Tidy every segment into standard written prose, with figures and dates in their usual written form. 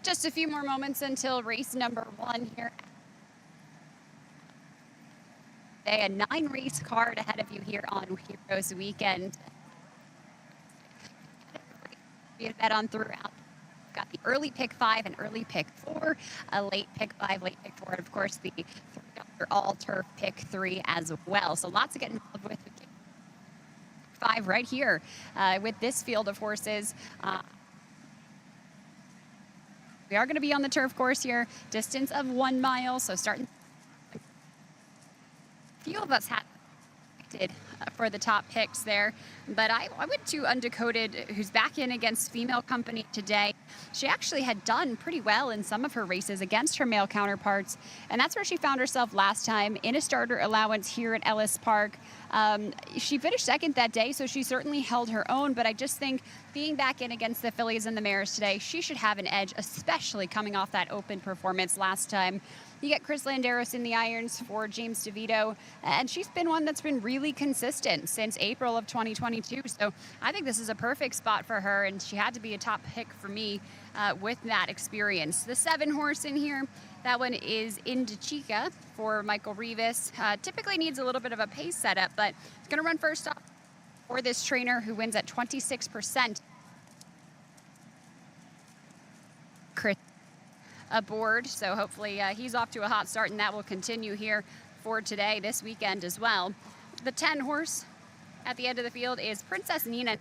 Just a few more moments until race number 1 here. A 9-race card ahead of you here on Heroes Weekend. We bet on throughout. Got the early pick 5 and early pick 4, a late pick 5, late pick 4, and of course the $3 all-turf pick 3 as well. So lots to get involved with. 5 right here with this field of horses. We are going to be on the turf course here, distance of 1 mile. So starting, a few of us had for the top picks there, but I went to Undecoded, who's back in against Female Company today. She actually had done pretty well in some of her races against her male counterparts, and that's where she found herself last time in a starter allowance here at Ellis Park. She finished second that day, so she certainly held her own, but I just think being back in against the fillies and the mares today, she should have an edge, especially coming off that open performance last time. You get Chris Landeros in the irons for James DeVito, and she's been one that's been really consistent since April of 2022. So I think this is a perfect spot for her, and she had to be a top pick for me with that experience. The 7 horse in here, that one is Indichica for Michael Rivas. Typically needs a little bit of a pace setup, but it's going to run first off for this trainer who wins at 26%. Chris aboard, so hopefully he's off to a hot start, and that will continue here for today, this weekend as well. The 10 horse at the end of the field is Princess Nina.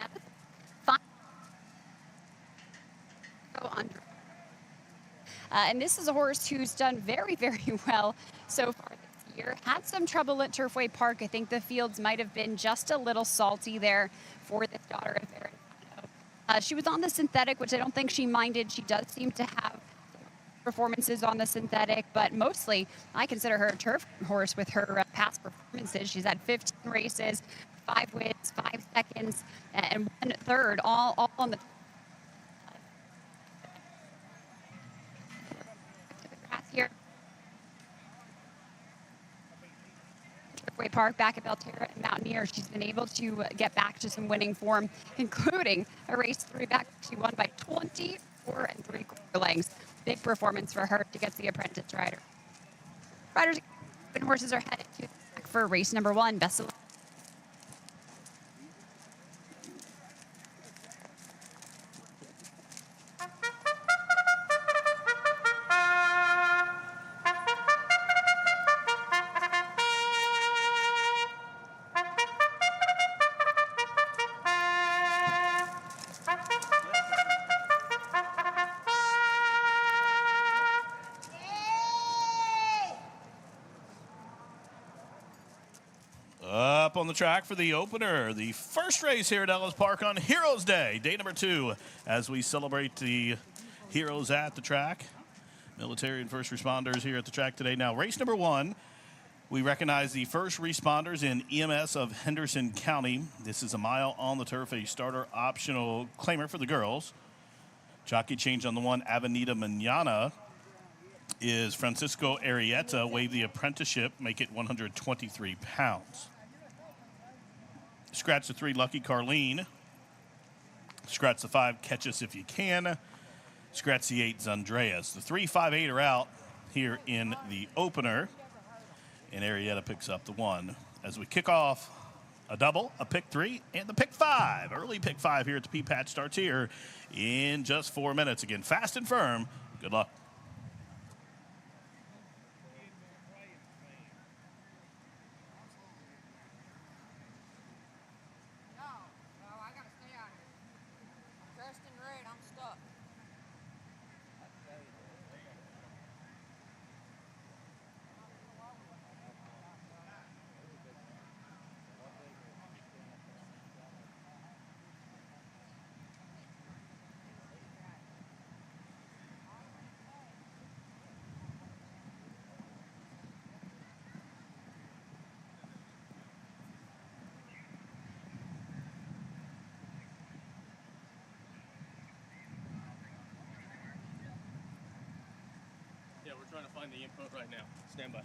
And this is a horse who's done very, very well so far this year. Had some trouble at Turfway Park. I think the fields might have been just a little salty there for this daughter of Verrazano. She was on the synthetic, which I don't think she minded. She does seem to have performances on the synthetic, but mostly I consider her a turf horse with her past performances. She's had 15 races, 5 wins, 5 seconds, and 1 third, all on the grass here. Turfway Park back at Belterra and Mountaineer. She's been able to get back to some winning form, including a race 3 back. She won by 24 3/4 lengths. Big performance for her to get the apprentice rider. Riders and horses are headed to for race number 1. Best of luck. Up on the track for the opener, the first race here at Ellis Park on Heroes Day, day number 2, as we celebrate the heroes at the track. Military and first responders here at the track today. Now, race number 1, we recognize the first responders in EMS of Henderson County. This is a mile on the turf, a starter optional claimer for the girls. Jockey change on the 1, Avenida Manana, is Francisco Arieta. Waive the apprenticeship, make it 123 pounds. Scratch the 3, Lucky Carlene. Scratch the 5, Catch Us If You Can. Scratch the 8, Zandreas. The 3, 5, 8 are out here in the opener. And Arieta picks up the 1. As we kick off a double, a pick 3, and the pick 5. Early pick 5 here at the P-Patch starts here in just 4 minutes. Again, fast and firm. Good luck. Yeah, we're trying to find the input right now. Stand by.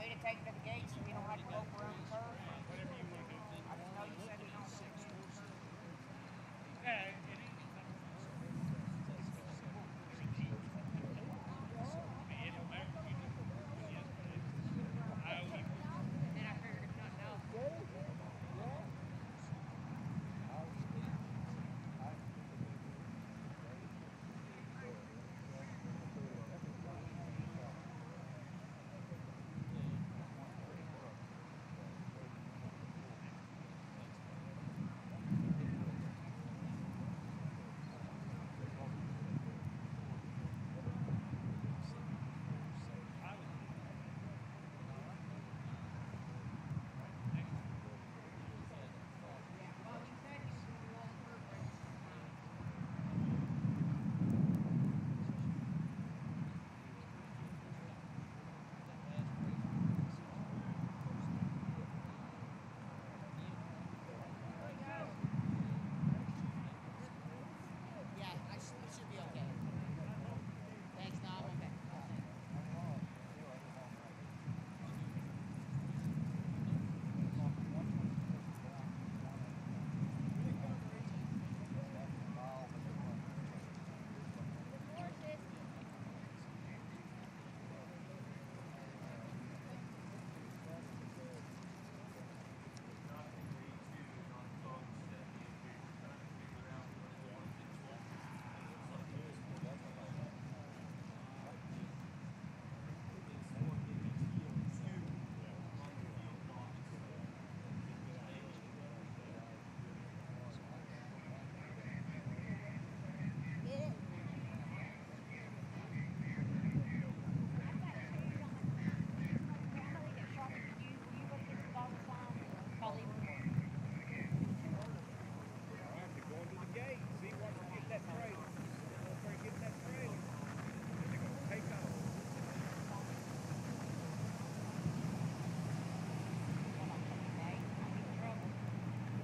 me to take it to the gate so you don't have to go around the curve? I didn't know you said you don't.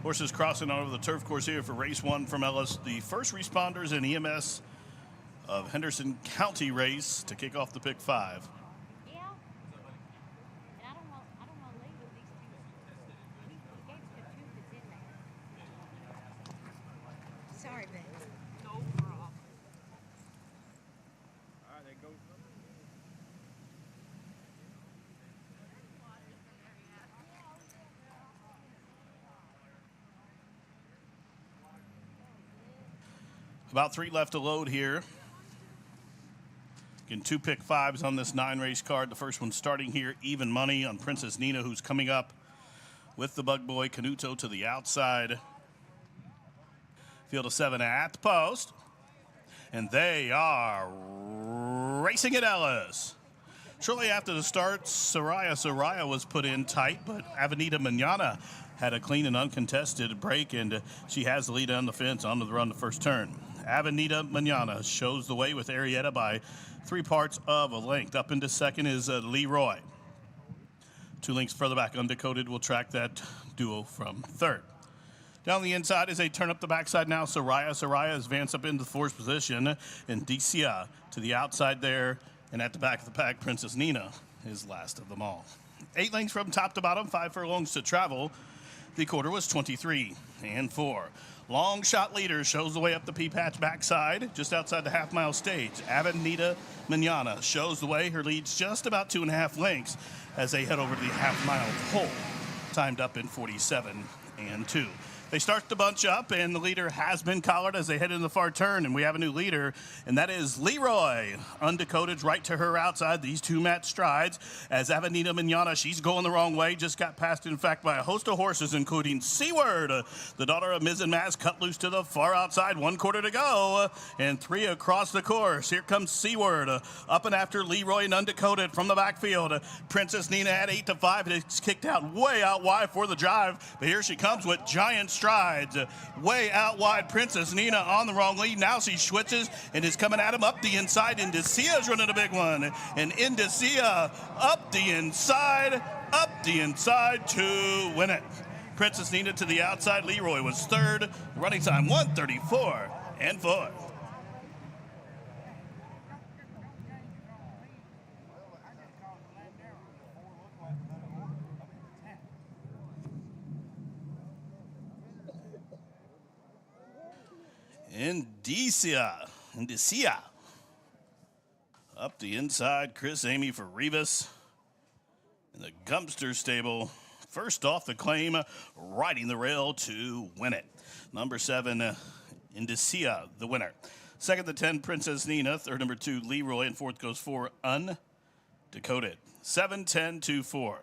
Horses crossing over the turf course here for race 1 from Ellis. The first responders and EMS of Henderson County race to kick off the pick 5. Yeah. And I don't want to leave with these two. He gave the two that's in there. Sorry, babe. No problem. All right, there goes. About 3 left to load here. Again, 2 pick 5s on this 9-race card. The first one starting here, even money on Princess Nina, who's coming up with the Bug Boy Canuto to the outside. Field of 7 at the post. And they are racing at Ellis. Shortly after the start, Soraya was put in tight, but Avenida Manana had a clean and uncontested break, and she has the lead on the fence onto the run the first turn. Avenida Manana shows the way with Arietta by 3 parts of a length. Up into second is Leroy. 2 lengths further back, Undecoded will track that duo from third. Down the inside is a turn up the backside now. Soraya is advanced up into the 4th position, and Dicia to the outside there, and at the back of the pack, Princess Nina is last of them all. 8 lengths from top to bottom, 5 furlongs to travel. The quarter was 23 and 4. Long shot leader shows the way up the P-Patch backside, just outside the half-mile stage. Avenida Manana shows the way. Her lead's just about 2.5 lengths as they head over to the half-mile pole, timed up in 47 and 2. They start to bunch up, and the leader has been collared as they head into the far turn, and we have a new leader, and that is Leroy. Undecoded right to her outside. These 2 match strides as Avenida Manana, she's going the wrong way, just got passed, in fact, by a host of horses, including Seaward, the daughter of Miz and Maz, cut loose to the far outside. 1 quarter to go, and 3 across the course. Here comes Seaward, up and after Leroy and Undecoded from the backfield. Princess Nina at 8-5, and it's kicked out way out wide for the drive, but here she comes with giant strides. Way out wide, Princess Nina on the wrong lead. Now she switches and is coming at him up the inside. Indecia's running a big one. And Indecia up the inside to win it. Princess Nina to the outside. Leroy was third. Running time 1:34 and 4. Indicia. Up the inside, Chris Amy for Rivas. In the Gumpster stable, first off the claim, riding the rail to win it. Number 7, Indicia, the winner. Second, the 10, Princess Nina. Third, number 2, Leroy. And fourth goes for Undecoded. 7, 10, 2, 4.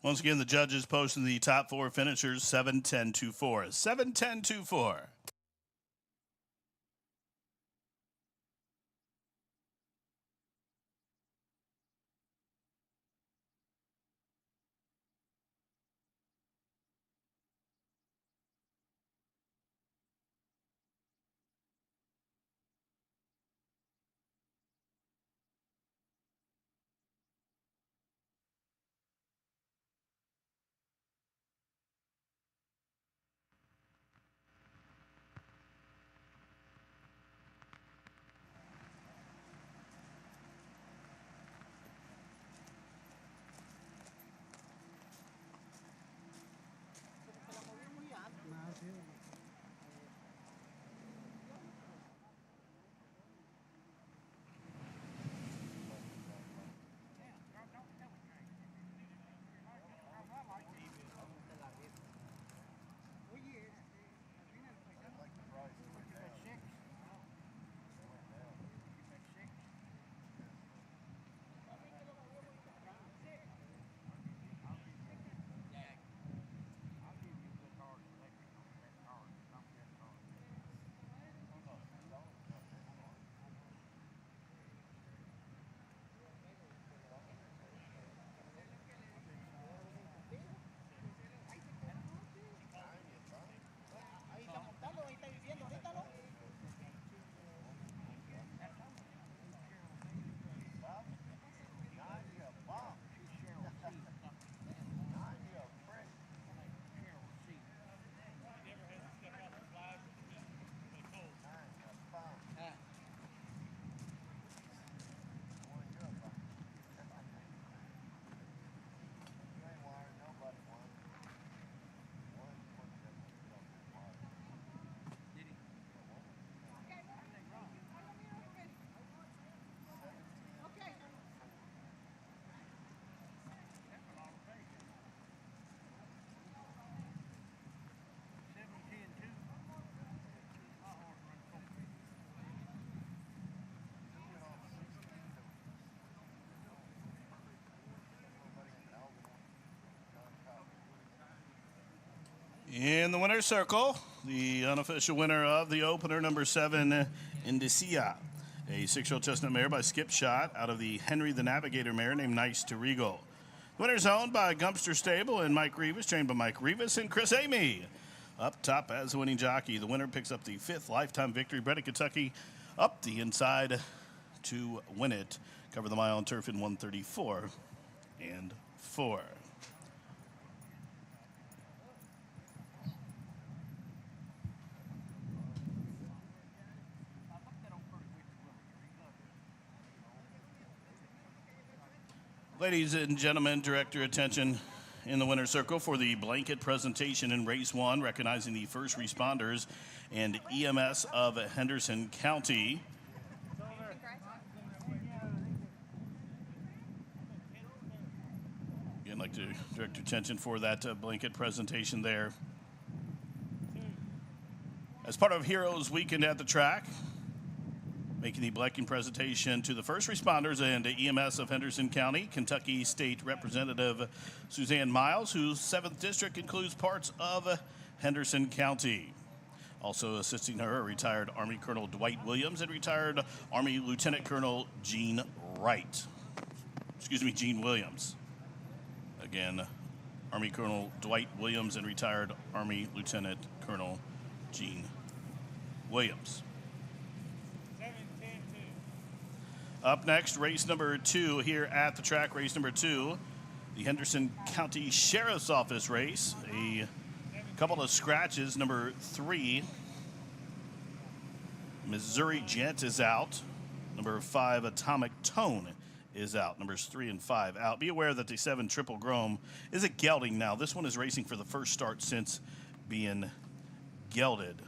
Once again, the judges posting the top 4 finishers, 7, 10, 2, 4. 7, 10, 2, 4. In the winner's circle, the unofficial winner of the opener, number 7, Indicia. A 6-year-old chestnut mare by Skip Shot out of the Henry the Navigator mare named Nice to Regal. Winner's owned by Gumpster Stable and Mike Rivas, trained by Mike Rivas and Chris Amy. Up top as the winning jockey, the winner picks up the 5th lifetime victory, bred in Kentucky, up the inside to win it. Cover the mile on turf in 134 and 4. Ladies and gentlemen, direct your attention in the winner's circle for the blanket presentation in race 1, recognizing the first responders and EMS of Henderson County. Again, I'd like to direct your attention for that blanket presentation there. As part of Heroes Weekend at the track, making the blanket presentation to the first responders and EMS of Henderson County, Kentucky State Representative Suzanne Miles, whose 7th district includes parts of Henderson County. Also assisting her, retired Army Colonel Dwight Williams and retired Army Lieutenant Colonel Gene Williams. Again, Army Colonel Dwight Williams and retired Army Lieutenant Colonel Gene Williams. Up next, race number 2 here at the track. Race number 2, the Henderson County Sheriff's Office race. A couple of scratches. Number 3, Missouri Gent is out. Number 5, Atomic Tone is out. Numbers 3 and 5 out. Be aware that the 7 Triple Chrome is a gelding now. This one is racing for the first start since being gelded.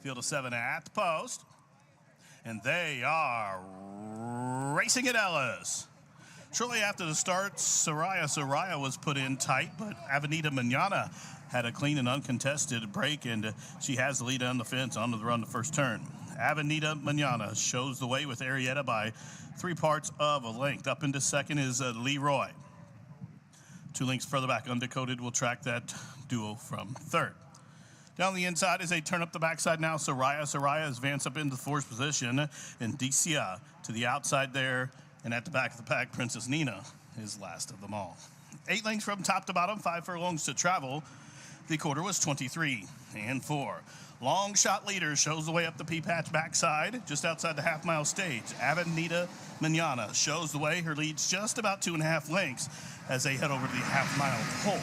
Field of 7 at the post. And they are racing at Ellis. Shortly after the start, Soraya was put in tight, but Avenida Manana had a clean and uncontested break, and she has the lead on the fence onto the run the first turn. Avenida Manana shows the way with Arietta by 3 parts of a length. Up into second is Leroy. 2 lengths further back, Undecoded will track that duo from third. Down the inside as they turn up the backside now, Soraya is advanced up into the 4th position, and Decia to the outside there, and at the back of the pack, Princess Nina is last of them all. 8 lengths from top to bottom, 5 furlongs to travel. The quarter was 23 and 4. Long shot leader shows the way up the P-patch backside, just outside the half-mile stage. Avenida Manana shows the way. Her lead's just about 2.5 lengths as they head over to the half-mile pole,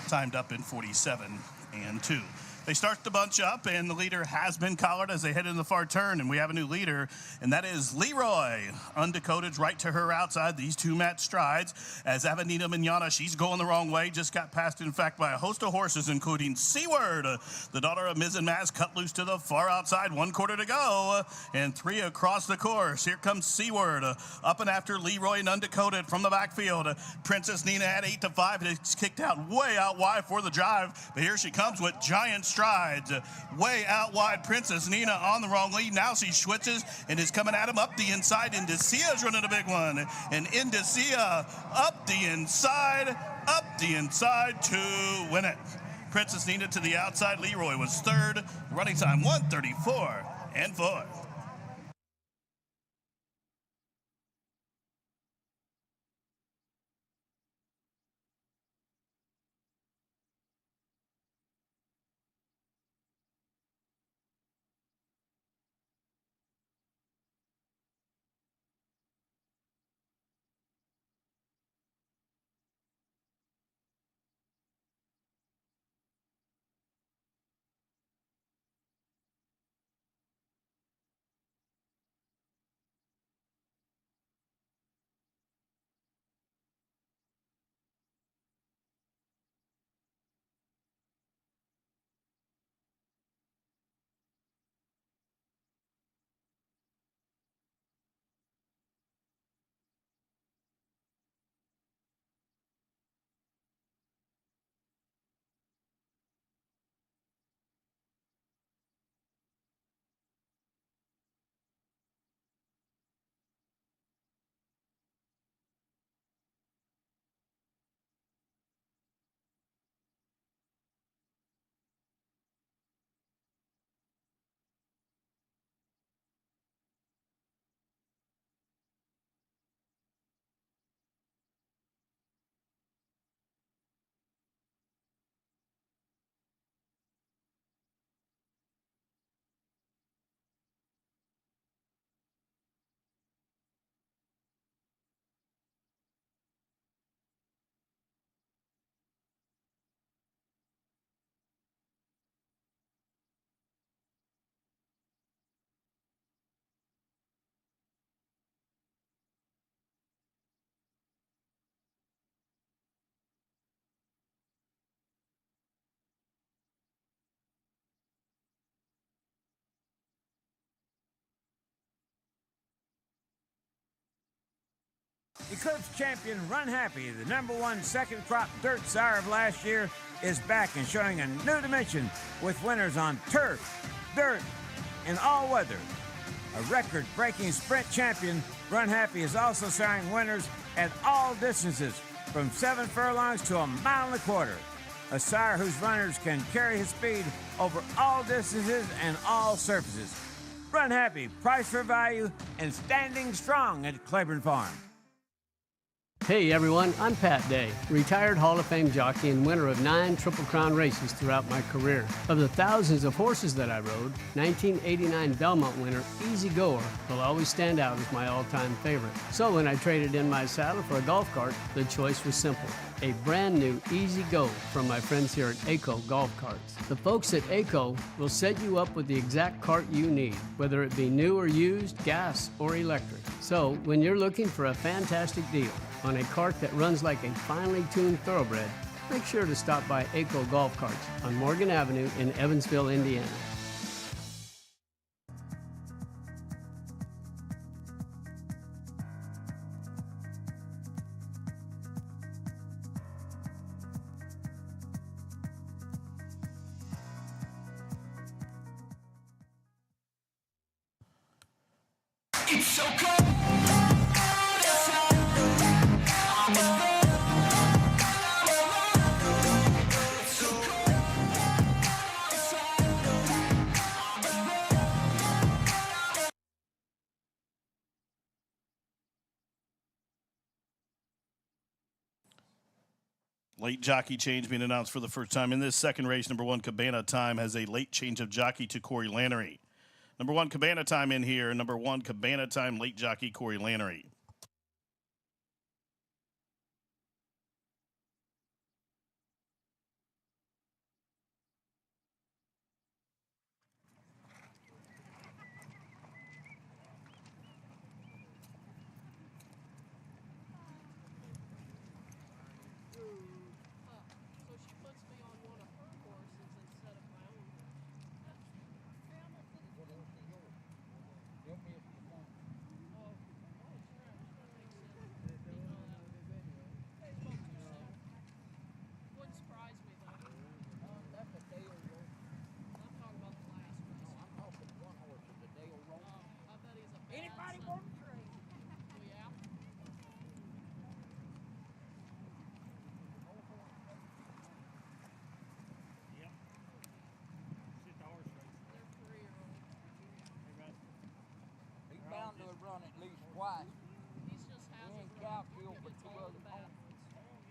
timed up in 47 and 2. They start the bunch up, and the leader has been collared as they head into the far turn, and we have a new leader, and that is Leroy. Undecoded's right to her outside. These 2 match strides as Avenida Manana, she's going the wrong way, just got passed, in fact, by a host of horses, including Seaward, the daughter of Miz and Maz, cut loose to the far outside. 1 quarter to go, and 3 across the course. Here comes Seaward, up and after Leroy and Undecoded from the backfield. Princess Nina at 8 to 5. It's kicked out way out wide for the drive, but here she comes with giant strides. Way out wide, Princess Nina on the wrong lead. Now she switches and is coming at him up the inside. Indecia's running a big one. And Indecia up the inside to win it. Princess Nina to the outside. Leroy was third. Running time 1:34 and 4. Eclipse champion Run Happy, the #1 second crop dirt sire of last year, is back and showing a new dimension with winners on turf, dirt, and all weather. A record-breaking sprint champion, Run Happy is also showing winners at all distances, from 7 furlongs to 1.25 miles. A sire whose runners can carry his speed over all distances and all surfaces. Run Happy, price for value, and standing strong at Claiborne Farm. Hey everyone, I'm Pat Day, retired Hall of Fame jockey and winner of 9 Triple Crown races throughout my career. Of the thousands of horses that I rode, 1989 Belmont winner Easy Goer will always stand out as my all-time favorite. So when I traded in my saddle for a golf cart, the choice was simple. A brand new Easy Go from my friends here at ACO Golf Carts. The folks at ACO will set you up with the exact cart you need, whether it be new or used, gas or electric. So when you're looking for a fantastic deal on a cart that runs like a finely tuned thoroughbred, make sure to stop by ACO Golf Carts on Morgan Avenue in Evansville, Indiana. Late jockey change being announced for the first time in this second race. Number 1, Cabana Time has a late change of jockey to Corey Lannery. Number 1, Cabana Time in here. Number 1, Cabana Time, late jockey Corey Lannery. So she puts me on one of her horses instead of my own. Wouldn't surprise me though. I'm talking about the last race. I bet he's a bad Anybody son. want to trade? Oh yeah? They're 3-year-old. He's bound to run at least twice. He's just hasn't ain't run. Cowfield for It's two all other the bad ponies. ones.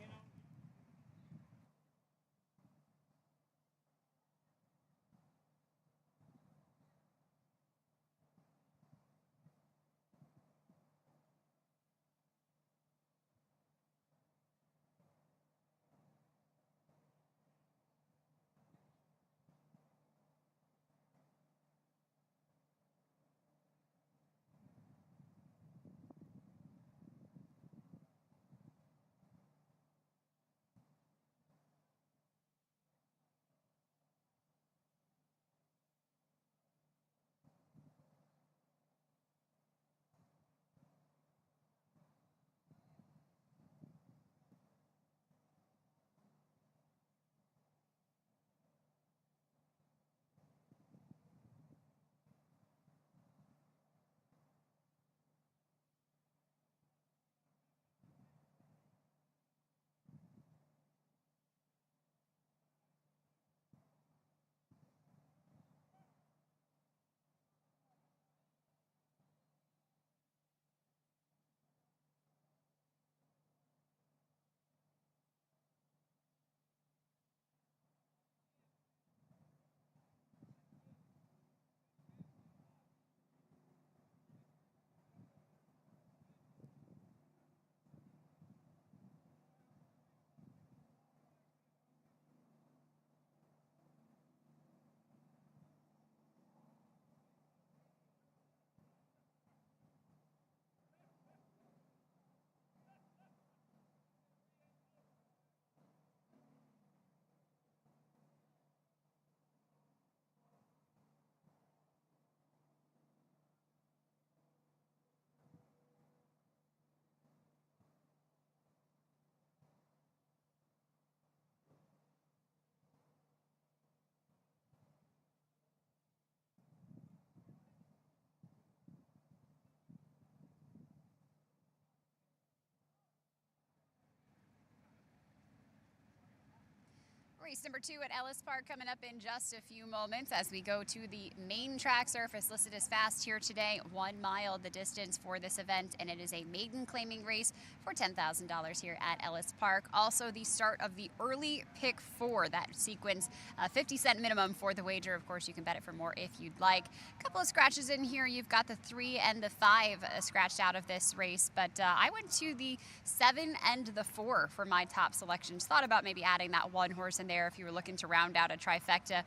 Race number 2 at Ellis Park coming up in just a few moments as we go to the main track surface listed as fast here today. 1 mile the distance for this event, and it is a maiden claiming race for $10,000 here at Ellis Park. Also the start of the early pick 4, that sequence, 50-cent minimum for the wager. Of course, you can bet it for more if you'd like. A couple of scratches in here. You've got the 3 and the 5 scratched out of this race, but I went to the 7 and the 4 for my top selections. Thought about maybe adding that one horse in there if you were looking to round out a trifecta,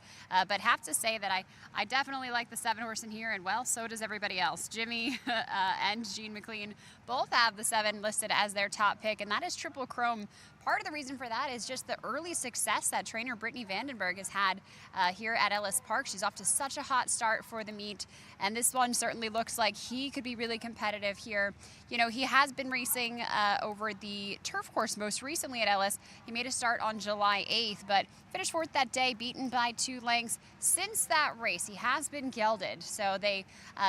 but have to say that I definitely like the 7 horse in here, and well, so does everybody else. Jimmy and Gene McLean both have the 7 listed as their top pick, and that is Triple Chrome. Part of the reason for that is just the early success that trainer Brittany Vandenberg has had here at Ellis Park. She's off to such a hot start for the meet, and this one certainly looks like he could be really competitive here. You know, he has been racing over the turf course most recently at Ellis. He made a start on July 8th, but finished 4th that day, beaten by 2 lengths. Since that race, he has been gelded, so they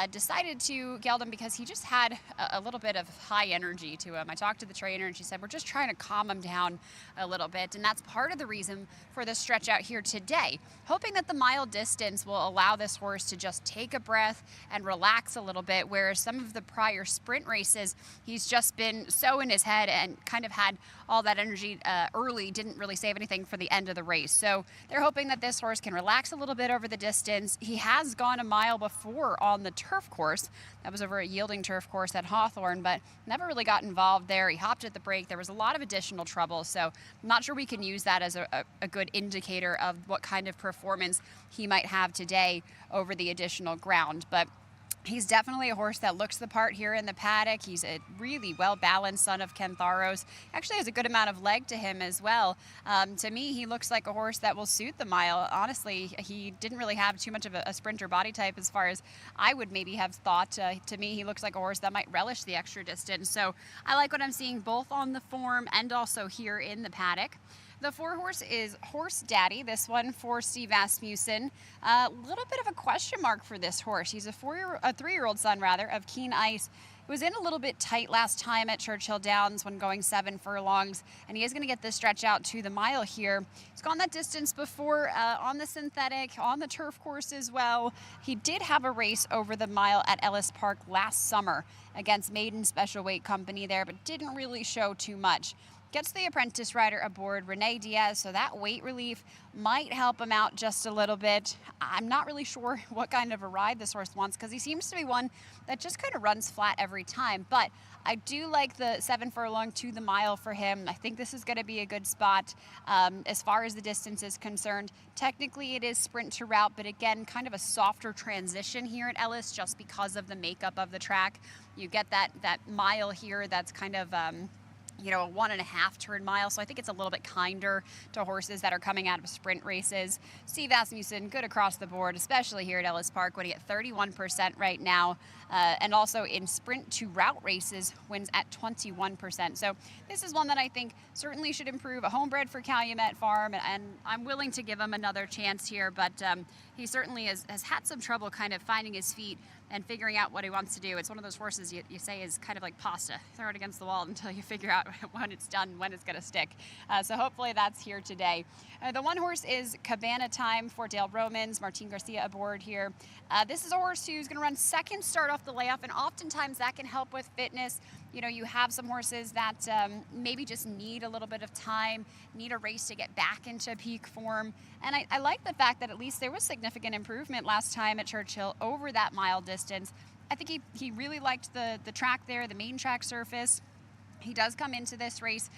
decided to geld him because he just had a little bit of high energy to him. I talked to the trainer, and she said, we're just trying to calm him down a little bit, and that's part of the reason for the stretch out here today, hoping that the mile distance will allow this horse to just take a breath and relax a little bit, whereas some of the prior sprint races he's just been so in his head and kind of had all that energy early, didn't really save anything for the end of the race. So they're hoping that this horse can relax a little bit over the distance. He has gone a mile before on the turf course. That was over a yielding turf course at Hawthorne, but never really got involved there. He hopped at the break. There was a lot of additional trouble, so I'm not sure we can use that as a good indicator of what kind of performance he might have today over the additional ground. But he's definitely a horse that looks the part here in the paddock. He's a really well-balanced son of Kentharos. Actually has a good amount of leg to him as well. To me, he looks like a horse that will suit the mile. Honestly, he didn't really have too much of a sprinter body type as far as I would maybe have thought. To me, he looks like a horse that might relish the extra distance. So I like what I'm seeing both on the form and also here in the paddock. The 4 horse is Horse Daddy, this one for Steve Asmussen. A little bit of a question mark for this horse. He's a 3-year-old son, rather, of Keen Ice. He was in a little bit tight last time at Churchill Downs when going 7 furlongs, and he is going to get this stretch out to the mile here. He's gone that distance before on the synthetic, on the turf course as well. He did have a race over the mile at Ellis Park last summer against Maiden Special Weight Company there, but didn't really show too much. Gets the apprentice rider aboard, Renee Diaz, so that weight relief might help him out just a little bit. I'm not really sure what kind of a ride this horse wants because he seems to be one that just kind of runs flat every time. But I do like the 7 furlong to the mile for him. I think this is going to be a good spot as far as the distance is concerned. Technically, it is sprint to route, but again, kind of a softer transition here at Ellis just because of the makeup of the track. You get that mile here that's kind of a 1.5 turn mile. So I think it's a little bit kinder to horses that are coming out of sprint races. Steve Asmussen, good across the board, especially here at Ellis Park, winning at 31% right now. And also in sprint to route races, wins at 21%. So this is one that I think certainly should improve. A homebred for Calumet Farm, and I'm willing to give him another chance here, but he certainly has had some trouble kind of finding his feet and figuring out what he wants to do. It's one of those horses you say is kind of like pasta. Throw it against the wall until you figure out when it's done, when it's going to stick. So hopefully that's here today. The 1 horse is Cabana Time for Dale Romans. Martin Garcia aboard here. This is a horse who's going to run second start off the layoff, and oftentimes that can help with fitness. You know, you have some horses that maybe just need a little bit of time, need a race to get back into peak form. And I like the fact that at least there was significant improvement last time at Churchill over that mile distance. I think he really liked the track there, the main track surface. He does come into this race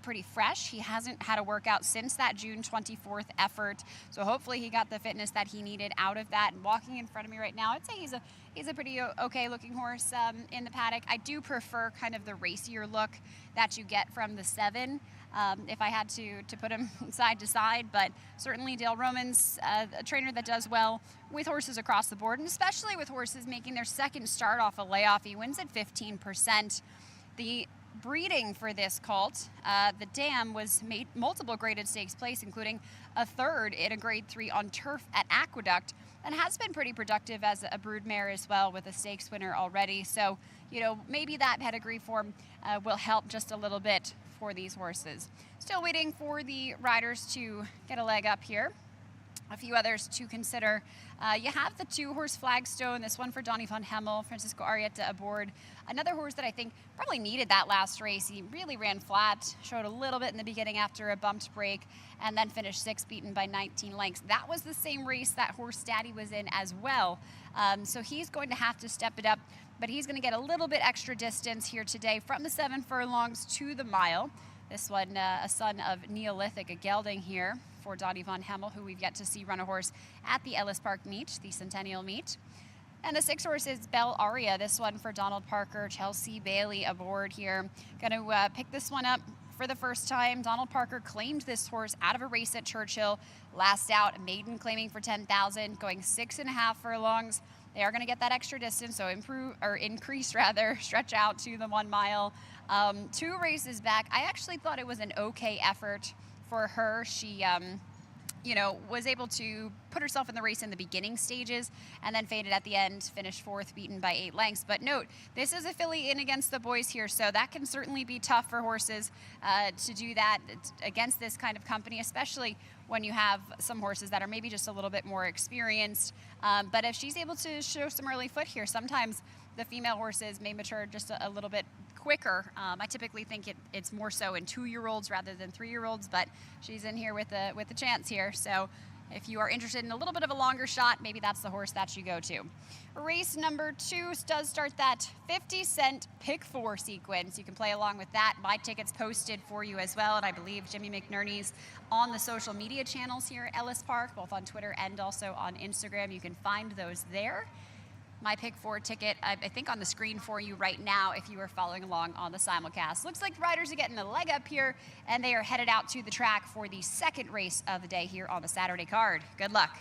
pretty fresh. He hasn't had a workout since that June 24th effort, so hopefully he got the fitness that he needed out of that. And walking in front of me right now, I'd say he's a pretty okay looking horse in the paddock. I do prefer kind of the racier look that you get from the 7 if I had to put him side to side, but certainly Dale Romans, a trainer that does well with horses across the board, and especially with horses making their second start off a layoff. He wins at 15%. The breeding for this colt, the dam was made multiple graded stakes place, including a 3rd in a grade 3 on turf at Aqueduct, and has been pretty productive as a broodmare as well, with a stakes winner already. So, maybe that pedigree form will help just a little bit for these horses. Still waiting for the riders to get a leg up here. A few others to consider. You have the 2-horse Flagstone, this one for Donnie von Hemmel, Francisco Arrieta aboard. Another horse that I think probably needed that last race. He really ran flat, showed a little bit in the beginning after a bumped break, and then finished 6th, beaten by 19 lengths. That was the same race that horse Daddy was in as well. So he's going to have to step it up, but he's going to get a little bit extra distance here today from the 7 furlongs to the mile. This one, a son of Neolithic, a gelding here for Donnie von Hemmel, who we've yet to see run a horse at the Ellis Park meet, the Centennial meet. And the 6 horse is Belle Aria, this one for Donald Parker, Chelsea Bailey aboard here. Going to pick this one up for the first time. Donald Parker claimed this horse out of a race at Churchill. Last out, a maiden claiming for 10,000, going 6.5 furlongs. They are going to get that extra distance, so stretch out to the 1 mile. 2 races back, I actually thought it was an okay effort for her. She, was able to put herself in the race in the beginning stages and then faded at the end, finished 4th, beaten by 8 lengths. But note, this is a filly in against the boys here, so that can certainly be tough for horses to do that against this kind of company, especially when you have some horses that are maybe just a little bit more experienced. But if she's able to show some early foot here, sometimes the female horses may mature just a little bit quicker. I typically think it's more so in 2-year-olds rather than 3-year-olds, but she's in here with a chance here. So if you are interested in a little bit of a longer shot, maybe that's the horse that you go to. Race number 2 does start that 50-cent pick 4 sequence. You can play along with that. My tickets posted for you as well, and I believe Jimmy McNerney's on the social media channels here at Ellis Park, both on Twitter and also on Instagram. You can find those there. My pick 4 ticket, I think, on the screen for you right now if you are following along on the simulcast. Looks like the riders are getting a leg up here, and they are headed out to the track for the 2nd race of the day here on the Saturday card. Good luck.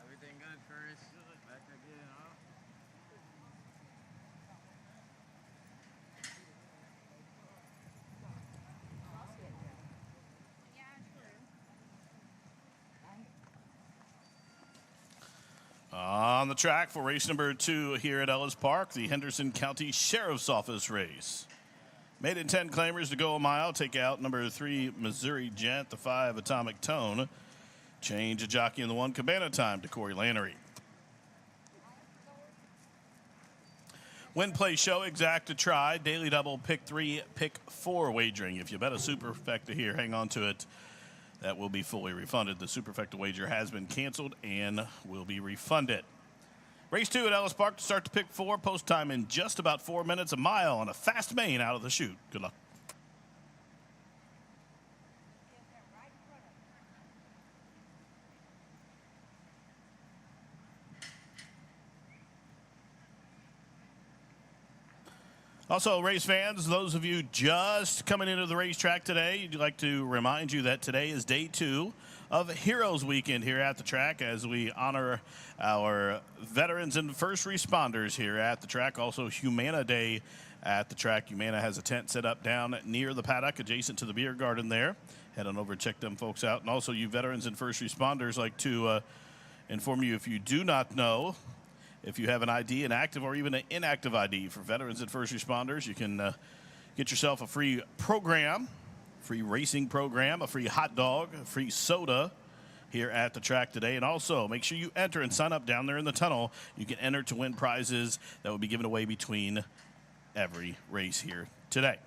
Everything good, Curtis? Back again, huh? On the track for race number 2 here at Ellis Park, the Henderson County Sheriff's Office race. Made in 10 claimers to go a mile. Take out number 3, Missouri Gent, the 5, Atomic Tone. Change a jockey in the 1, Cabana Time to Corey Lannery. Win, play, show, exact to try. Daily double, pick 3, pick 4 wagering. If you bet a superfecta here, hang on to it. That will be fully refunded. The superfecta wager has been canceled and will be refunded. Race 2 at Ellis Park to start to pick 4. Post time in just about 4 minutes. A mile on a fast main out of the chute. Good luck. Also, race fans, those of you just coming into the racetrack today, I'd like to remind you that today is day 2 of Heroes Weekend here at the track as we honor our veterans and first responders here at the track. Also, Humana Day at the track. Humana has a tent set up down near the paddock adjacent to the beer garden there. Head on over and check them folks out. And also, you veterans and first responders, like to inform you, if you do not know, if you have an ID, an active or even an inactive ID for veterans and first responders, you can get yourself a free program, free racing program, a free hot dog, a free soda here at the track today. And also, make sure you enter and sign up down there in the tunnel. You can enter to win prizes that will be given away between every race here today.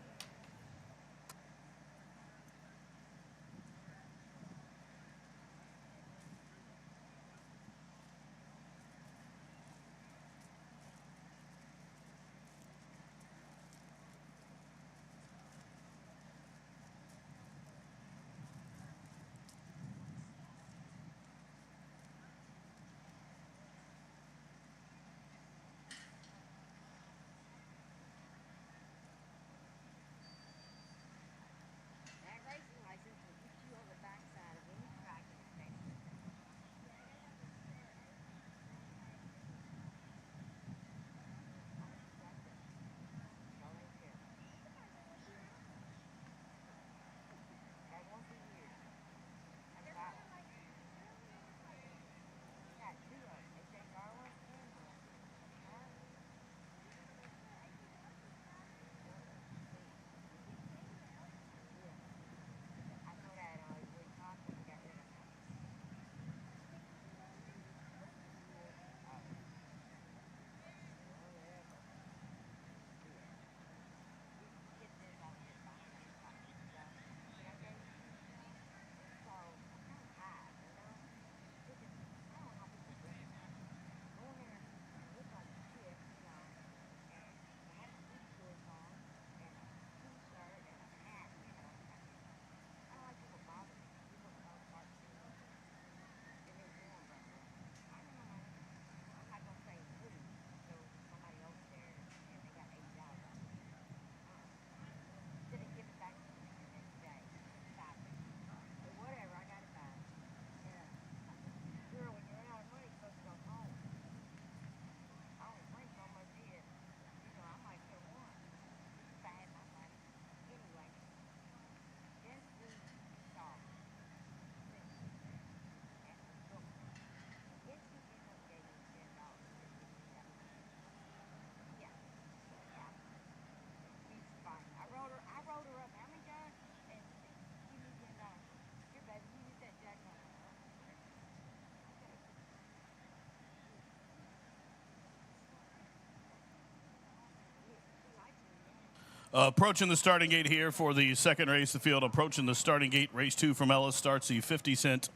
Approaching the starting gate here for the second race, the field approaching the starting gate. Race 2 from Ellis starts the 50-cent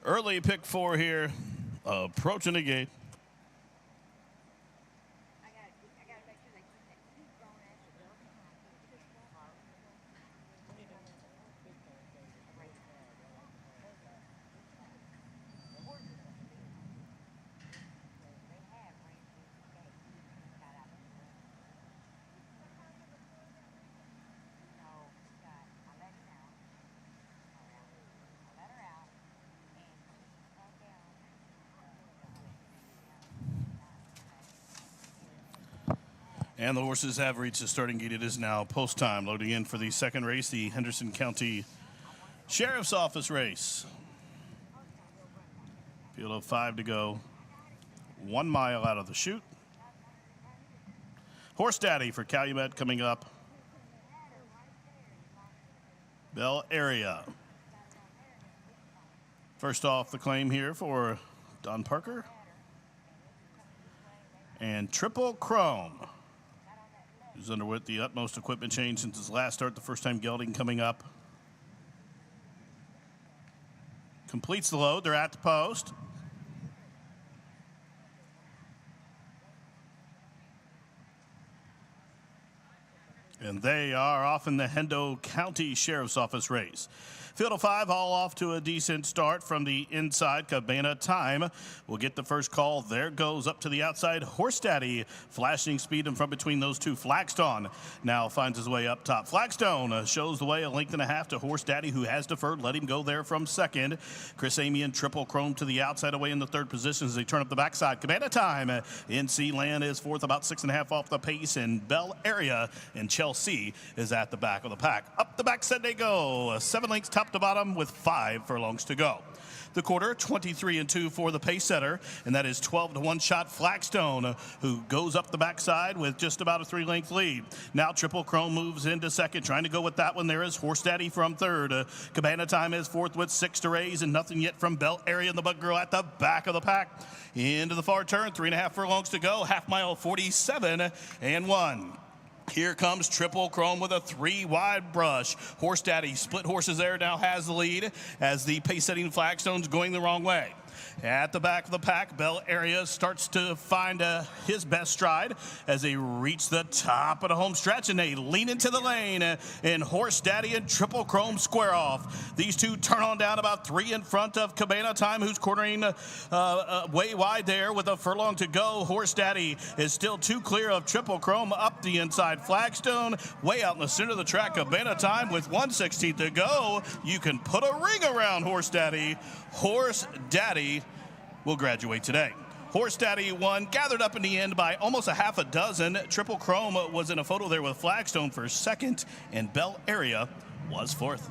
early pick 4 here. Approaching the gate. And the horses have reached the starting gate. It is now post time. Loading in for the second race, the Henderson County Sheriff's Office race. Field of 5 to go. 1 mile out of the chute. Horse Daddy for Calumet coming up. Bell Area. First off the claim here for Don Parker. And Triple Chrome, who's underwent the utmost equipment change since his last start, the first time gelding coming up. Completes the load. They're at the post. And they are off in the Hendo County Sheriff's Office race. Field of 5, all off to a decent start from the inside. Cabana Time will get the first call. There goes up to the outside. Horse Daddy flashing speed in front between those two. Flagstone now finds his way up top. Flagstone shows the way a length and a half to Horse Daddy, who has deferred. Let him go there from second. Chris Amy and Triple Chrome to the outside away in the third position as they turn up the backside. Cabana Time in Land is fourth, about 6.5 off the pace. And Bell Area and Chelsea is at the back of the pack. Up the backside they go. 7 lengths top to bottom with 5 furlongs to go. The quarter, 23-2 for the pace setter, and that is 12-1 shot Flagstone, who goes up the backside with just about a 3-length lead. Now Triple Chrome moves into second, trying to go with that one. There is Horse Daddy from third. Cabana Time is fourth with 6 to raise, and nothing yet from Bell Area and the Bug Girl at the back of the pack. Into the far turn, 3.5 furlongs to go, half mile 47-1. Here comes Triple Chrome with a 3-wide brush. Horse Daddy, split horses there, now has the lead as the pace-setting Flagstone's going the wrong way. At the back of the pack, Bell Area starts to find his best stride as they reach the top of the home stretch, and they lean into the lane, and Horse Daddy and Triple Chrome square off. These two turn on down about 3 in front of Cabana Time, who's cornering way wide there with a furlong to go. Horse Daddy is still 2 clear of Triple Chrome up the inside. Flagstone way out in the center of the track. Cabana Time with 1/16 to go. You can put a ring around Horse Daddy. Horse Daddy will graduate today. Horse Daddy won, gathered up in the end by almost a half a dozen. Triple Chrome was in a photo there with Flagstone for second, and Bell Area was fourth.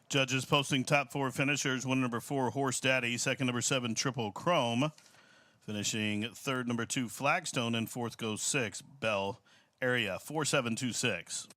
Judges posting top 4 finishers. Winner number 4, Horse Daddy. Second, number 7, Triple Chrome. Finishing third, number 2, Flagstone. And fourth goes 6, Bell Area. 4-7-2-6.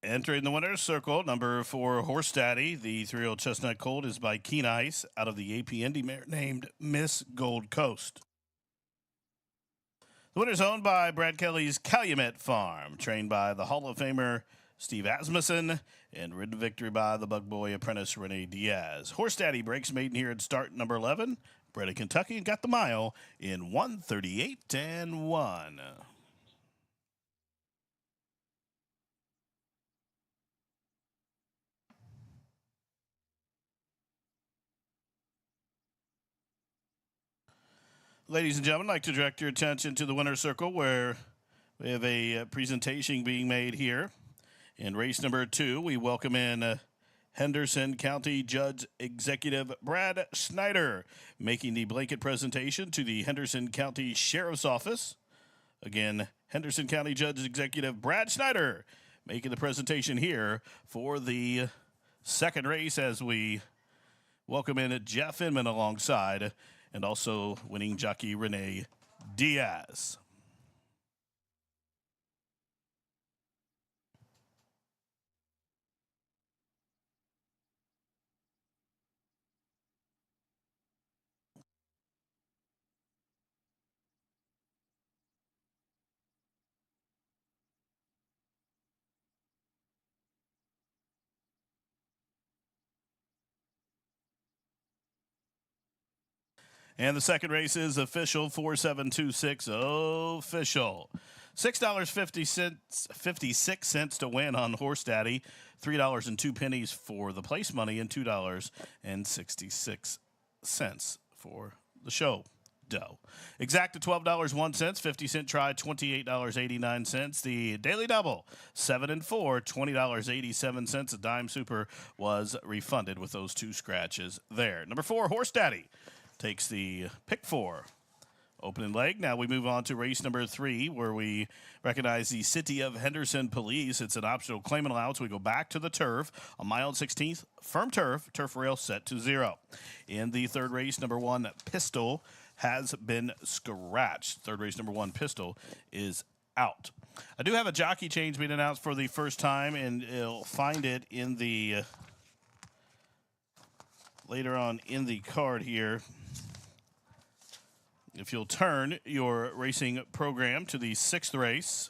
Entering the winner's circle, number 4, Horse Daddy. The 3-year-old Chestnut Colt is by Keen Ice out of the AP Indy mare named Miss Gold Coast. The winner's owned by Brad Kelly's Calumet Farm, trained by the Hall of Famer Steve Asmussen, and ridden victory by the Bug Boy apprentice Rene Diaz. Horse Daddy breaks maiden here at start number 11. Bred in Kentucky and got the mile in 1:38.1. Ladies and gentlemen, I'd like to direct your attention to the winner's circle where we have a presentation being made here. In race number 2, we welcome in Henderson County Judge Executive Brad Schneider, making the blanket presentation to the Henderson County Sheriff's Office. Again, Henderson County Judge Executive Brad Schneider making the presentation here for the second race as we welcome in Jeff Inman alongside and also winning jockey Rene Diaz. And the second race is official, 4726 official. $6.56 to win on Horse Daddy, $3.02 for the place money, and $2.66 for the show dough. Exact to $12.01, 50-cent try, $28.89. The daily double, 7 and 4, $20.87. A dime super was refunded with those 2 scratches there. Number 4, Horse Daddy takes the pick 4 opening leg. Now we move on to race number 3, where we recognize the City of Henderson Police. It's an optional claim and allowance. We go back to the turf, a mile and 16th, firm turf rail set to 0. In the third race, number 1, Pistol has been scratched. Third race, number 1, Pistol is out. I do have a jockey change being announced for the first time, and you'll find it in the later on in the card here. If you'll turn your racing program to the 6th race,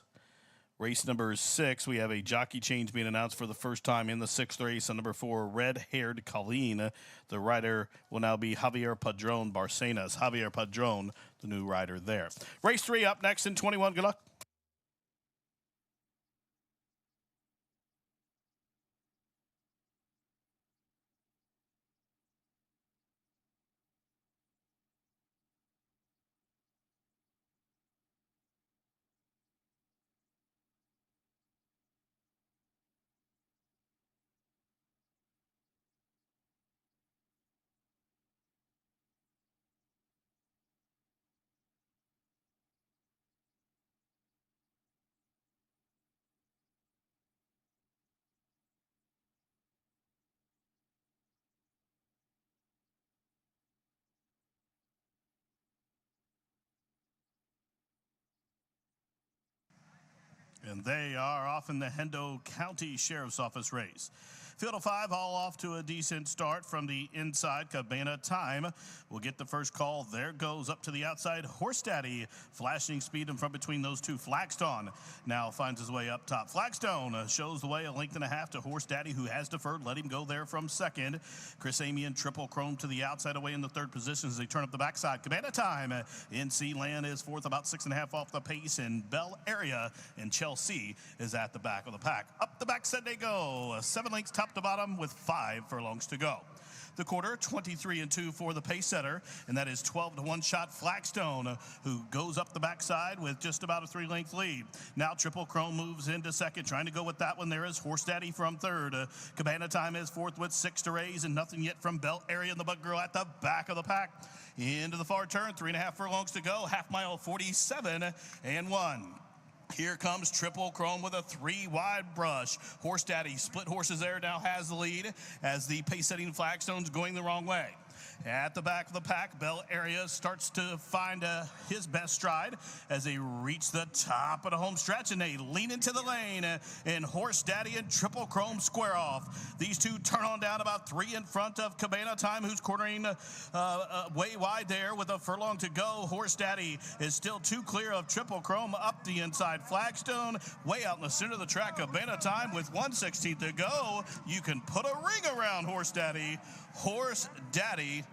race number 6, we have a jockey change being announced for the first time in the 6th race on number 4, Red-Haired Colleen. The rider will now be Javier Padron Barcenas. Javier Padron, the new rider there. Race 3 up next in 21. Good luck. And they are off in the Hendo County Sheriff's Office race. Field of 5, all off to a decent start from the inside. Cabana Time will get the first call. There goes up to the outside. Horse Daddy flashing speed in front between those two. Flagstone now finds his way up top. Flagstone shows the way, a length and a half to Horse Daddy, who has deferred. Let him go there from second. Chris Amian Triple Chrome to the outside, away in the third position as they turn up the backside. Cabana Time in Land is fourth, about 6.5 off the pace in Bell Area, and Chelsea is at the back of the pack. Up the backside they go. 7 lengths top to bottom with 5 furlongs to go. The quarter, 23-2 for the pace setter, and that is 12-1 shot Flagstone, who goes up the backside with just about a 3-length lead. Now Triple Chrome moves into second, trying to go with that one. There is Horse Daddy from third. Cabana Time is fourth with 6 to raise, and nothing yet from Belt Area and the Bug Girl at the back of the pack. Into the far turn, 3.5 furlongs to go, half mile 47-1. Here comes Triple Chrome with a 3-wide brush. Horse Daddy, split horses there, now has the lead as the pace-setting Flagstone's going the wrong way. At the back of the pack, Bell Area starts to find his best stride as they reach the top of the home stretch, and they lean into the lane, and Horse Daddy and Triple Chrome square off. These two turn on down about 3 in front of Cabana Time, who's cornering way wide there with a furlong to go. Horse Daddy is still 2 clear of Triple Chrome up the inside flagstone. Way out in the center of the track, Cabana Time with 1/16 to go. You can put a ring around Horse Daddy. Horse Daddy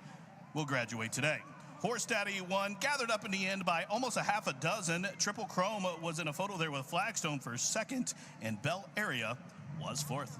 will graduate today. Horse Daddy won, gathered up in the end by almost a half a dozen. Triple Chrome was in a photo there with Flagstone for second, and Bell Area was fourth.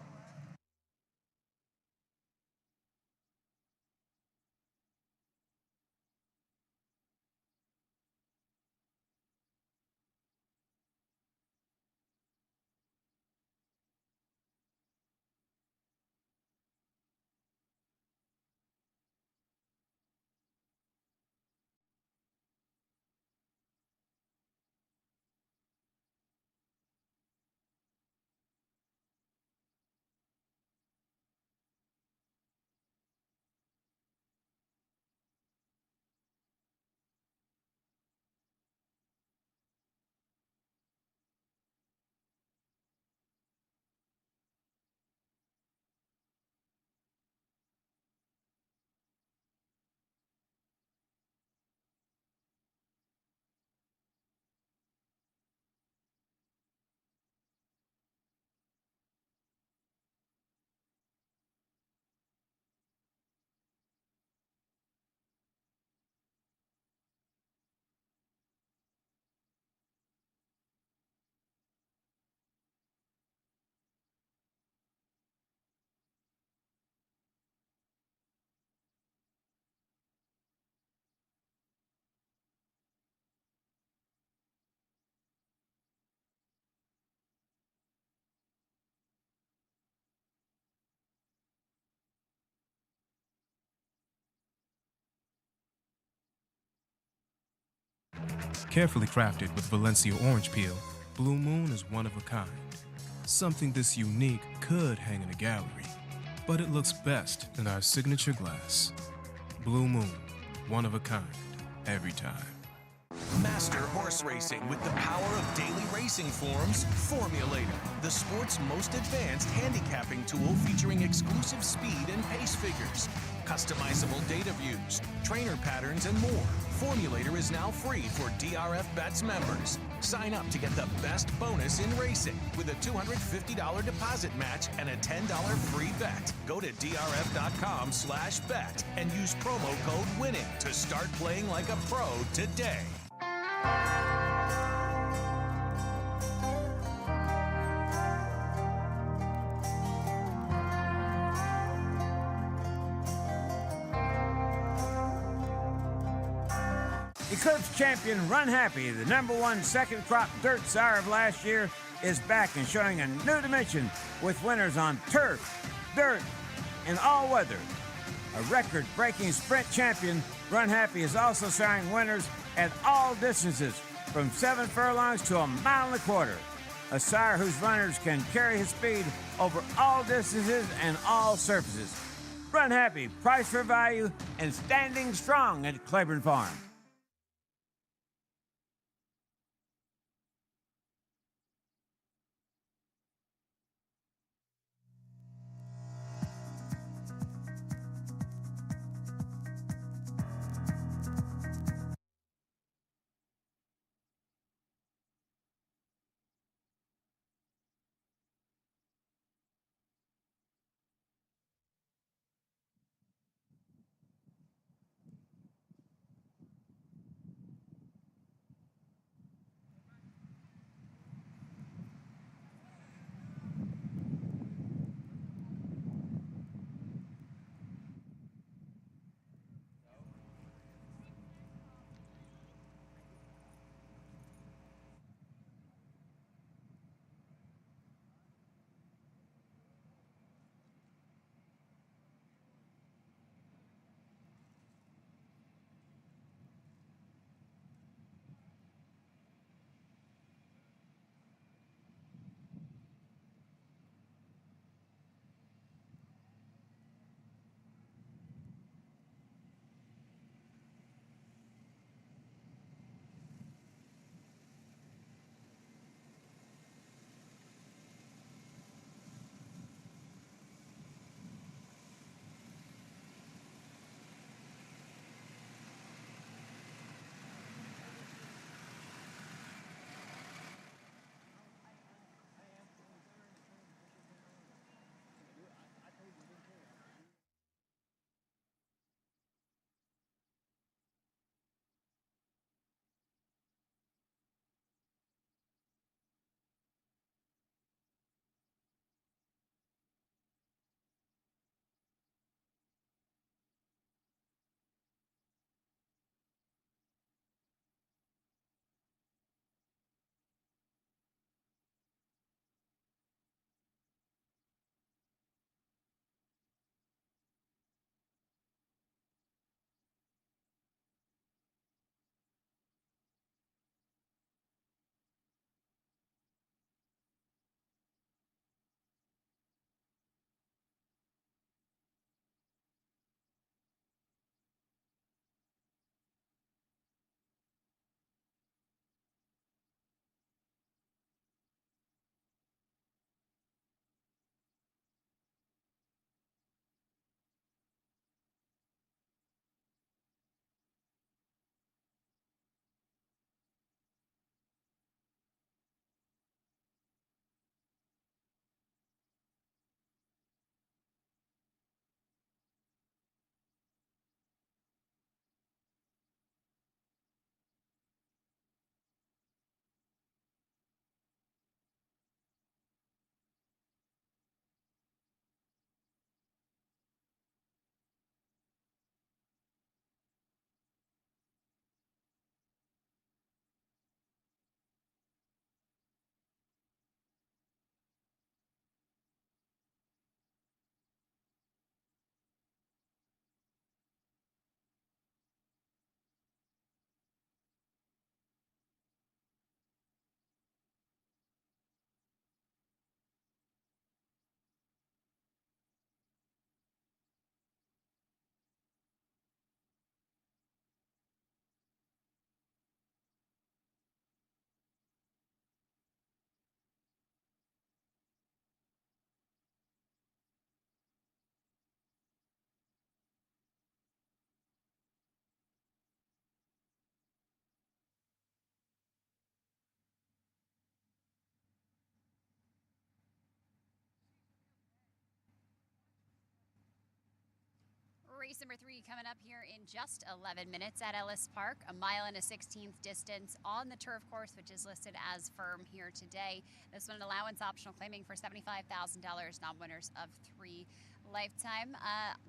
Carefully crafted with Valencia orange peel, Blue Moon is one of a kind. Something this unique could hang in a gallery, but it looks best in our signature glass. Blue Moon, one of a kind, every time. Master horse racing with the power of daily racing forms. Formulator, the sport's most advanced handicapping tool featuring exclusive speed and pace figures, customizable data views, trainer patterns, and more. Formulator is now free for DRF Bets members. Sign up to get the best bonus in racing with a $250 deposit match and a $10 free bet. Go to drf.com/bet and use promo code WINNING to start playing like a pro today. Eclipse champion Run Happy, the #1 second crop dirt sire of last year, is back and showing a new dimension with winners on turf, dirt, and all weather. A record-breaking sprint champion, Run Happy is also siring winners at all distances from 7 furlongs to 1.25 miles. A sire whose runners can carry his speed over all distances and all surfaces. Run Happy, price for value, and standing strong at Claiborne Farm. Race number 3 coming up here in just 11 minutes at Ellis Park, a mile and a 16th distance on the turf course, which is listed as firm here today. This one, allowance optional, claiming for $75,000, non-winners of 3 lifetime.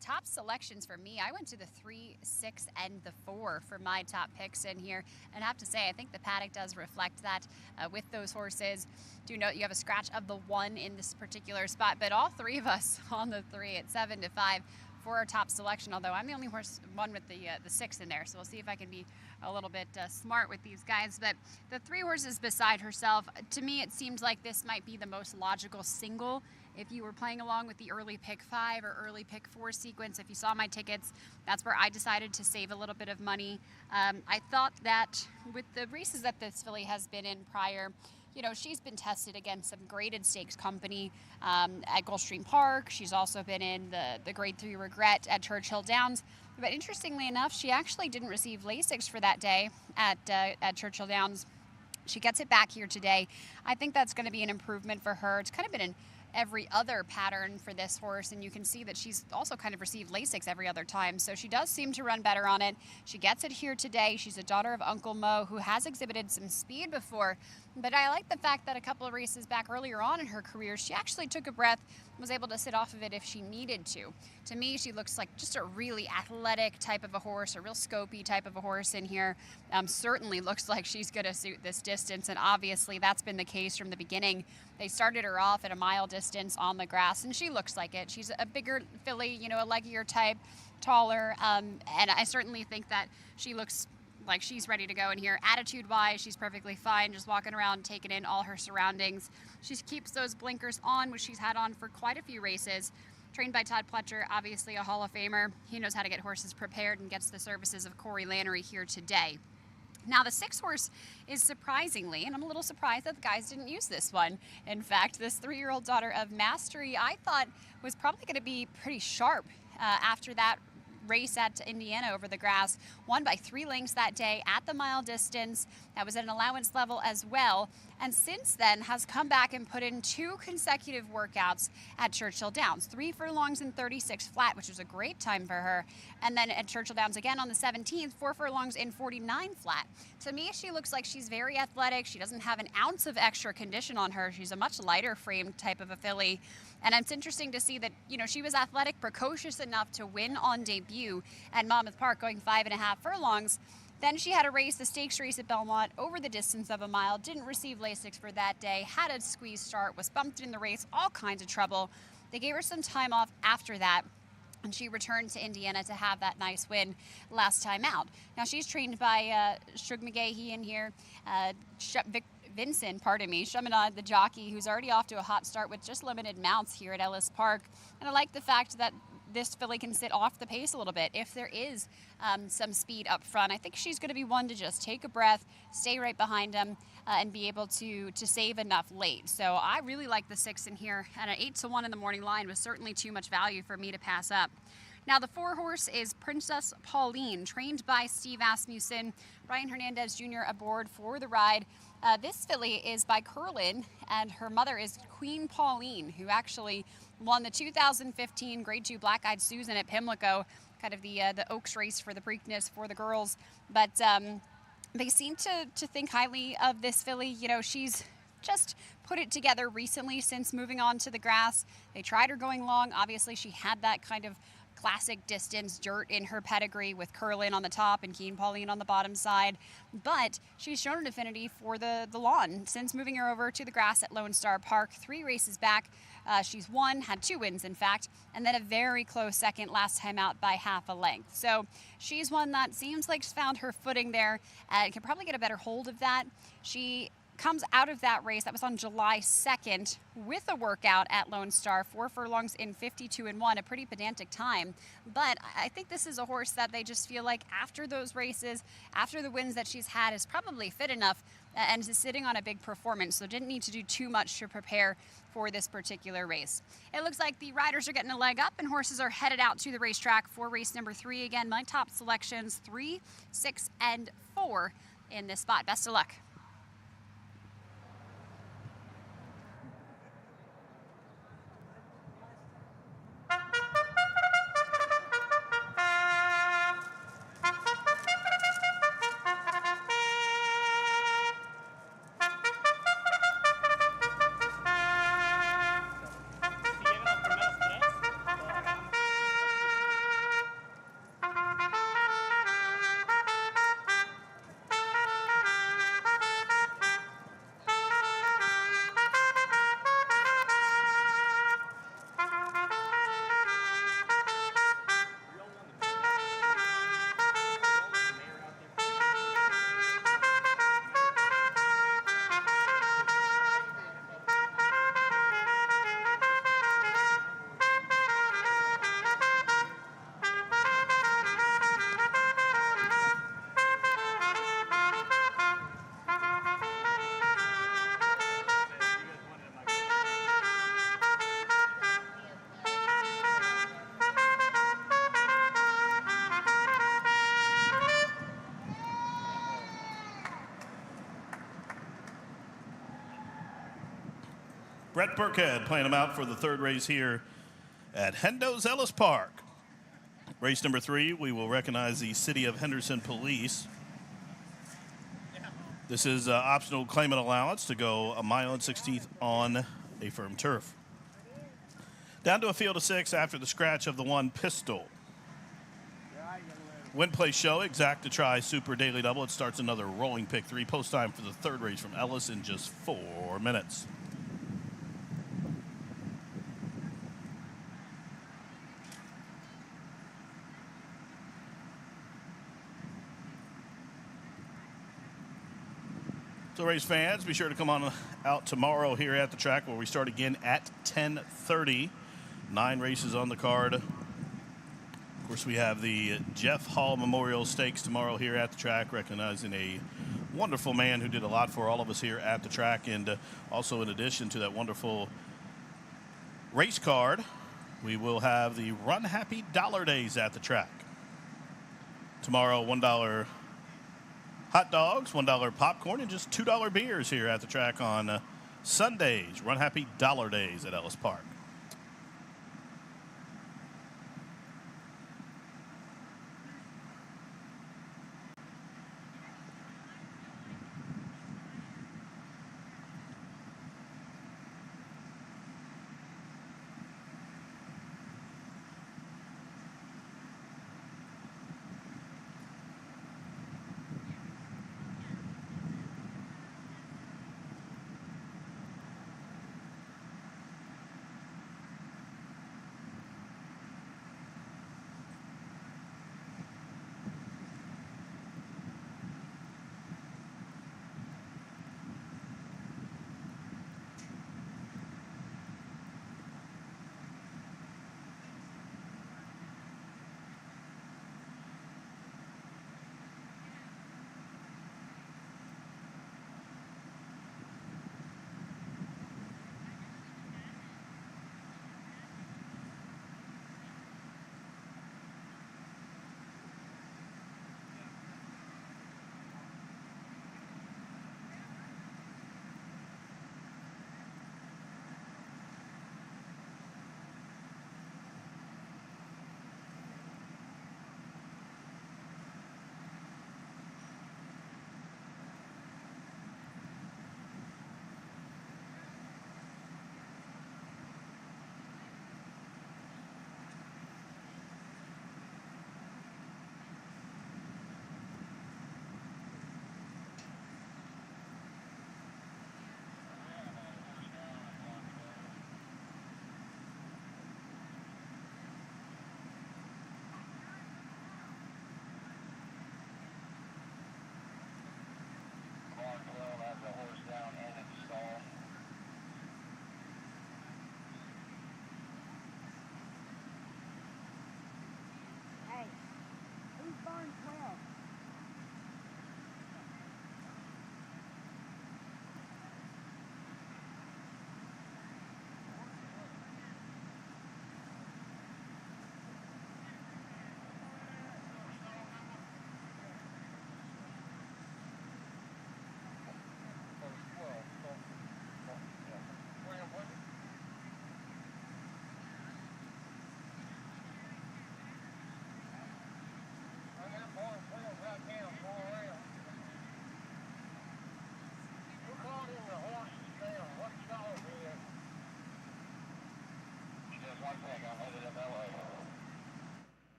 Top selections for me, I went to the 3, 6, and the 4 for my top picks in here. And I have to say, I think the paddock does reflect that with those horses. Do note you have a scratch of the 1 in this particular spot, but all 3 of us on the 3 at 7 to 5 for our top selection, although I'm the only one with the 6 in there, so we'll see if I can be a little bit smart with these guys. But the 3 horses beside herself, to me it seemed like this might be the most logical single if you were playing along with the early pick 5 or early pick 4 sequence. If you saw my tickets, that's where I decided to save a little bit of money. I thought that with the races that this filly has been in prior, you know, she's been tested against some graded stakes company at Gulfstream Park. She's also been in the Grade 3 Regret at Churchill Downs. But interestingly enough, she actually didn't receive Lasix for that day at Churchill Downs. She gets it back here today. I think that's going to be an improvement for her. It's kind of been an every other pattern for this horse, and you can see that she's also kind of received Lasix every other time, so she does seem to run better on it. She gets it here today. She's a daughter of Uncle Mo, who has exhibited some speed before, but I like the fact that a couple of races back earlier on in her career, she actually took a breath, was able to sit off of it if she needed to. To me, she looks like just a really athletic type of a horse, a real scopy type of a horse in here. Certainly looks like she's going to suit this distance, and obviously that's been the case from the beginning. They started her off at a mile distance on the grass, and she looks like it. She's a bigger filly, you know, a leggier type, taller, and I certainly think that she looks like she's ready to go in here. Attitude-wise, she's perfectly fine, just walking around, taking in all her surroundings. She keeps those blinkers on, which she's had on for quite a few races. Trained by Todd Pletcher, obviously a Hall of Famer. He knows how to get horses prepared and gets the services of Corey Lannery here today. Now, the 6 horse is surprisingly, and I'm a little surprised that the guys didn't use this one. In fact, this 3-year-old daughter of Mastery, I thought was probably going to be pretty sharp after that race at Indiana over the grass. Won by 3 lengths that day at the mile distance. That was at an allowance level as well. And since then has come back and put in 2 consecutive workouts at Churchill Downs. 3 furlongs and 36 flat, which was a great time for her. And then at Churchill Downs again on the 17th, 4 furlongs and 49 flat. To me, she looks like she's very athletic. She doesn't have an ounce of extra condition on her. She's a much lighter framed type of a filly. And it's interesting to see that, you know, she was athletic, precocious enough to win on debut at Monmouth Park, going 5.5 furlongs. Then she had a race, the stakes race at Belmont, over the distance of a mile, didn't receive Lasix for that day, had a squeeze start, was bumped in the race, all kinds of trouble. They gave her some time off after that, and she returned to Indiana to have that nice win last time out. Now, she's trained by Shug McGahee in here, Vincent, Chaminade, the jockey, who's already off to a hot start with just limited mounts here at Ellis Park. And I like the fact that this filly can sit off the pace a little bit if there is some speed up front. I think she's going to be one to just take a breath, stay right behind him, and be able to save enough late. So I really like the 6 in here, and an 8-1 in the morning line was certainly too much value for me to pass up. Now, the 4 horse is Princess Pauline, trained by Steve Asmussen. Ryan Hernandez Jr. aboard for the ride. This filly is by Curlin, and her mother is Queen Pauline, who actually won the 2015 Grade 2 Black-Eyed Susan at Pimlico, kind of the Oaks race for the Preakness for the girls. But they seem to think highly of this filly. You know, she's just put it together recently since moving on to the grass. They tried her going long. Obviously, she had that kind of classic distance dirt in her pedigree with Curlin on the top and Keen Pauline on the bottom side, but she's shown an affinity for the lawn since moving her over to the grass at Lone Star Park. 3 races back, she's had 2 wins in fact, and then a very close second last time out by half a length. So she's one that seems like she's found her footing there and can probably get a better hold of that. She comes out of that race, that was on July 2nd, with a workout at Lone Star, 4 furlongs in 52-1, a pretty pedantic time. But I think this is a horse that they just feel like after those races, after the wins that she's had, is probably fit enough and is sitting on a big performance, so didn't need to do too much to prepare for this particular race. It looks like the riders are getting a leg up and horses are headed out to the racetrack for race number 3. Again, my top selections, 3, 6, and 4 in this spot. Best of luck. Brett Burkhead playing him out for the third race here at Hendo's Ellis Park. Race number 3, we will recognize the City of Henderson Police. This is optional claimant allowance to go a mile and 16th on a firm turf. Down to a field of 6 after the scratch of the 1 pistol. Win, play, show, exact to try, super daily double. It starts another rolling pick 3. Post time for the third race from Ellis in just 4 minutes. So race fans, be sure to come on out tomorrow here at the track where we start again at 10:30. 9 races on the card. Of course, we have the Jeff Hall Memorial Stakes tomorrow here at the track, recognizing a wonderful man who did a lot for all of us here at the track. And also, in addition to that wonderful race card, we will have the Run Happy Dollar Days at the track. Tomorrow, $1 hot dogs, $1 popcorn, and just $2 beers here at the track on Sundays. Run Happy Dollar Days at Ellis Park.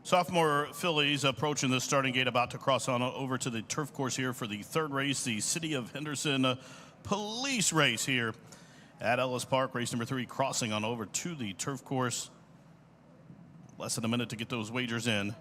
Sophomore fillies approaching the starting gate, about to cross on over to the turf course here for the third race, the City of Henderson Police race here at Ellis Park. Race number 3 crossing on over to the turf course. Less than a minute to get those wagers in.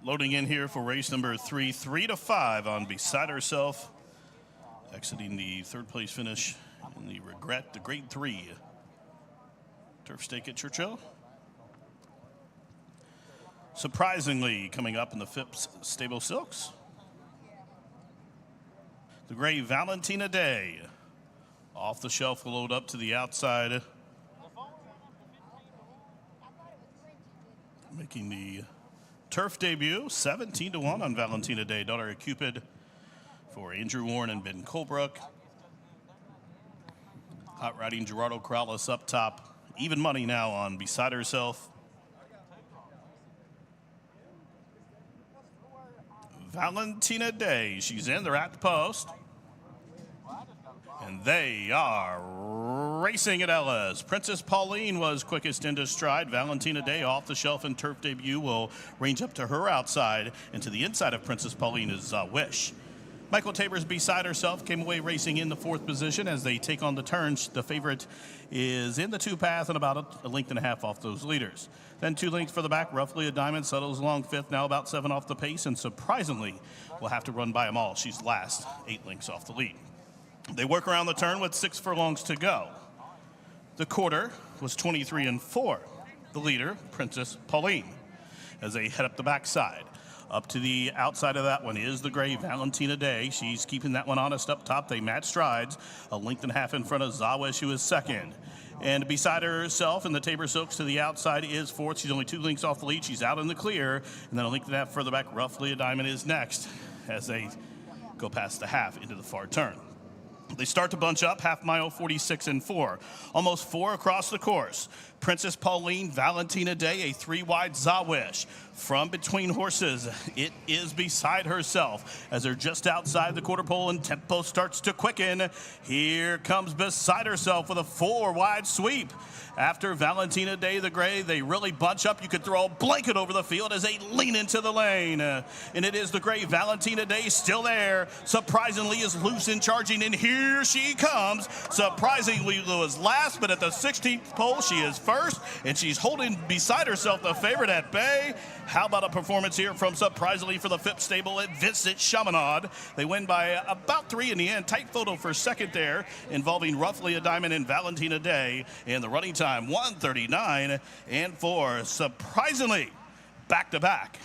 Loading in here for race number 3, 3 to 5 on Beside Herself. Exiting the third place finish in the Regret, the grade 3 turf stake at Churchill. Surprisingly, coming up in the Phipps Stable Silks, the gray Valentina Day. Off the shelf will load up to the outside. Making the turf debut, 17 to 1 on Valentina Day. Daughter of Cupid for Andrew Warren and Ben Colebrook. Hot riding Gerardo Corrales up top. Even money now on Beside Herself. Valentina Day, she's in, they're at the post. And they are racing at Ellis. Princess Pauline was quickest into stride. Valentina Day off the shelf in turf debut will range up to her outside. And to the inside of Princess Pauline is Wish. Michael Tabor's Beside Herself came away racing in the 4th position as they take on the turns. The favorite is in the 2 path and about a length and a half off those leaders. Then 2 lengths for the back, roughly a diamond, settles along 5th, now about 7 off the pace, and surprisingly, will have to run by them all. She's last, 8 lengths off the lead. They work around the turn with 6 furlongs to go. The quarter was 23 4. The leader, Princess Pauline, as they head up the backside. Up to the outside of that one is the gray Valentina Day. She's keeping that one honest up top. They match strides, a length and a half in front of Zawish, who is second. And Beside Herself in the Tabor Silks to the outside is 4th. She's only 2 lengths off the lead. She's out in the clear. And then a length and a half further back, roughly a diamond, is next as they go past the half into the far turn. They start to bunch up, half mile, 46 4. Almost 4 across the course. Princess Pauline, Valentina Day, a 3 wide Zawish. From between horses, it is Beside Herself as they're just outside the quarter pole and tempo starts to quicken. Here comes Beside Herself with a 4 wide sweep. After Valentina Day, the gray, they really bunch up. You could throw a blanket over the field as they lean into the lane. And it is the gray Valentina Day still there. Surprisingly is loose and charging, and here she comes. Surprisingly was last, but at the 16th pole, she is first, and she's holding Beside Herself, the favorite, at bay. How about a performance here from Surprisingly for the Phipps stable at Vincent Chaminade? They win by about 3 in the end. Tight photo for second there, involving roughly a diamond in Valentina Day. And the running time, 1:39 4. Surprisingly, back-to-back.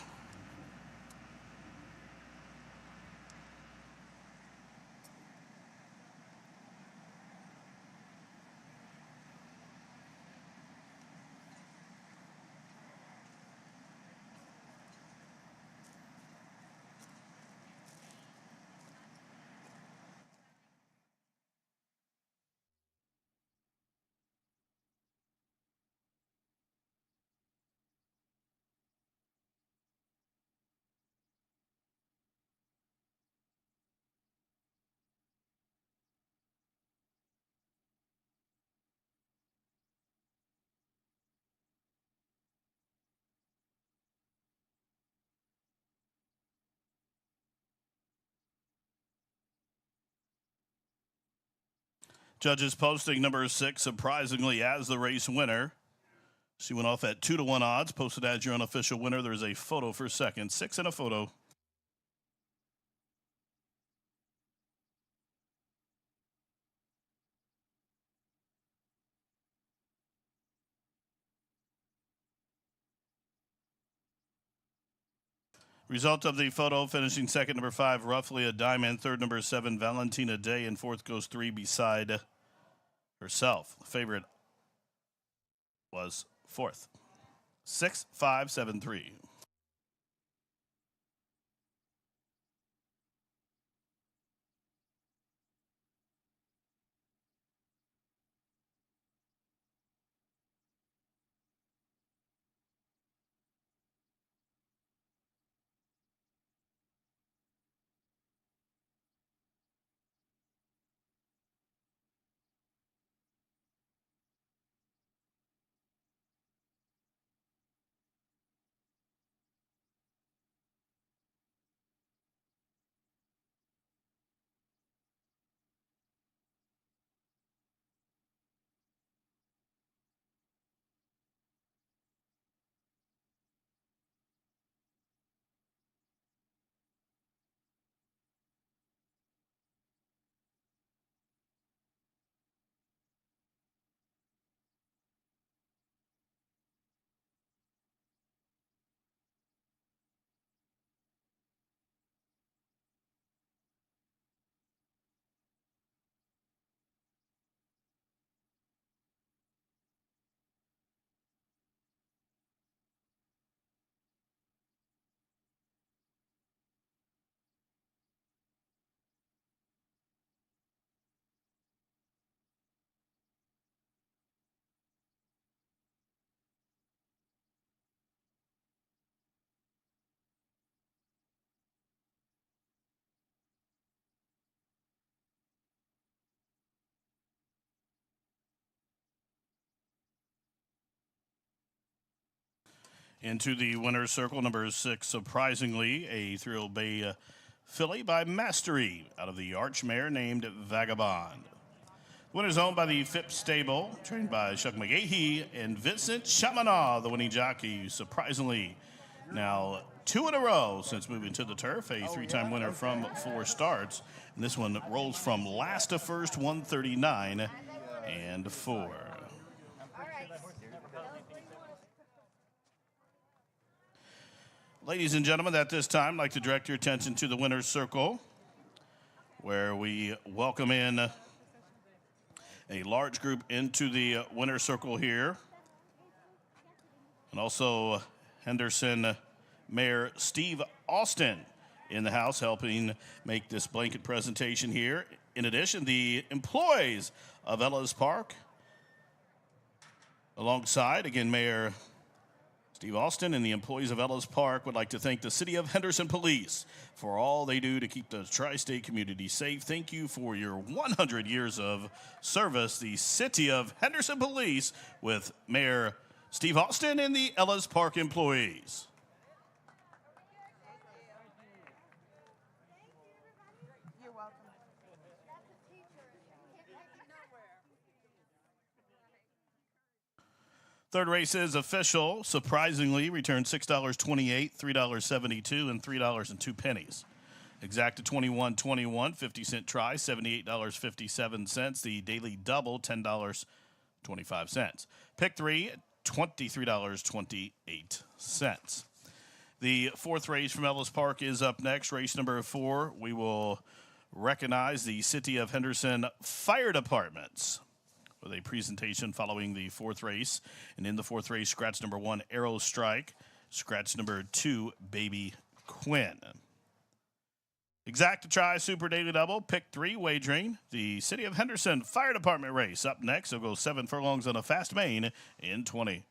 Judges posting number 6, surprisingly, as the race winner. She went off at 2 to 1 odds, posted as your unofficial winner. There's a photo for second, 6 and a photo. Result of the photo, finishing second, number 5, roughly a diamond. Third, number 7, Valentina Day. And fourth goes 3, Beside Herself. The favorite was 4th. 6, 5, 7, 3. Into the winner's circle, number 6, surprisingly, a Thrill Bay filly by Mastery out of the Arch mare named Vagabond. Winner's owned by the Phipps Stable, trained by Chuck McGahee and Vincent Chaminade, the winning jockey. Surprisingly, now 2 in a row since moving to the turf, a 3-time winner from 4 starts. And this one rolls from last to first, 139 and 4. Ladies and gentlemen, at this time, I'd like to direct your attention to the winner's circle, where we welcome in a large group into the winner's circle here. And also Henderson Mayor Steve Austin in the house helping make this blanket presentation here. In addition, the employees of Ellis Park alongside, again, Mayor Steve Austin and the employees of Ellis Park would like to thank the City of Henderson Police for all they do to keep the tri-state community safe. Thank you for your 100 years of service. The City of Henderson Police with Mayor Steve Austin and the Ellis Park employees. You're welcome. Third race is official. Surprisingly, returned $6.28, $3.72, and $3.02. Exacta 21.21, 50-cent try, $78.57. The daily double, $10.25. Pick 3, $23.28. The fourth race from Ellis Park is up next. Race number 4. We will recognize the City of Henderson Fire Departments with a presentation following the fourth race. And in the fourth race, scratch number 1, Arrow Strike. Scratch number 2, Baby Quinn. Exacta try, super daily double, pick 3, wagering. The City of Henderson Fire Department race up next. It'll go 7 furlongs on a fast main in 20.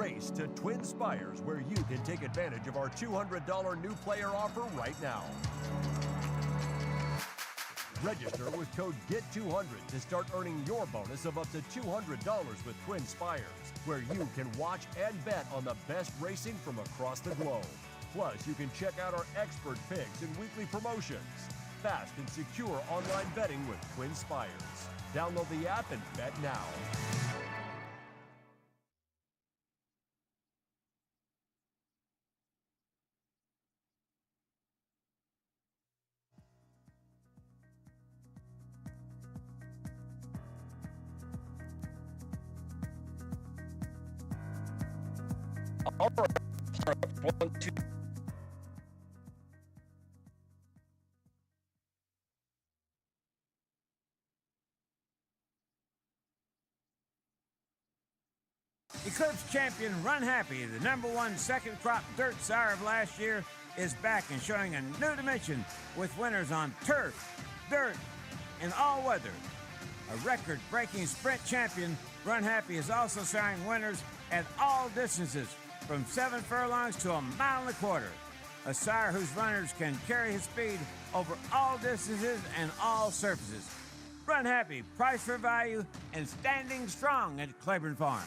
Race to Twin Spires, where you can take advantage of our $200 new player offer right now. Register with code GET200 to start earning your bonus of up to $200 with Twin Spires, where you can watch and bet on the best racing from across the globe. Plus, you can check out our expert picks and weekly promotions. Fast and secure online betting with Twin Spires. Download the app and bet now. All right. 1, 2. Eclipse champion Run Happy, the #1 second crop dirt sire of last year, is back and showing a new dimension with winners on turf, dirt, and all weather. A record-breaking sprint champion, Run Happy is also showing winners at all distances, from 7 furlongs to 1.25 miles. A sire whose runners can carry his speed over all distances and all surfaces. Run Happy, price for value, and standing strong at Claiborne Farm.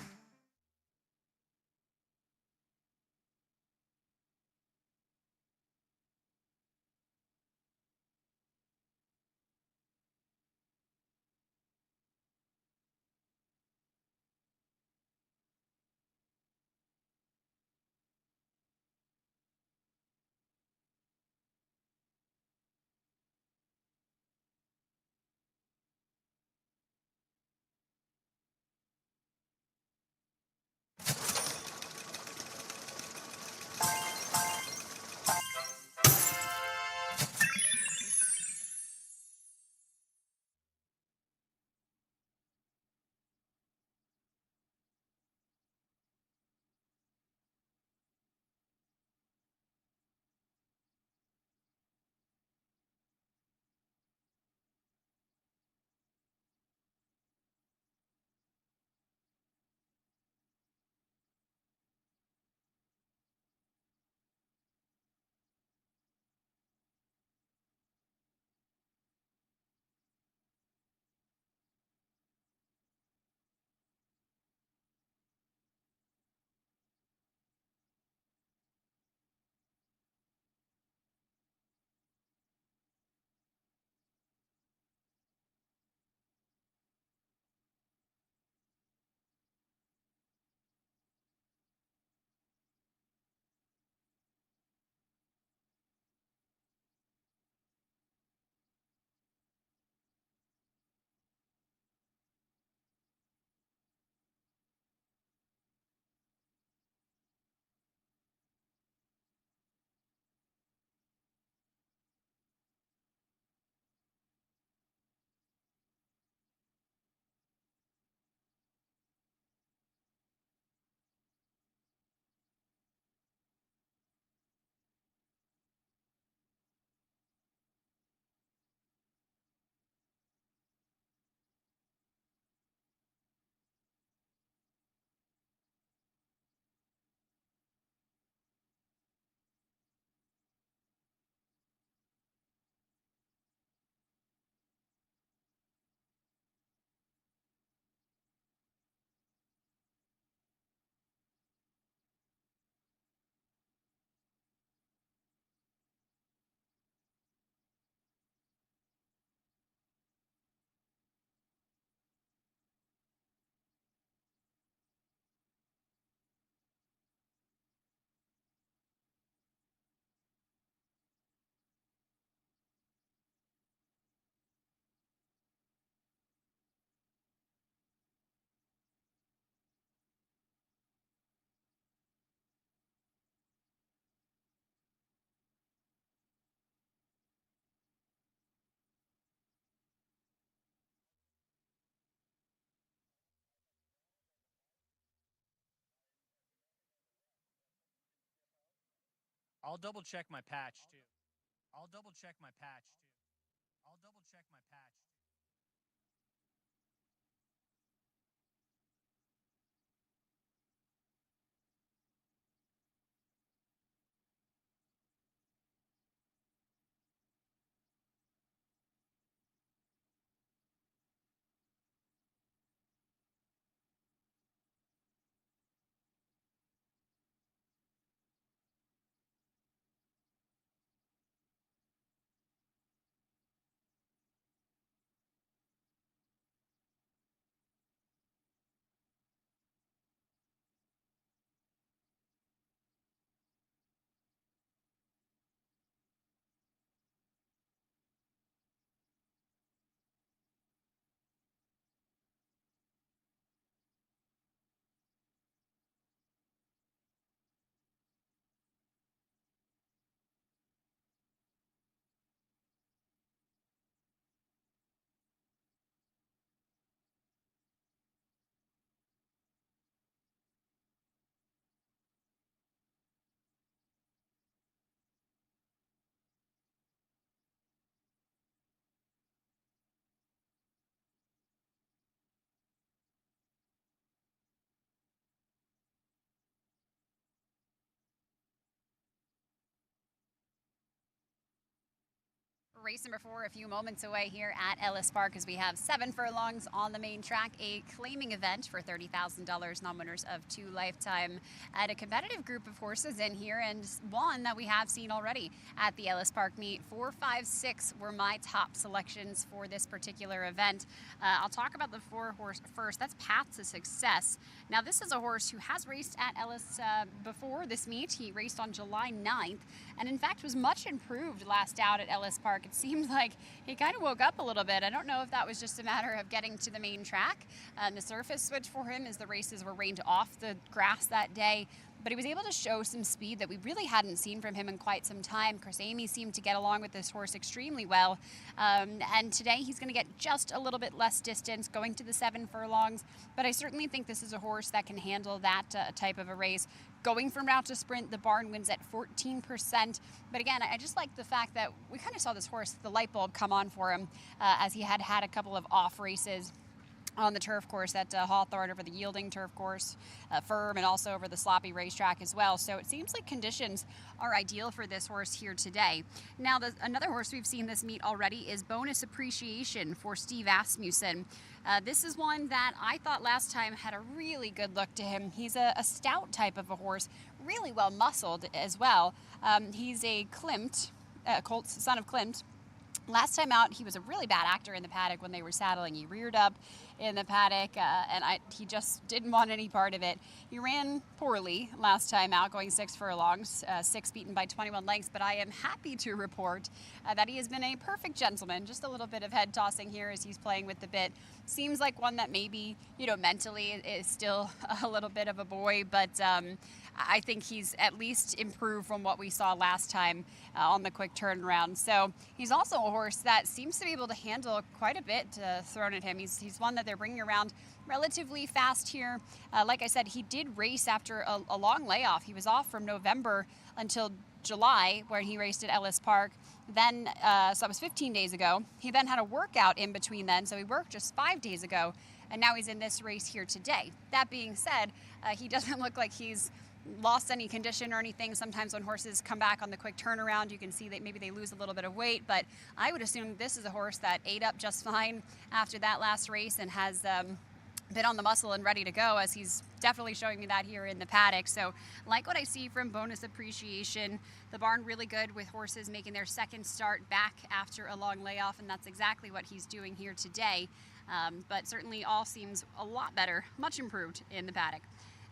I'll double check my patch too. I'll double check my patch too. I'll double check my patch too. Race number 4 a few moments away here at Ellis Park as we have 7 furlongs on the main track, a claiming event for $30,000, non-winners of 2 lifetime, and a competitive group of horses in here, and one that we have seen already at the Ellis Park meet. 4, 5, 6 were my top selections for this particular event. I'll talk about the 4 horse first. That's Path to Success. Now this is a horse who has raced at Ellis before this meet. He raced on July 9th and in fact was much improved last out at Ellis Park. It seemed like he kind of woke up a little bit. I don't know if that was just a matter of getting to the main track. The surface switched for him as the races were rained off the grass that day, but he was able to show some speed that we really hadn't seen from him in quite some time. Chris Amy seemed to get along with this horse extremely well, and today he's going to get just a little bit less distance going to the 7 furlongs, but I certainly think this is a horse that can handle that type of a race. Going from route to sprint, the barn wins at 14%. But again, I just like the fact that we kind of saw this horse, the light bulb come on for him as he had a couple of off races on the turf course at Hawthorne, over the yielding turf course, Firm, and also over the sloppy racetrack as well. So it seems like conditions are ideal for this horse here today. Now, another horse we've seen this meet already is Bonus Appreciation for Steve Asmussen. This is one that I thought last time had a really good look to him. He's a stout type of a horse, really well muscled as well. He's a Klimt, Colt, son of Klimt. Last time out, he was a really bad actor in the paddock when they were saddling. He reared up in the paddock, and he just didn't want any part of it. He ran poorly last time out, going 6 furlongs, 6 beaten by 21 lengths, but I am happy to report that he has been a perfect gentleman. Just a little bit of head tossing here as he's playing with the bit. Seems like one that maybe, mentally is still a little bit of a boy, but I think he's at least improved from what we saw last time on the quick turnaround. So he's also a horse that seems to be able to handle quite a bit thrown at him. He's one that they're bringing around relatively fast here. Like I said, he did race after a long layoff. He was off from November until July, where he raced at Ellis Park. Then, so that was 15 days ago. He then had a workout in between then, so he worked just 5 days ago, and now he's in this race here today. That being said, he doesn't look like he's lost any condition or anything. Sometimes when horses come back on the quick turnaround, you can see that maybe they lose a little bit of weight, but I would assume this is a horse that ate up just fine after that last race and has been on the muscle and ready to go, as he's definitely showing me that here in the paddock. So like what I see from Bonus Appreciation. The barn really good with horses making their second start back after a long layoff, and that's exactly what he's doing here today. But certainly all seems a lot better, much improved in the paddock.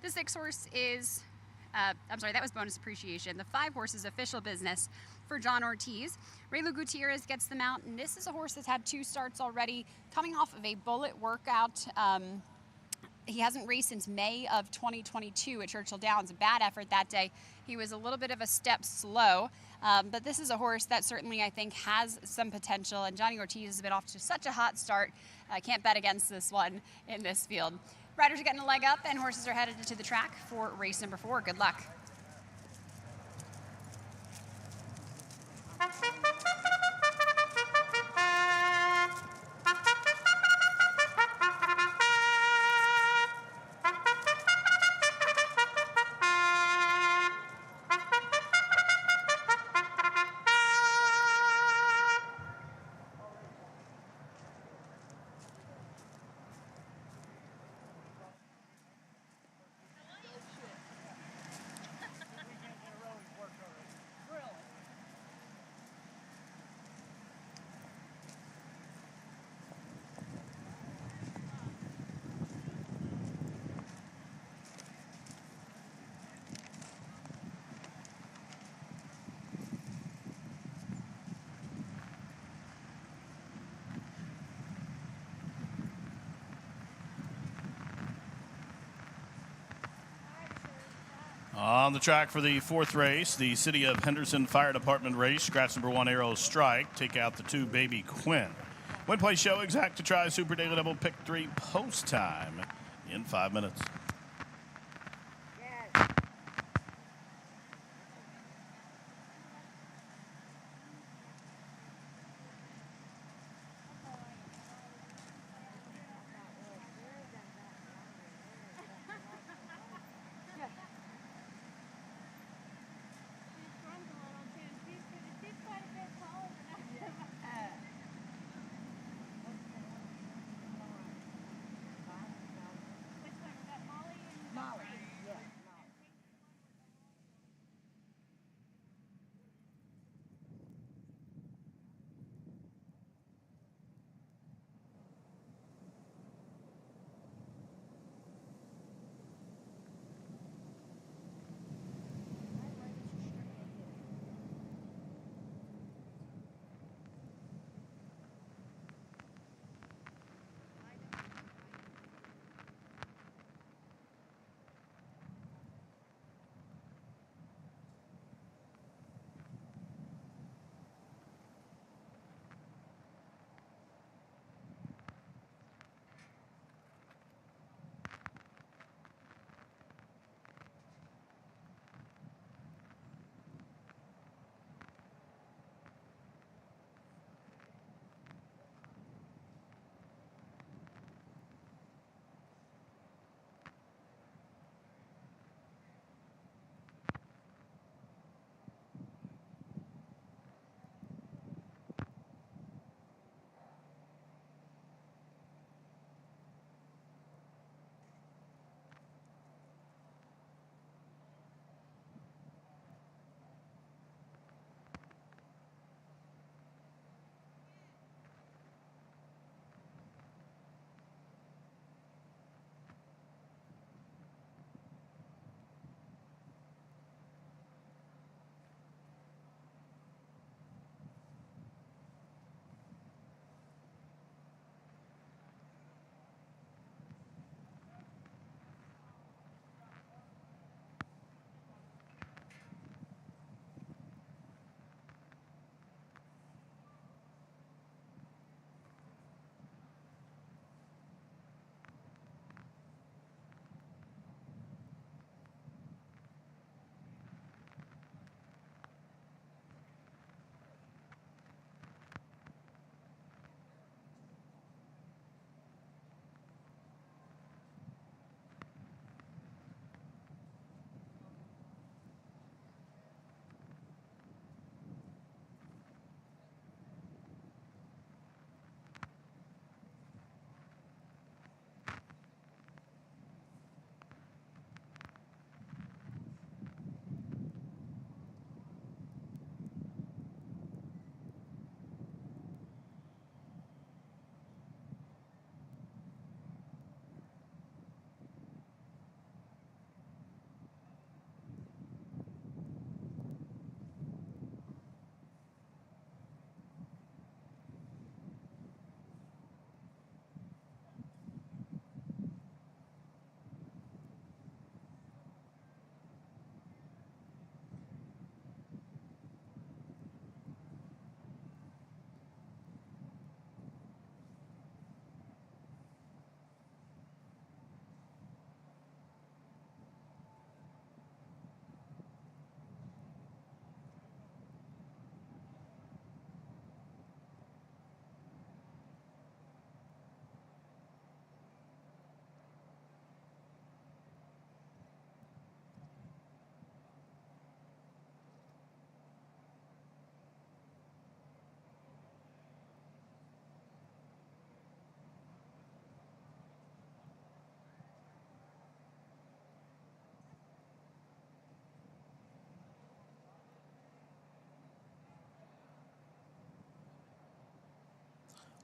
The 6 horse is that was Bonus Appreciation. The 5 horse is Official Business for John Ortiz. Raylu Gutierrez gets them out, and this is a horse that's had 2 starts already, coming off of a bullet workout. He hasn't raced since May of 2022 at Churchill Downs. A bad effort that day. He was a little bit of a step slow, but this is a horse that certainly I think has some potential, and Johnny Ortiz has been off to such a hot start. I can't bet against this one in this field. Riders are getting a leg up, and horses are headed to the track for race number 4. Good luck. On the track for the 4th race, the City of Henderson Fire Department race, scratch number 1, Arrow Strike. Take out the 2, Baby Quinn. Win, play, show, exact to try, Super Daily Double, pick 3, post time in 5 minutes.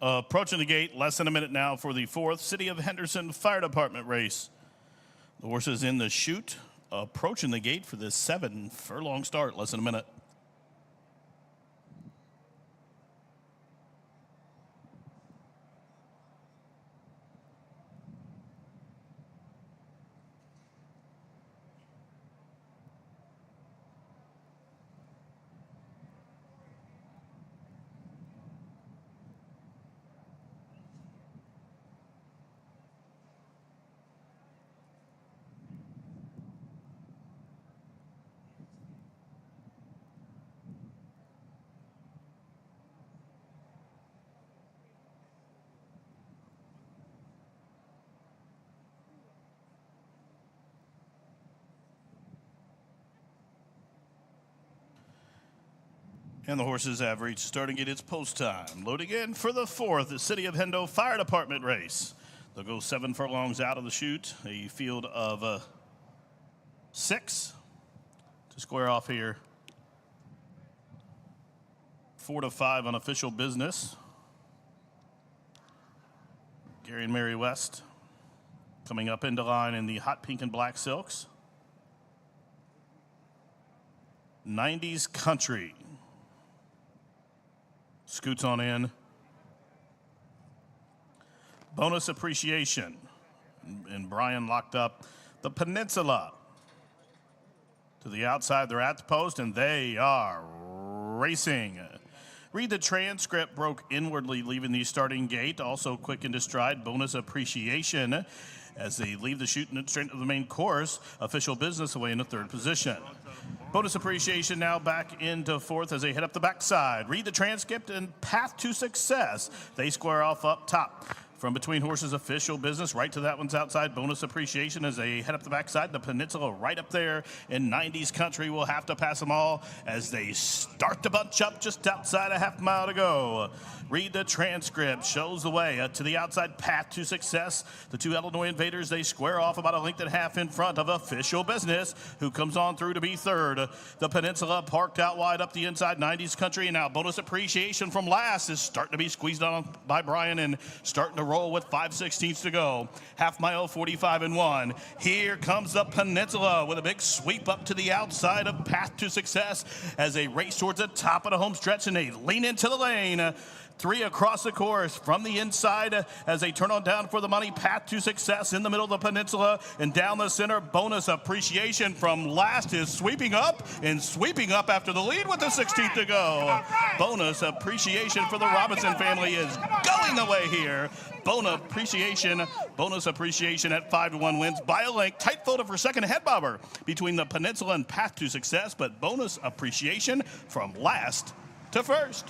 Approaching the gate, less than a minute now for the 4th City of Henderson Fire Department race. The horses in the chute approaching the gate for this 7-furlong start, less than a minute. And the horses have reached starting gate. It's post time. Loading in for the 4th City of Hendo Fire Department race. They'll go 7 furlongs out of the chute. A field of 6 to square off here. 4 to 5 unofficial business. Gary and Mary West coming up into line in the hot pink and black silks. 90s Country scoots on in. Bonus Appreciation. And Brian locked up the Peninsula. To the outside, they're at the post, and they are racing. Read the transcript, broke inwardly, leaving the starting gate. Also quick into stride, Bonus Appreciation. As they leave the chute and straight into the main course, Official Business away in the 3rd position. Bonus Appreciation now back into 4th as they head up the backside. Read the transcript and Path to Success. They square off up top. From between horses, Official Business, right to that one's outside. Bonus Appreciation as they head up the backside. The Peninsula right up there in 90s Country will have to pass them all as they start to bunch up just outside a half mile to go. Read the transcript, shows the way to the outside, Path to Success. The 2 Illinois Invaders, they square off about a length and a half in front of Official Business, who comes on through to be 3rd. The Peninsula parked out wide up the inside, 90s Country, and now Bonus Appreciation from last is starting to be squeezed on by Brian and starting to roll with 5/16 to go. Half mile, 45 and 1. Here comes the Peninsula with a big sweep up to the outside of Path to Success as they race towards the top of the home stretch and they lean into the lane. 3 across the course from the inside as they turn on down for the money. Path to Success in the middle of the Peninsula, and down the center, Bonus Appreciation from last is sweeping up after the lead with the 16th to go. Bonus Appreciation for the Robinson family is going away here. Bonus Appreciation at 5-1 wins by a length. Tight photo for second head bobber between the Peninsula and Path to Success, but Bonus Appreciation from last to first.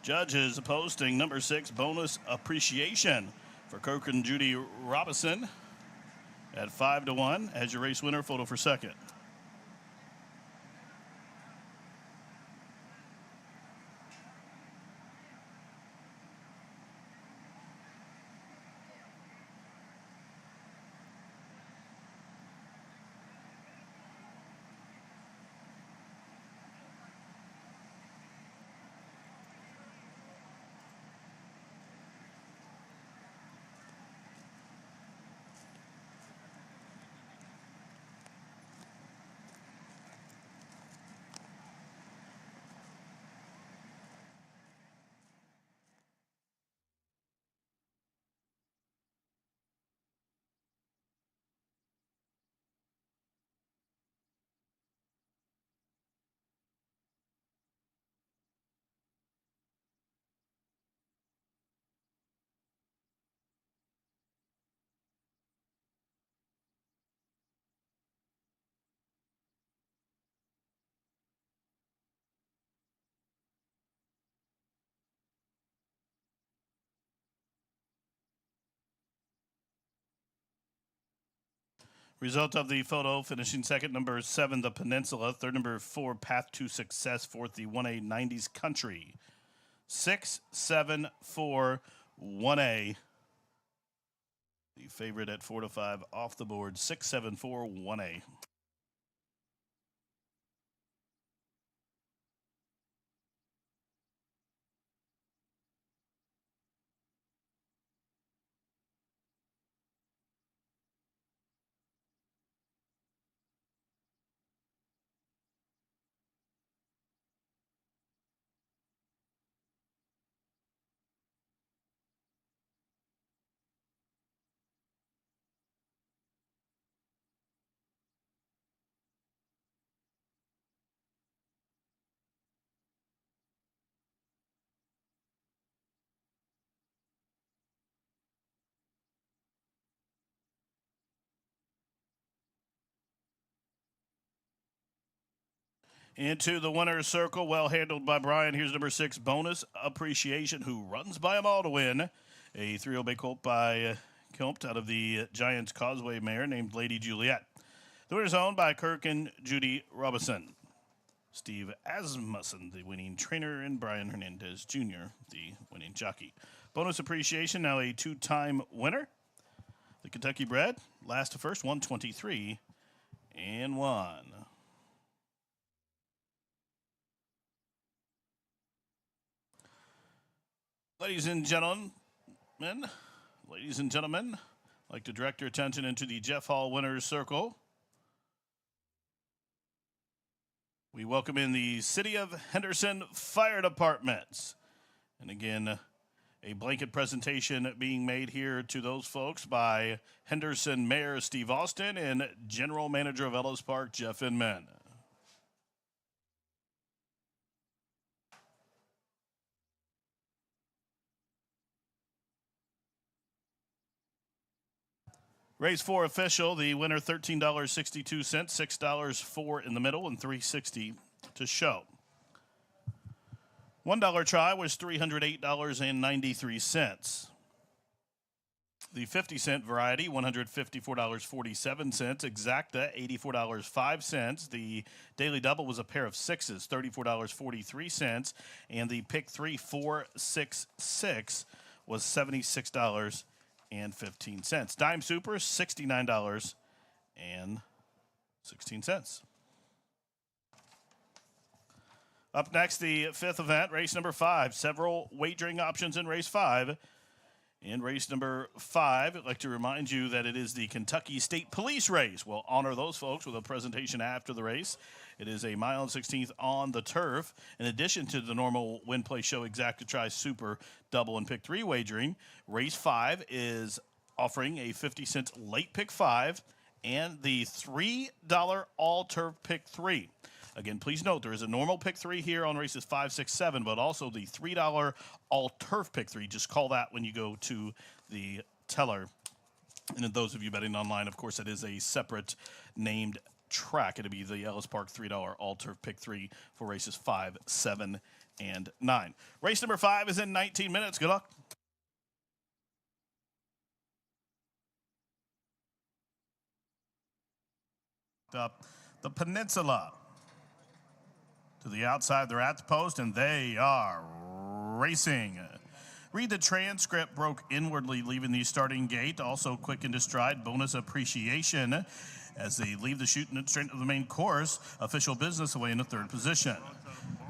Judges posting number 6, Bonus Appreciation for Kirk and Judy Robinson at 5-1 as your race winner. Photo for second. Result of the photo, finishing second, number 7, the Peninsula. Third, number 4, Path to Success. Fourth, the 1A 90s Country. 6, 7, 4, 1A. The favorite at 4 to 5 off the board. 6, 7, 4, 1A. Into the winner's circle, well handled by Brian. Here's number 6, Bonus Appreciation, who runs by them all to win. A 3-0 big colt by Kilpt out of the Giants Causeway mare named Lady Juliet. The winner's owned by Kirk and Judy Robinson. Steve Asmussen, the winning trainer, and Brian Hernandez Jr., the winning jockey. Bonus Appreciation, now a 2-time winner. The Kentucky bred, last to first, 123 and 1. Ladies and gentlemen, I'd like to direct your attention into the Jeff Hall Winners Circle. We welcome in the City of Henderson Fire Departments. And again, a blanket presentation being made here to those folks by Henderson Mayor Steve Austin and General Manager of Ellis Park, Jeff Inman. Race 4 official, the winner $13.62, $6 4 in the middle, and $3.60 to show. $1 try was $308.93. The 50-cent variety, $154.47. Exacta, $84.05. The daily double was a pair of sixes, $34.43. And the pick 3, 4, 6, 6 was $76.15. Dime Super, $69.16. Up next, the fifth event, race number 5. Several wagering options in race 5. In race number 5, I'd like to remind you that it is the Kentucky State Police race. We'll honor those folks with a presentation after the race. It is a mile and 16th on the turf. In addition to the normal win, play, show, exacta, try, super, double, and pick 3 wagering, race 5 is offering a 50-cent late pick 5 and the $3 all-turf pick 3. Again, please note there is a normal pick 3 here on races 5, 6, 7, but also the $3 all-turf pick 3. Just call that when you go to the teller. And then those of you betting online, of course, that is a separate named track. It'll be the Ellis Park $3 all-turf pick 3 for races 5, 7, and 9. Race number 5 is in 19 minutes. Good luck. Up the Peninsula. To the outside, they're at the post, and they are racing. Read the transcript, broke inwardly, leaving the starting gate. Also quick into stride, Bonus Appreciation as they leave the chute and straight of the main course. Official Business away in the 3rd position.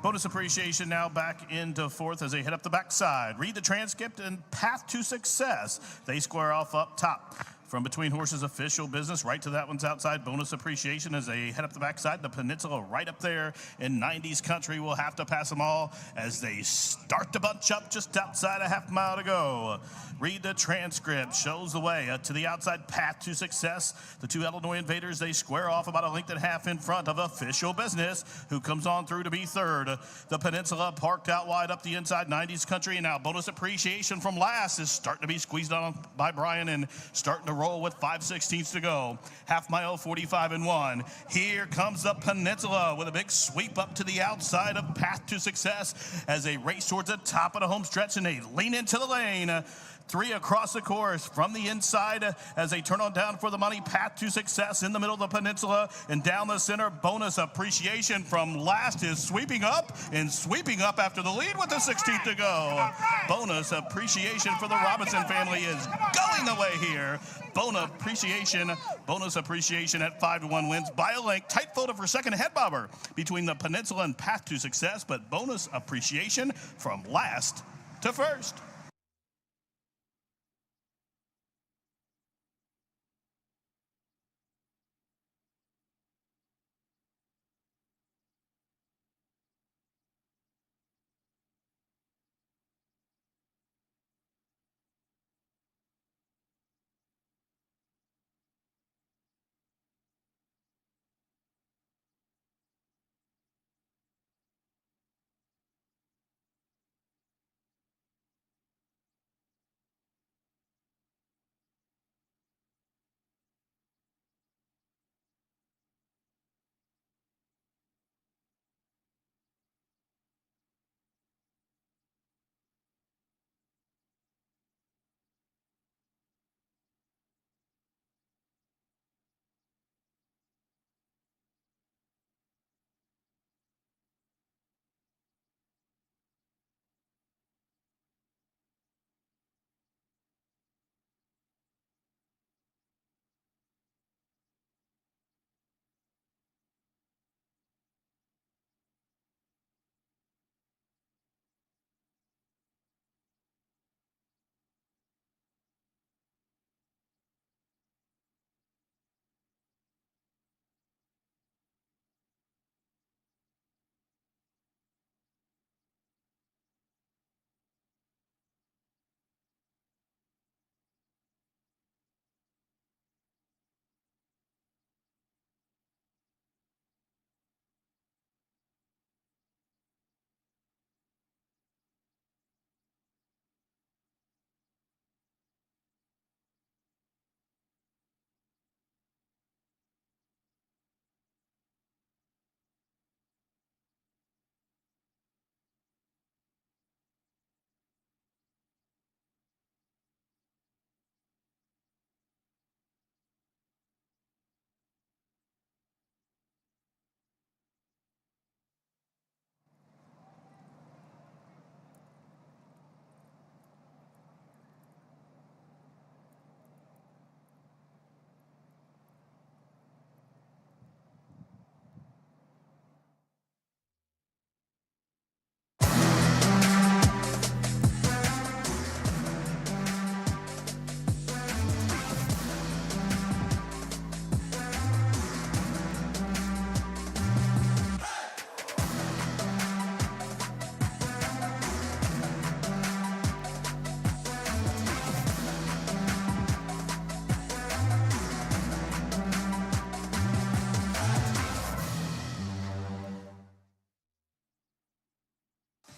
Bonus Appreciation now back into 4th as they head up the backside. Read the transcript and Path to Success. They square off up top. From between horses, Official Business, right to that one's outside. Bonus Appreciation as they head up the backside. The Peninsula right up there in 90s Country will have to pass them all as they start to bunch up just outside a half mile to go. Read the transcript, shows the way to the outside, Path to Success. The 2 Illinois Invaders, they square off about a length and a half in front of Official Business, who comes on through to be 3rd. The Peninsula parked out wide up the inside, 90s Country, and now Bonus Appreciation from last is starting to be squeezed on by Brian and starting to roll with 5/16 to go. Half mile, 45 and 1. Here comes the Peninsula with a big sweep up to the outside of Path to Success as they race towards the top of the home stretch and they lean into the lane. Three across the course from the inside as they turn on down for the money. Path to success in the middle of the peninsula and down the center. Bonus appreciation from last is sweeping up after the lead with the 16th to go. Bonus appreciation for the Robinson family is going away here. Bonus appreciation at 5-1 wins by a length. Tight photo for second head bobber between the peninsula and Path to Success, but bonus appreciation from last to first.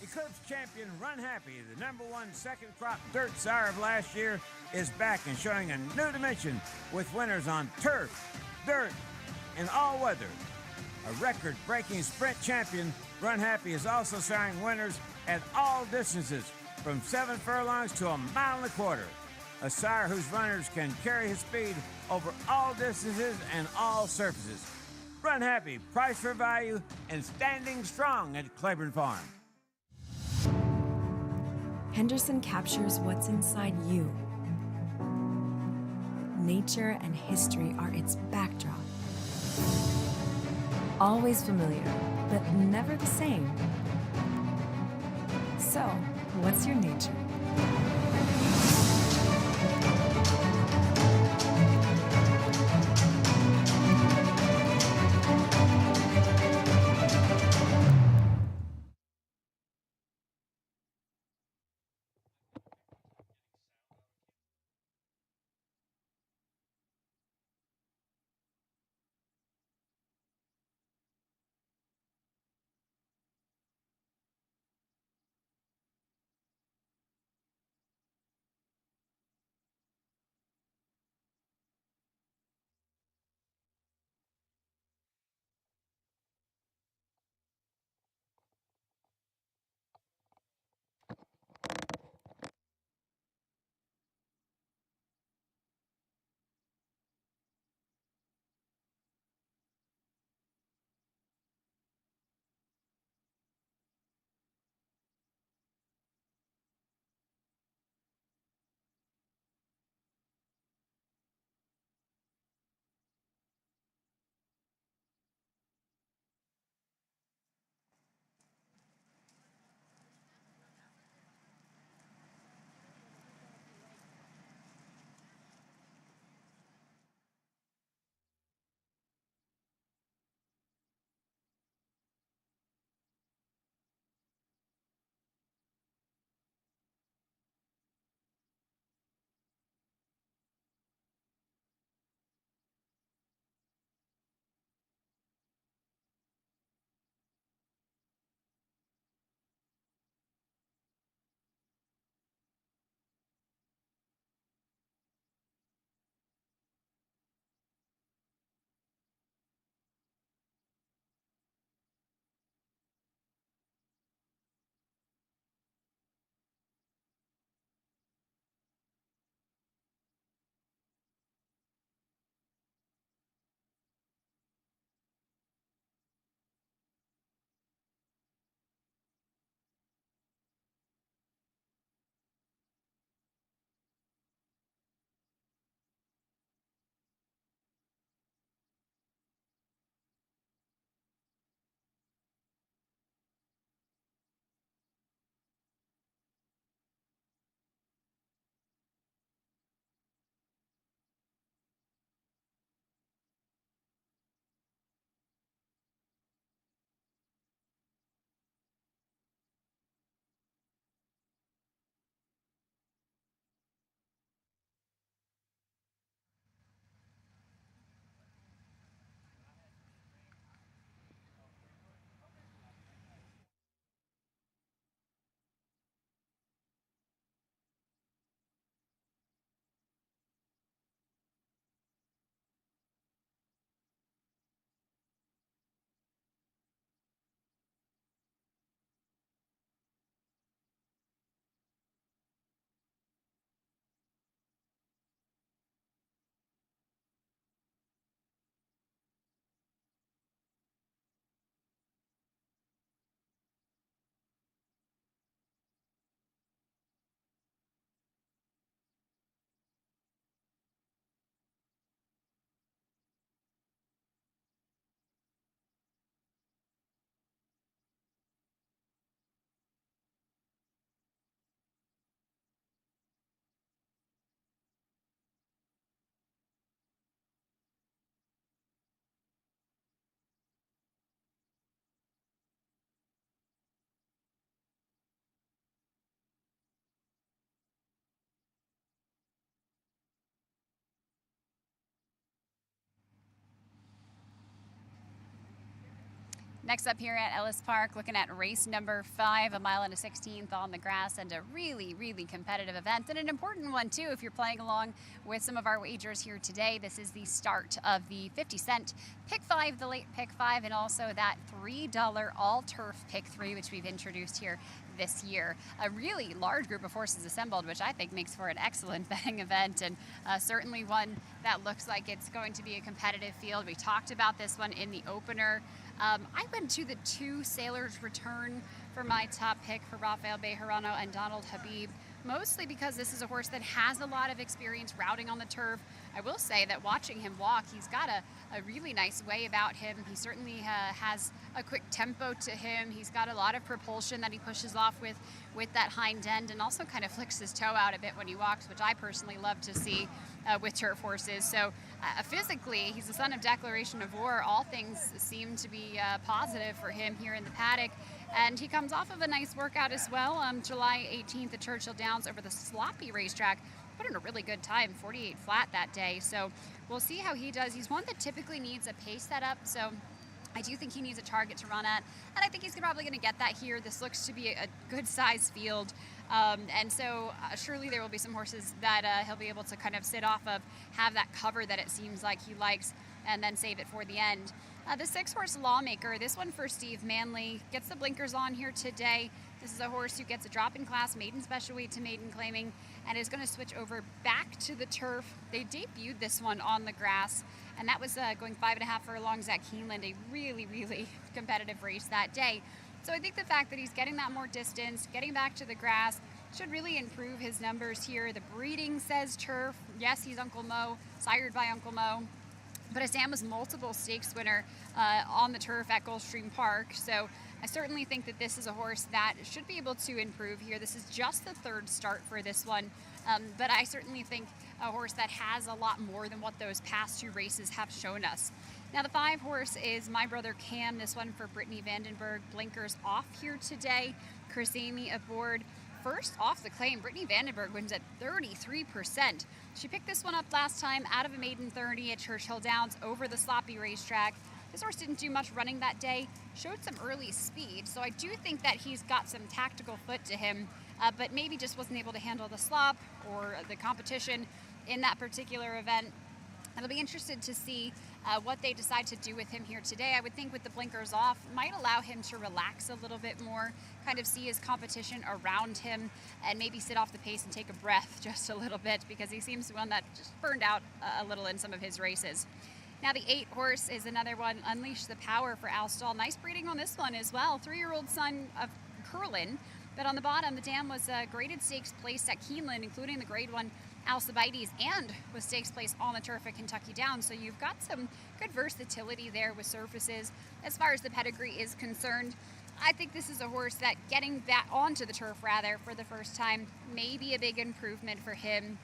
Eclipse champion Run Happy, the #1 second crop dirt sire of last year, is back and showing a new dimension with winners on turf, dirt, and all weather. A record-breaking sprint champion, Run Happy is also showing winners at all distances from 7 furlongs to 1.25 miles. A sire whose runners can carry his speed over all distances and all surfaces. Run Happy, price for value, and standing strong at Claiborne Farm. Henderson captures what's inside you. Nature and history are its backdrop. Always familiar, but never the same. So, what's your nature? Next up here at Ellis Park, looking at race number 5, a mile and a 16th on the grass, and a really, really competitive event, and an important one too if you're playing along with some of our wagers here today. This is the start of the 50-cent Pick 5, the late Pick 5, and also that $3 all-turf Pick 3, which we've introduced here this year. A really large group of horses assembled, which I think makes for an excellent betting event, and certainly one that looks like it's going to be a competitive field. We talked about this one in the opener. I went to the 2 Sailors Return for my top pick for Rafael Bejarano and Donald Habib, mostly because this is a horse that has a lot of experience routing on the turf. I will say that watching him walk, he's got a really nice way about him. He certainly has a quick tempo to him. He's got a lot of propulsion that he pushes off with that hind end, and also kind of flicks his toe out a bit when he walks, which I personally love to see with turf horses. So physically, he's the son of declaration of war. All things seem to be positive for him here in the paddock. And he comes off of a nice workout as well on July 18th at Churchill Downs over the sloppy racetrack. Put in a really good time, 48 flat that day. So we'll see how he does. He's one that typically needs a pace setup, so I do think he needs a target to run at, and I think he's probably going to get that here. This looks to be a good size field, and so surely there will be some horses that he'll be able to kind of sit off of, have that cover that it seems like he likes, and then save it for the end. The 6-horse Lawmaker, this one for Steve Manley, gets the blinkers on here today. This is a horse who gets a drop in class, maiden special weight to maiden claiming, and is going to switch over back to the turf. They debuted this one on the grass, and that was going 5.5 furlongs at Keeneland, a really, really competitive race that day. So I think the fact that he's getting that more distance, getting back to the grass, should really improve his numbers here. The breeding says turf. Yes, he's Uncle Mo, sired by Uncle Mo. But Sam was multiple stakes winner on the turf at Gulfstream Park. So I certainly think that this is a horse that should be able to improve here. This is just the 3rd start for this one. But I certainly think a horse that has a lot more than what those past 2 races have shown us. Now the 5-horse is My Brother Cam, this one for Brittany Vandenberg. Blinkers off here today. Chris Amy aboard. First off the claim, Brittany Vandenberg wins at 33%. She picked this one up last time out of a maiden 30 at Churchill Downs over the sloppy racetrack. This horse didn't do much running that day, showed some early speed, so I do think that he's got some tactical foot to him, but maybe just wasn't able to handle the slop or the competition in that particular event. I'll be interested to see what they decide to do with him here today. I would think with the blinkers off, might allow him to relax a little bit more, kind of see his competition around him, and maybe sit off the pace and take a breath just a little bit, because he seems one that just burned out a little in some of his races. Now the 8-horse is another one, Unleash the Power for Al Stahl. Nice breeding on this one as well. 3-year-old son of Curlin, but on the bottom, the dam was a graded stakes placed at Keeneland, including the grade 1 Alcibiades, and was stakes placed on the turf at Kentucky Downs. So you've got some good versatility there with surfaces. As far as the pedigree is concerned, I think this is a horse that getting that onto the turf rather for the first time may be a big improvement for him.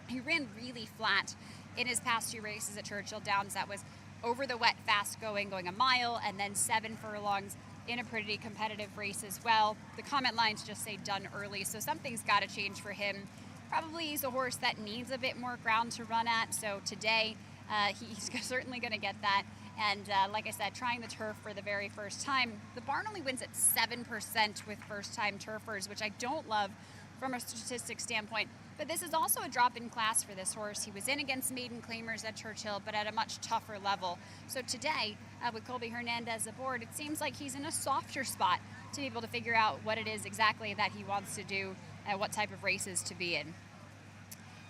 He ran really flat in his past 2 races at Churchill Downs. That was over the wet, fast going a mile, and then 7 furlongs in a pretty competitive race as well. The comment lines just say done early, so something's got to change for him. Probably he's a horse that needs a bit more ground to run at, so today he's certainly going to get that. And like I said, trying the turf for the very first time. The barn only wins at 7% with first-time turfers, which I don't love from a statistics standpoint. But this is also a drop in class for this horse. He was in against maiden claimers at Churchill, but at a much tougher level. So today, with Colby Hernandez aboard, it seems like he's in a softer spot to be able to figure out what it is exactly that he wants to do and what type of races to be in.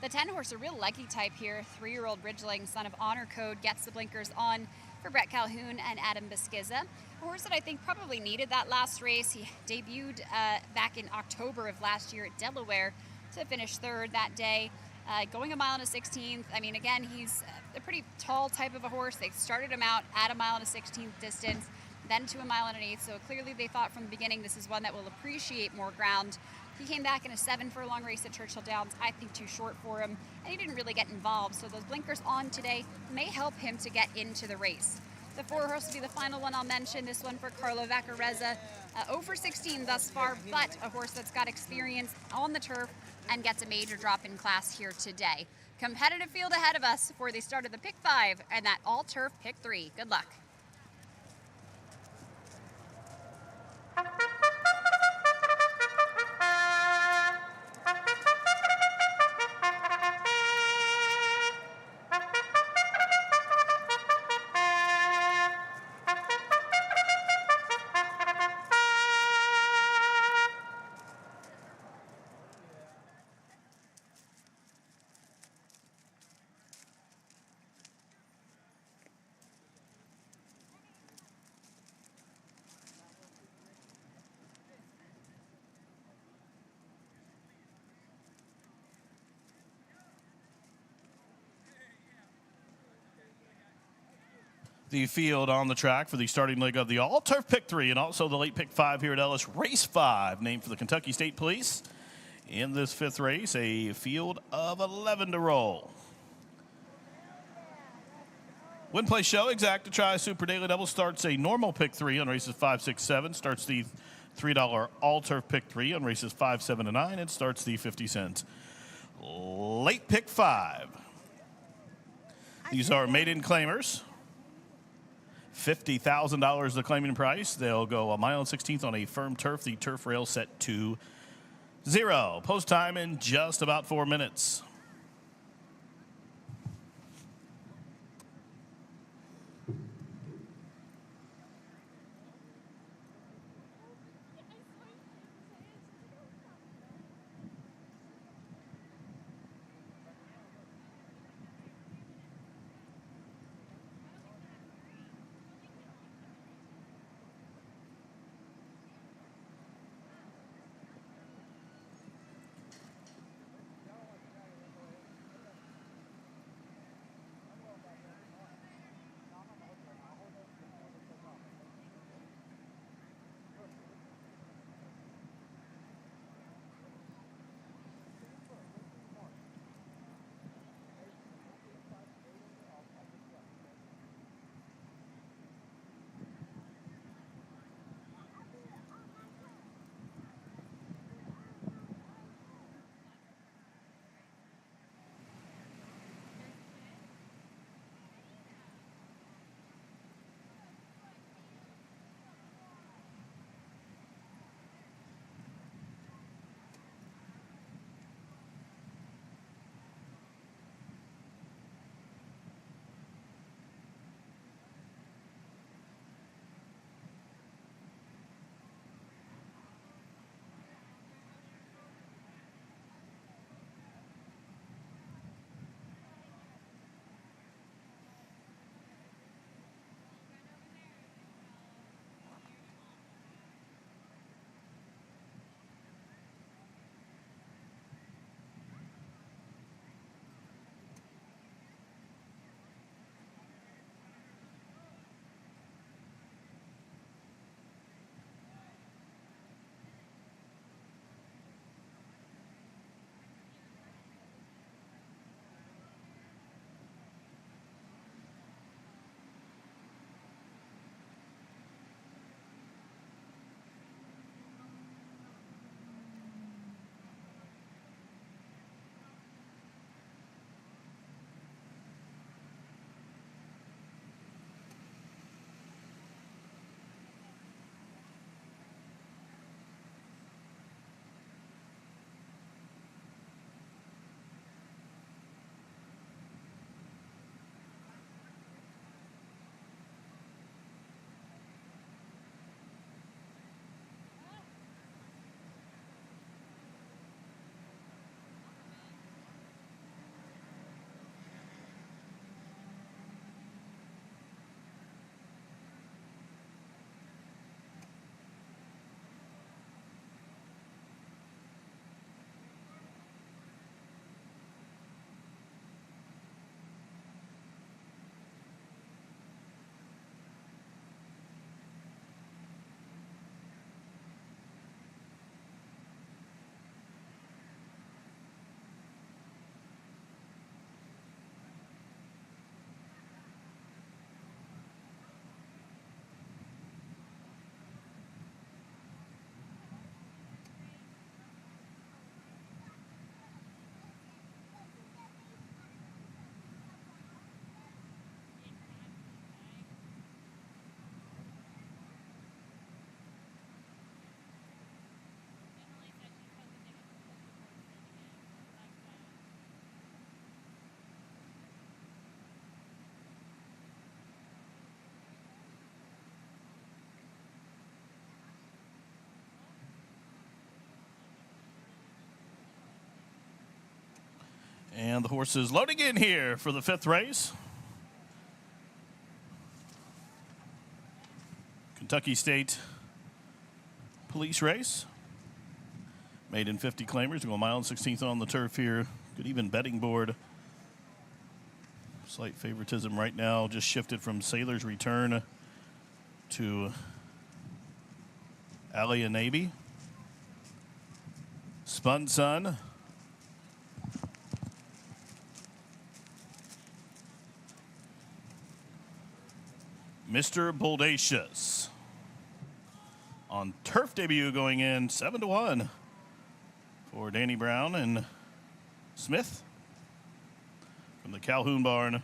The 10-horse, a real leggy type here. 3-year-old Ridgeling, son of Honor Code, gets the blinkers on for Brett Calhoun and Adam Beskiza. A horse that I think probably needed that last race. He debuted back in October of last year at Delaware to finish 3rd that day, going a mile and a 16th. I mean, again, he's a pretty tall type of a horse. They started him out at a mile and a 16th distance, then to a mile and an 8th. So clearly they thought from the beginning this is one that will appreciate more ground. He came back in a 7 furlong race at Churchill Downs, I think too short for him, and he didn't really get involved. So those blinkers on today may help him to get into the race. The 4-horse will be the final one I'll mention, this one for Carlo Vaccarezza. Over 16 thus far, but a horse that's got experience on the turf and gets a major drop in class here today. Competitive field ahead of us for the start of the Pick 5 and that all-turf Pick 3. Good luck. the field on the track for the starting leg of the all-turf pick 3 and also the late pick 5 here at Ellis. Race 5, named for the Kentucky State Police. In this 5th race, a field of 11 to roll. Win, play, show, exacta, try, super daily double starts a normal pick 3 on races 5, 6, 7. Starts the $3 all-turf pick 3 on races 5, 7, and 9. And starts the 50 cents late pick 5. These are maiden claimers. $50,000 the claiming price. They'll go a mile and 16th on a firm turf. The turf rail set to 0. Post time in just about 4 minutes. And the horse is loading in here for the 5th race. Kentucky State Police race. Made in 50 claimers. Go a mile and 16th on the turf here. Good even betting board. Slight favoritism right now, just shifted from Sailor's return to Alia Navy. Spun Sun. Mr. Boldacious. On turf debut going in 7-1 for Danny Brown and Smith from the Calhoun barn.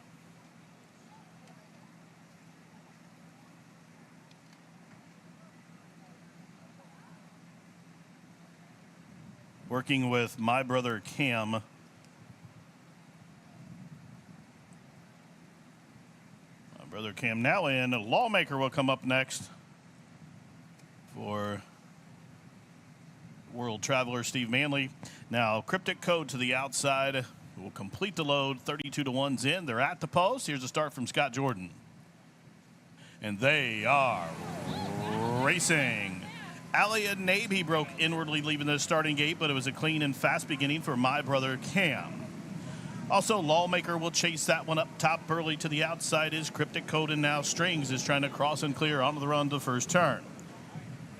Working with my brother Cam. My brother Cam now in. Lawmaker will come up next for World Traveler Steve Manley. Now, cryptic code to the outside will complete the load. 32-1's in. They're at the post. Here's a start from Scott Jordan. And they are racing. Alia Navy broke inwardly leaving the starting gate, but it was a clean and fast beginning for my brother Cam. Also, Lawmaker will chase that one up top early to the outside is Cryptic Code, and now Strings is trying to cross and clear onto the run to the first turn.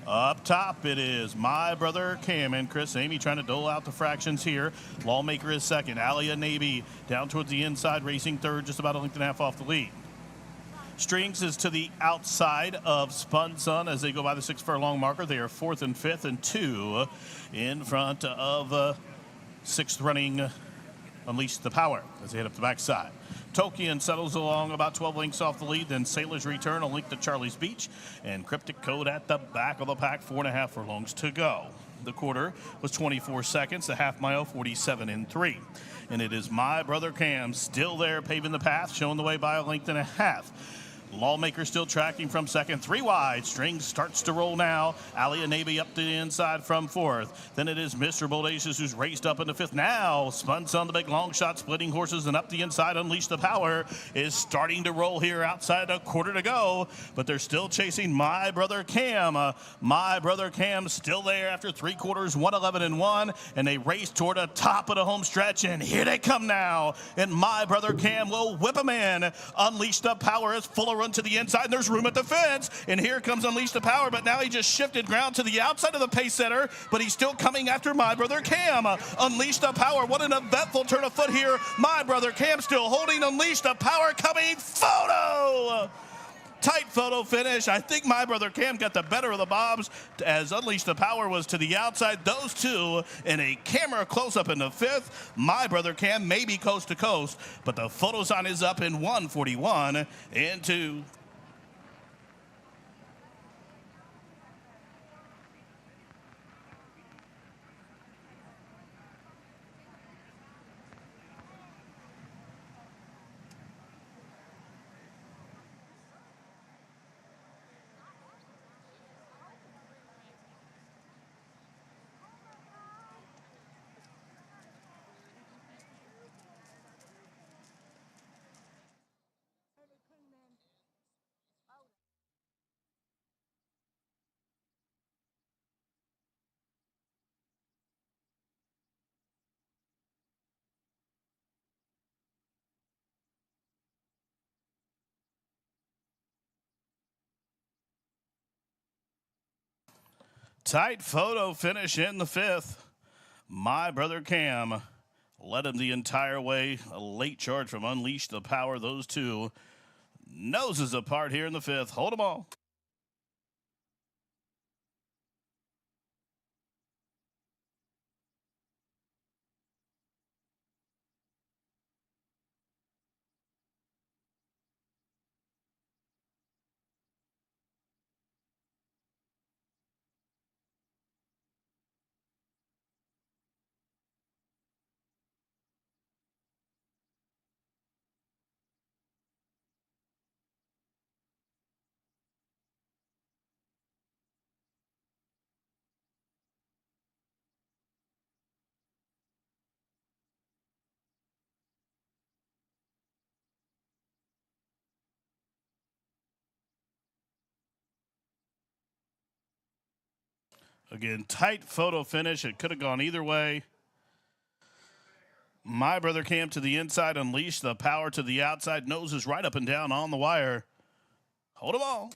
Up top, it is my brother Cam and Chris Amy trying to dole out the fractions here. Lawmaker is second. Alia Navy down towards the inside, racing third, just about a length and a half off the lead. Strings is to the outside of Spun Sun as they go by the 6 furlong marker. They are fourth and fifth and 2 in front of sixth running Unleash the Power as they head up the backside. Tolkien settles along about 12 lengths off the lead, then Sailor's Return a link to Charlie's Beach, and Cryptic Code at the back of the pack, 4.5 furlongs to go. The quarter was 24 seconds, the half mile 47 and 3. And it is my brother Cam still there paving the path, showing the way by a length and a half. Lawmaker still tracking from second, 3 wide. Strings starts to roll now. Alia Navy up to the inside from fourth. Then it is Mr. Boldacious who's raced up into fifth. Now Spun Sun, the big long shot, splitting horses, and up the inside. Unleash the Power is starting to roll here outside a quarter to go, but they're still chasing my brother Cam. My brother Cam still there after 3 quarters, 111 and 1, and they race toward the top of the home stretch, and here they come now. And my brother Cam will whip them in. Unleash the Power is full of run to the inside, and there's room at the fence, and here comes Unleash the Power, but now he just shifted ground to the outside of the pace setter, but he's still coming after my brother Cam. Unleash the Power, what an eventful turn of foot here. My brother Cam still holding. Unleash the Power coming. Photo! Tight photo finish. I think my brother Cam got the better of the Bobs as Unleash the Power was to the outside. Those two in a camera close-up in the fifth. My brother Cam may be coast to coast, but the photo sign is up in 141 and 2. Tight photo finish in the fifth. My brother Cam led him the entire way. A late charge from Unleash the Power. Those two noses apart here in the fifth. Hold them all. Again, tight photo finish. It could have gone either way. My Brother Cam to the inside, Unleash the Power to the outside. Noses right up and down on the wire. Hold them all.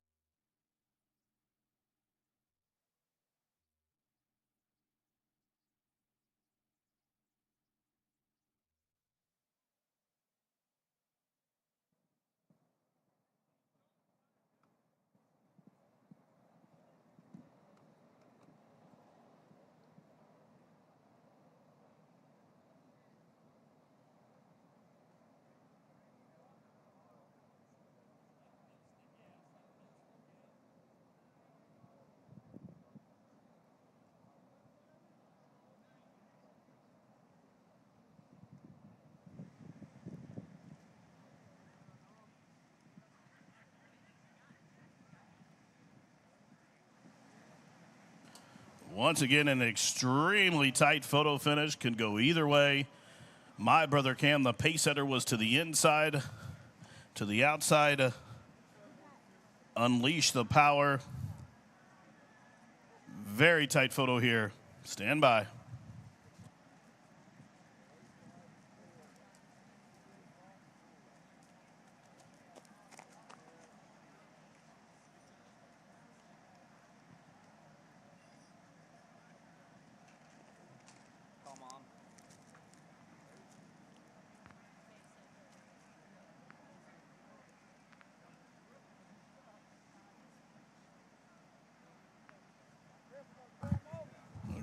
Once again, an extremely tight photo finish. Can go either way. My Brother Cam, the pace setter, was to the inside, to the outside. Unleash the Power. Very tight photo here. Stand by.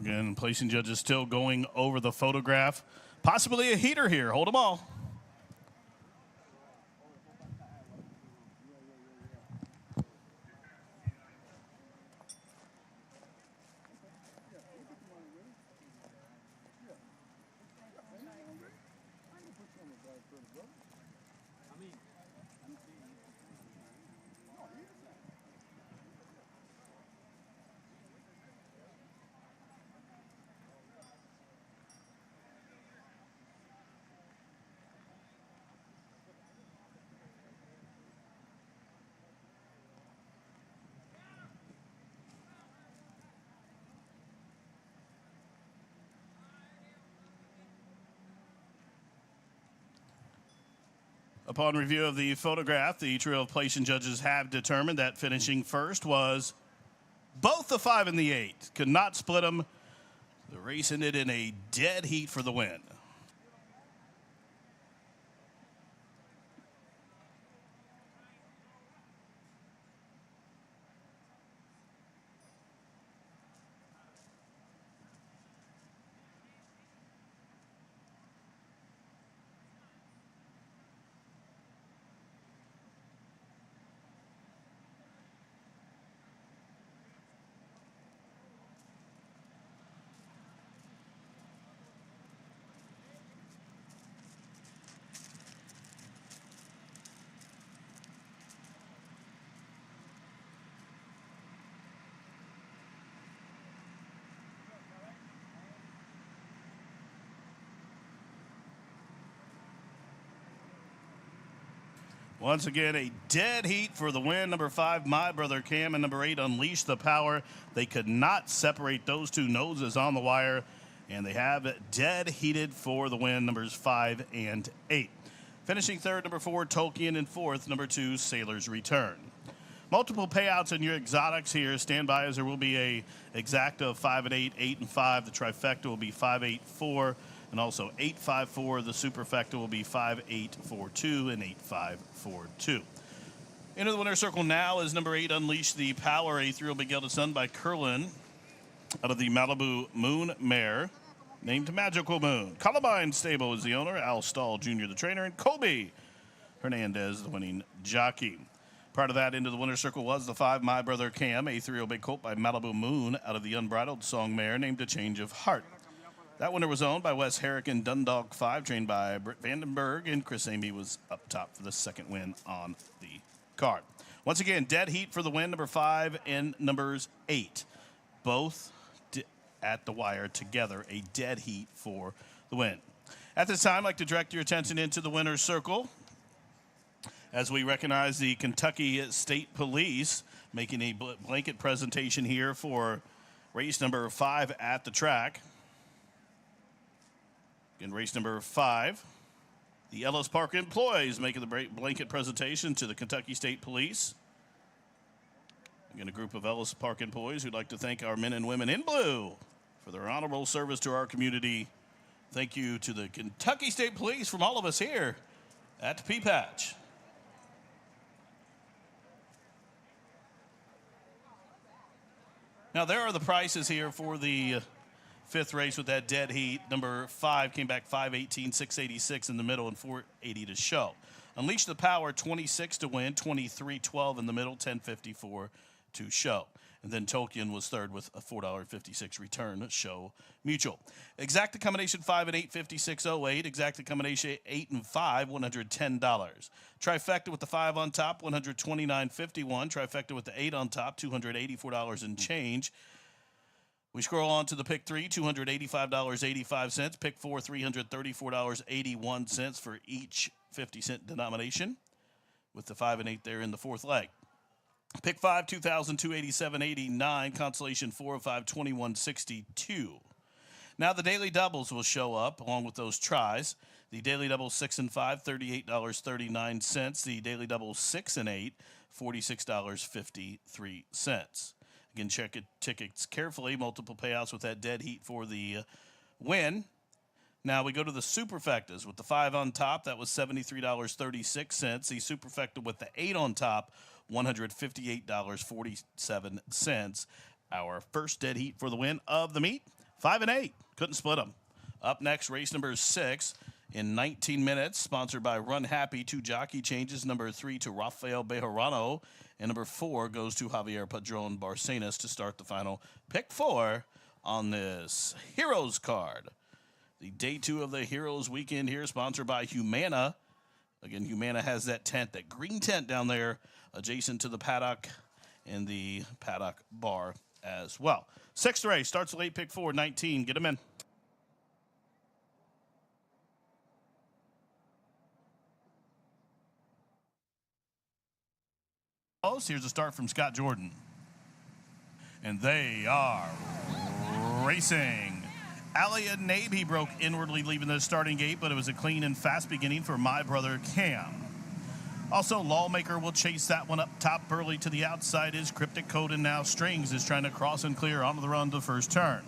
Again, placing judges still going over the photograph. Possibly a heater here. Hold them all. Upon review of the photograph, the trio of placing judges have determined that finishing first was both the 5 and the 8. Could not split them. The race ended in a dead heat for the win. Once again, a dead heat for the win. Number 5, My Brother Cam, and number 8, Unleash the Power. They could not separate those two noses on the wire, and they have dead heated for the win, numbers 5 and 8. Finishing third, number 4, Tolkien, and fourth, number 2, Sailor's Return. Multiple payouts in your exotics here. Stand by, as there will be a exacta of 5 and 8, 8 and 5. The trifecta will be 5, 8, 4. And also 854, the superfecta will be 5842 and 8542. Into the winner's circle now is number 8, Unleash the Power. A 3 will be gelded son by Curlin out of the Malibu Moon Mare, named Magical Moon. Columbine Stable is the owner, Al Stahl Jr. the trainer, and Colby Hernandez the winning jockey. Prior to that, into the winner's circle was the 5, My Brother Cam. A 3 will be colt by Malibu Moon out of the Unbridled Song Mare, named A Change of Heart. That winner was owned by Wes Herrick and Dundalk 5, trained by Britt Vandenberg, and Chris Amy was up top for the second win on the card. Once again, dead heat for the win, number 5 and numbers 8. Both at the wire together, a dead heat for the win. At this time, I'd like to direct your attention into the winner's circle as we recognize the Kentucky State Police making a blanket presentation here for race number 5 at the track. In race number 5, the Ellis Park employees making the blanket presentation to the Kentucky State Police. Again, a group of Ellis Park employees who'd like to thank our men and women in blue for their honorable service to our community. Thank you to the Kentucky State Police from all of us here at P-Patch. Now, there are the prices here for the 5th race with that dead heat. Number 5 came back 518, 686 in the middle, and 480 to show. Unleash the Power, 26 to win, 23.12 in the middle, 10.54 to show. And then Tolkien was third with a $4.56 return, show mutual. Exacta combination 5 and 8, 56.08. Exacta combination 8 and 5, $110. Trifecta with the 5 on top, $129.51. Trifecta with the 8 on top, $284 and change. We scroll on to the pick 3, $285.85. Pick 4, $334.81 for each 50-cent denomination, with the 5 and 8 there in the 4th leg. Pick 5, $2,287.89. Consolation 405, $21.62. Now the daily doubles will show up along with those tries. The daily double 6 and 5, $38.39. The daily double 6 and 8, $46.53. Again, check tickets carefully. Multiple payouts with that dead heat for the win. Now we go to the superfectas with the 5 on top. That was $73.36. The superfecta with the 8 on top, $158.47. Our first dead heat for the win of the meet. 5 and 8. Couldn't split them. Up next, race number 6 in 19 minutes, sponsored by Run Happy. 2 jockey changes. Number 3 to Rafael Bejarano, and number 4 goes to Javier Padron Barcenas to start the final pick 4 on this Heroes card. The day 2 of the Heroes weekend here, sponsored by Humana. Again, Humana has that tent, that green tent down there, adjacent to the paddock and the paddock bar as well. 6th race starts late, pick 4, 19. Get them in. Here's a start from Scott Jordan. And they are racing. Alia Naby broke inwardly leaving the starting gate, but it was a clean and fast beginning for My Brother Cam. Also, Lawmaker will chase that one up top early to the outside is Cryptic Code, and now Strings is trying to cross and clear onto the run to the first turn.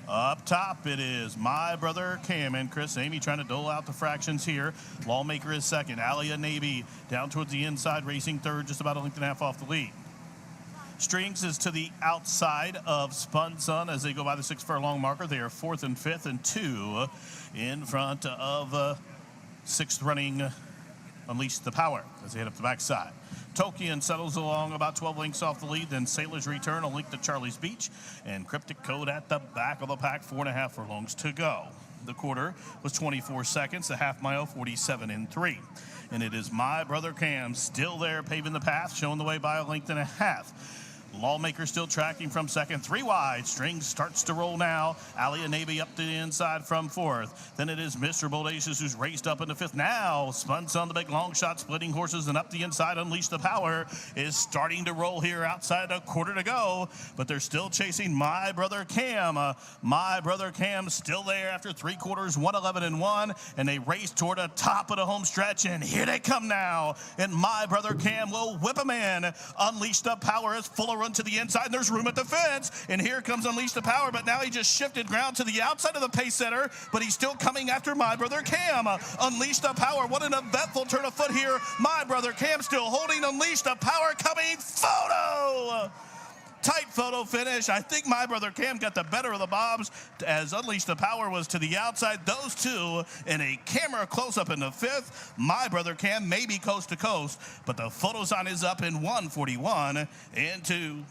Up top, it is My Brother Cam and Chris Amy trying to dole out the fractions here. Lawmaker is second. Alia Naby down towards the inside, racing third, just about a length and a half off the lead. Strings is to the outside of Spun Sun as they go by the 6 furlong marker. They are 4th and 5th and 2 in front of 6th running Unleash the Power as they head up the backside. Tolkien settles along about 12 lengths off the lead, then Sailor's Return a link to Charlie's Beach, and Cryptic Code at the back of the pack, 4.5 furlongs to go. The quarter was 24 seconds, the half mile 47 and 3. And it is My Brother Cam still there paving the path, showing the way by a length and a half. Lawmaker still tracking from second, 3 wide. Strings starts to roll now. Alia Naby up to the inside from 4th. Then it is Mr. Bodacious who's raced up into 5th. Now Spuns on the big long shot, splitting horses, and up the inside. Unleash the Power is starting to roll here outside, a quarter to go, but they're still chasing My Brother Cam. My Brother Cam still there after 3 quarters, 111 and 1, and they race toward the top of the home stretch, and here they come now. And My Brother Cam will whip them in. Unleash the Power is full of run to the inside, and there's room at the fence, and here comes Unleash the Power, but now he just shifted ground to the outside of the pace setter, but he's still coming after My Brother Cam. Unleash the Power, what an eventful turn of foot here. My Brother Cam still holding. Unleash the Power coming. Photo! Tight photo finish. I think My Brother Cam got the better of the Bobs as Unleash the Power was to the outside. Those two in a camera close-up in the 5th. My Brother Cam may be coast to coast, but the photo sign is up in 1:41 and 2.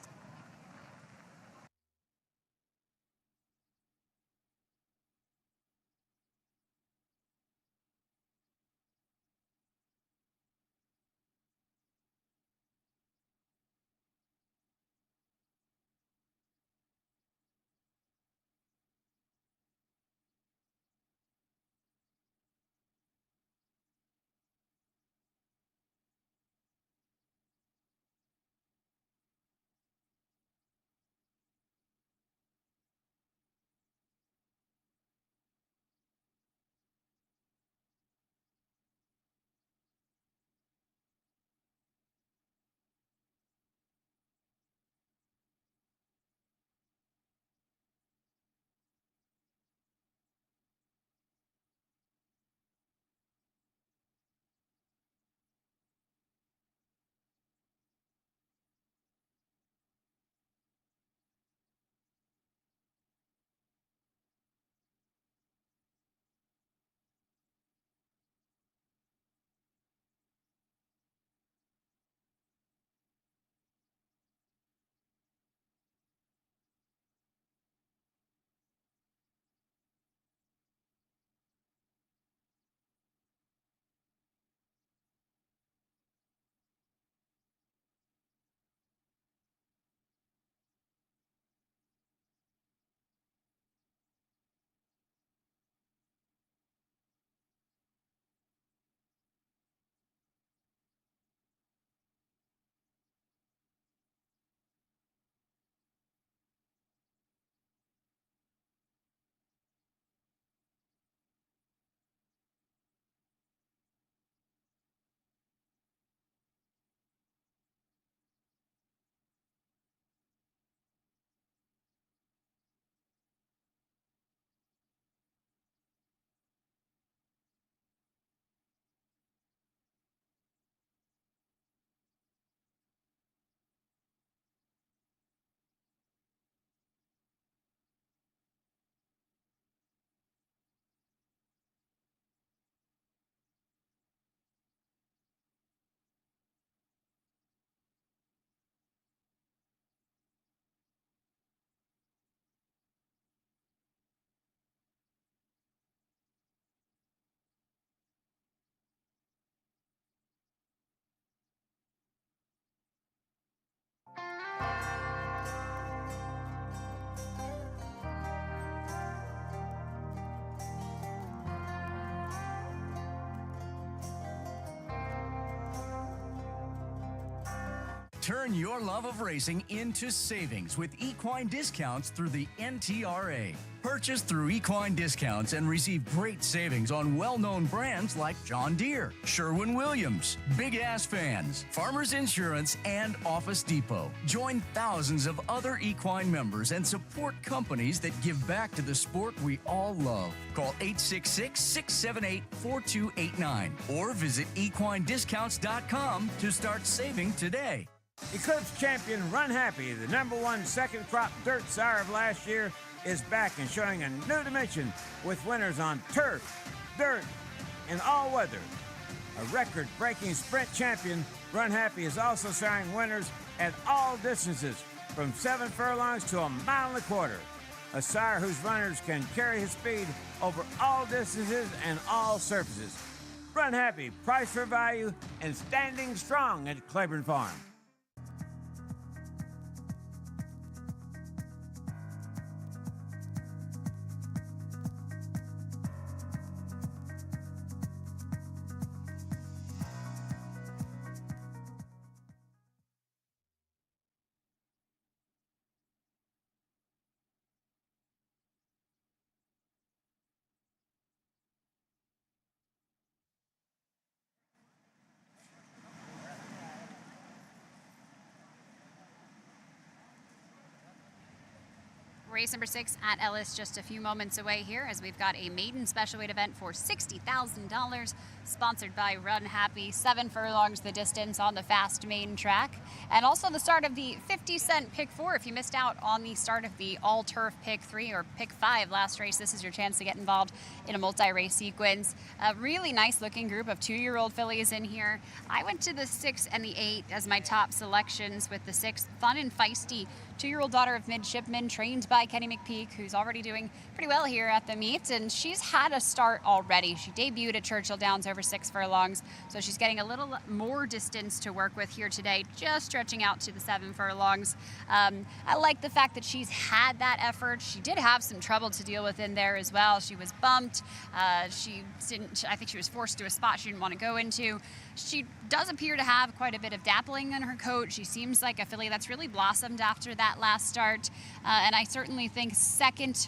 Turn your love of racing into savings with equine discounts through the NTRA. Purchase through equine discounts and receive great savings on well-known brands like John Deere, Sherwin-Williams, Big Ass Fans, Farmers Insurance, and Office Depot. Join thousands of other equine members and support companies that give back to the sport we all love. Call 866-678-4289 or visit equinediscounts.com to start saving today. Eclipse champion Run Happy, the #1 second crop dirt sire of last year, is back and showing a new dimension with winners on turf, dirt, and all weather. A record-breaking sprint champion, Run Happy is also showing winners at all distances from 7 furlongs to 1.25 miles. A sire whose runners can carry his speed over all distances and all surfaces. Run Happy, price for value, and standing strong at Claiborne Farm. Race number 6 at Ellis, just a few moments away here, as we've got a maiden special weight event for $60,000, sponsored by Run Happy. 7 furlongs the distance on the fast main track, and also the start of the 50-cent Pick 4. If you missed out on the start of the all-turf Pick 3 or Pick 5 last race, this is your chance to get involved in a multi-race sequence. A really nice-looking group of 2-year-old fillies in here. I went to the 6 and the 8 as my top selections, with the 6 fun and feisty 2-year-old daughter of midshipman, trained by Kenny McPeak, who's already doing pretty well here at the meet, and she's had a start already. She debuted at Churchill Downs over 6 furlongs, so she's getting a little more distance to work with here today, just stretching out to the 7 furlongs. I like the fact that she's had that effort. She did have some trouble to deal with in there as well. She was bumped. I think she was forced to a spot she didn't want to go into. She does appear to have quite a bit of dappling in her coat. She seems like a filly that's really blossomed after that last start. And I certainly think second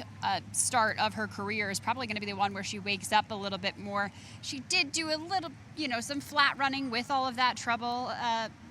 start of her career is probably going to be the one where she wakes up a little bit more. She did do a little, some flat running with all of that trouble,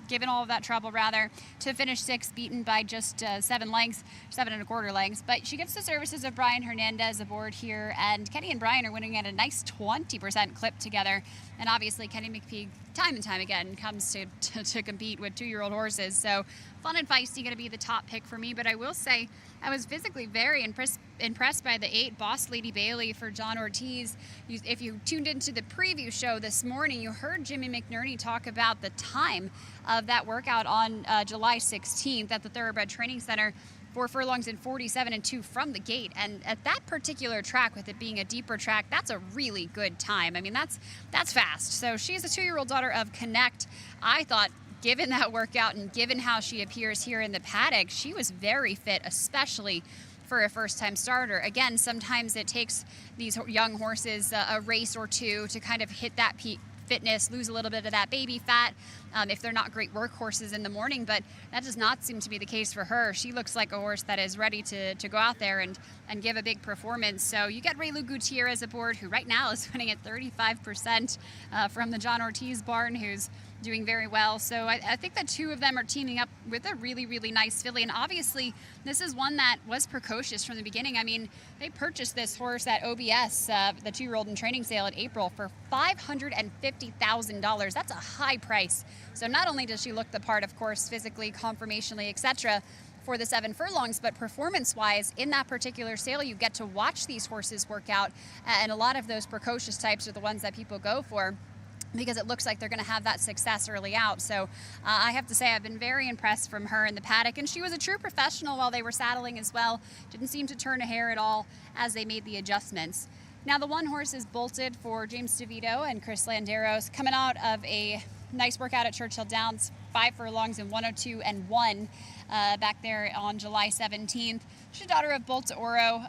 given all of that trouble rather, to finish 6th, beaten by just 7 lengths, 7.25 lengths. But she gets the services of Brian Hernandez aboard here, and Kenny and Brian are winning at a nice 20% clip together. And obviously Kenny McPeak, time and time again, comes to compete with 2-year-old horses. So fun and feisty going to be the top pick for me. But I will say I was physically very impressed by the 8 Boss Lady Bailey for John Ortiz. If you tuned into the preview show this morning, you heard Jimmy McNerney talk about the time of that workout on July 16th at the Thoroughbred Training Center. 4 furlongs in 47.2 from the gate. And at that particular track, with it being a deeper track, that's a really good time. I mean, that's fast. So she's a 2-year-old daughter of Connect. I thought, given that workout and given how she appears here in the paddock, she was very fit, especially for a first-time starter. Again, sometimes it takes these young horses a race or two to kind of hit that peak fitness, lose a little bit of that baby fat if they're not great workhorses in the morning, but that does not seem to be the case for her. She looks like a horse that is ready to go out there and give a big performance. So you get Raylu Gutierrez aboard, who right now is winning at 35% from the John Ortiz barn, who's doing very well. So I think the 2 of them are teaming up with a really, really nice filly. And obviously, this is one that was precocious from the beginning. I mean, they purchased this horse at OBS, the 2-year-old in training sale in April, for $550,000. That's a high price. So not only does she look the part, of course, physically, conformationally, etc., for the 7 furlongs, but performance-wise, in that particular sale, you get to watch these horses work out. And a lot of those precocious types are the ones that people go for, because it looks like they're going to have that success early out. So I have to say I've been very impressed from her in the paddock, and she was a true professional while they were saddling as well. Didn't seem to turn a hair at all as they made the adjustments. Now the 1 horse is bolted for James DeVito and Chris Landeros, coming out of a nice workout at Churchill Downs, 5 furlongs in 102.1 back there on July 17th. She's a daughter of Bolt Oro.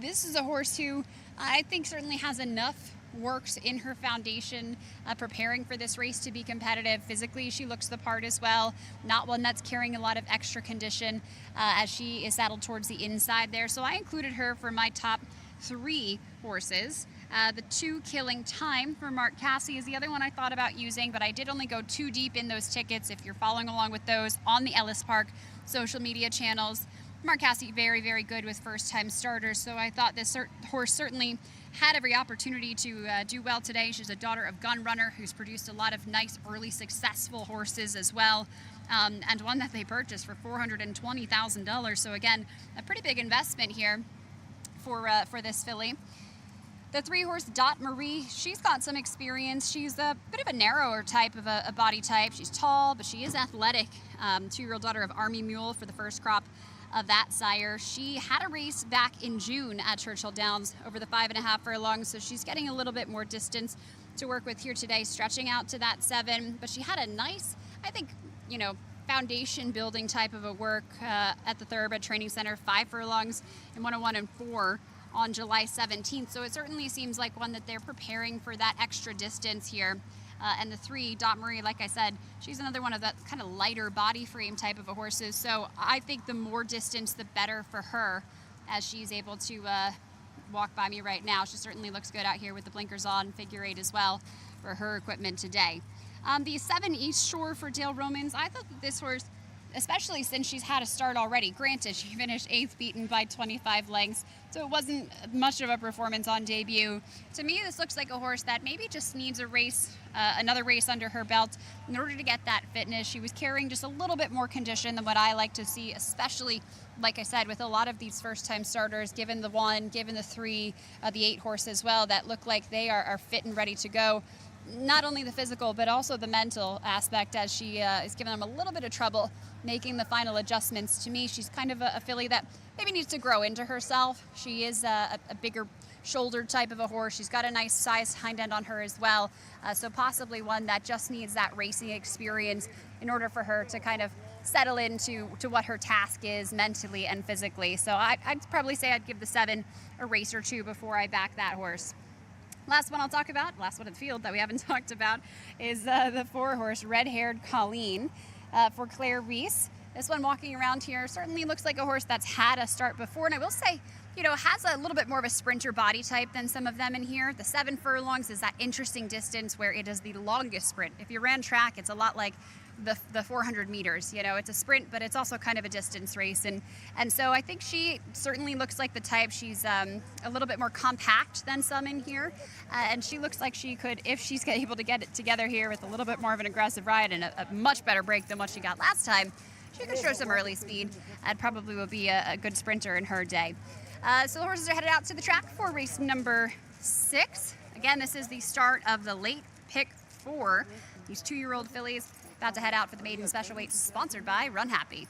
This is a horse who I think certainly has enough works in her foundation, preparing for this race to be competitive. Physically, she looks the part as well. Not one that's carrying a lot of extra condition as she is saddled towards the inside there. So I included her for my top 3 horses. The 2 Killing Time for Mark Casse is the other one I thought about using, but I did only go too deep in those tickets. If you're following along with those on the Ellis Park social media channels, Mark Casse very, very good with first-time starters, so I thought this horse certainly had every opportunity to do well today. She's a daughter of Gun Runner, who's produced a lot of nice early successful horses as well, and one that they purchased for $420,000. So again, a pretty big investment here for this filly. The 3-horse Dot Marie, she's got some experience. She's a bit of a narrower type of a body type. She's tall, but she is athletic. 2-year-old daughter of Army Mule for the first crop of that sire. She had a race back in June at Churchill Downs over the 5.5 furlongs, so she's getting a little bit more distance to work with here today, stretching out to that 7. But she had a nice, I think, foundation building type of a work at the Thoroughbred Training Center, 5 furlongs in 101 and 4 on July 17th. So it certainly seems like one that they're preparing for that extra distance here. And the 3, Dot Marie, like I said, she's another one of that kind of lighter body frame type of a horses. So I think the more distance, the better for her as she's able to walk by me right now. She certainly looks good out here with the blinkers on, figure 8 as well for her equipment today. The 7 East Shore for Dale Romans, I thought that this horse, especially since she's had a start already. Granted, she finished 8th, beaten by 25 lengths, so it wasn't much of a performance on debut. To me, this looks like a horse that maybe just needs a race, another race under her belt in order to get that fitness. She was carrying just a little bit more condition than what I like to see, especially, like I said, with a lot of these first-time starters, given the 1, given the 3, the 8 horse as well, that look like they are fit and ready to go. Not only the physical, but also the mental aspect, as she is giving them a little bit of trouble making the final adjustments. To me, she's kind of a filly that maybe needs to grow into herself. She is a bigger shouldered type of a horse. She's got a nice size hind end on her as well. So possibly one that just needs that racing experience in order for her to kind of settle into what her task is mentally and physically. So I'd probably say I'd give the 7 a race or 2 before I back that horse. Last one I'll talk about, last one in the field that we haven't talked about, is the 4-horse Red-Haired Colleen for Claire Reese. This one walking around here certainly looks like a horse that's had a start before, and I will say, has a little bit more of a sprinter body type than some of them in here. The 7 furlongs is that interesting distance where it is the longest sprint. If you ran track, it's a lot like the 400 meters. It's a sprint, but it's also kind of a distance race. And so I think she certainly looks like the type. She's a little bit more compact than some in here. And she looks like she could, if she's able to get it together here with a little bit more of an aggressive ride and a much better break than what she got last time, she could show some early speed and probably will be a good sprinter in her day. So the horses are headed out to the track for race number 6. Again, this is the start of the late pick 4. These 2-year-old fillies about to head out for the maiden special weight, sponsored by Run Happy.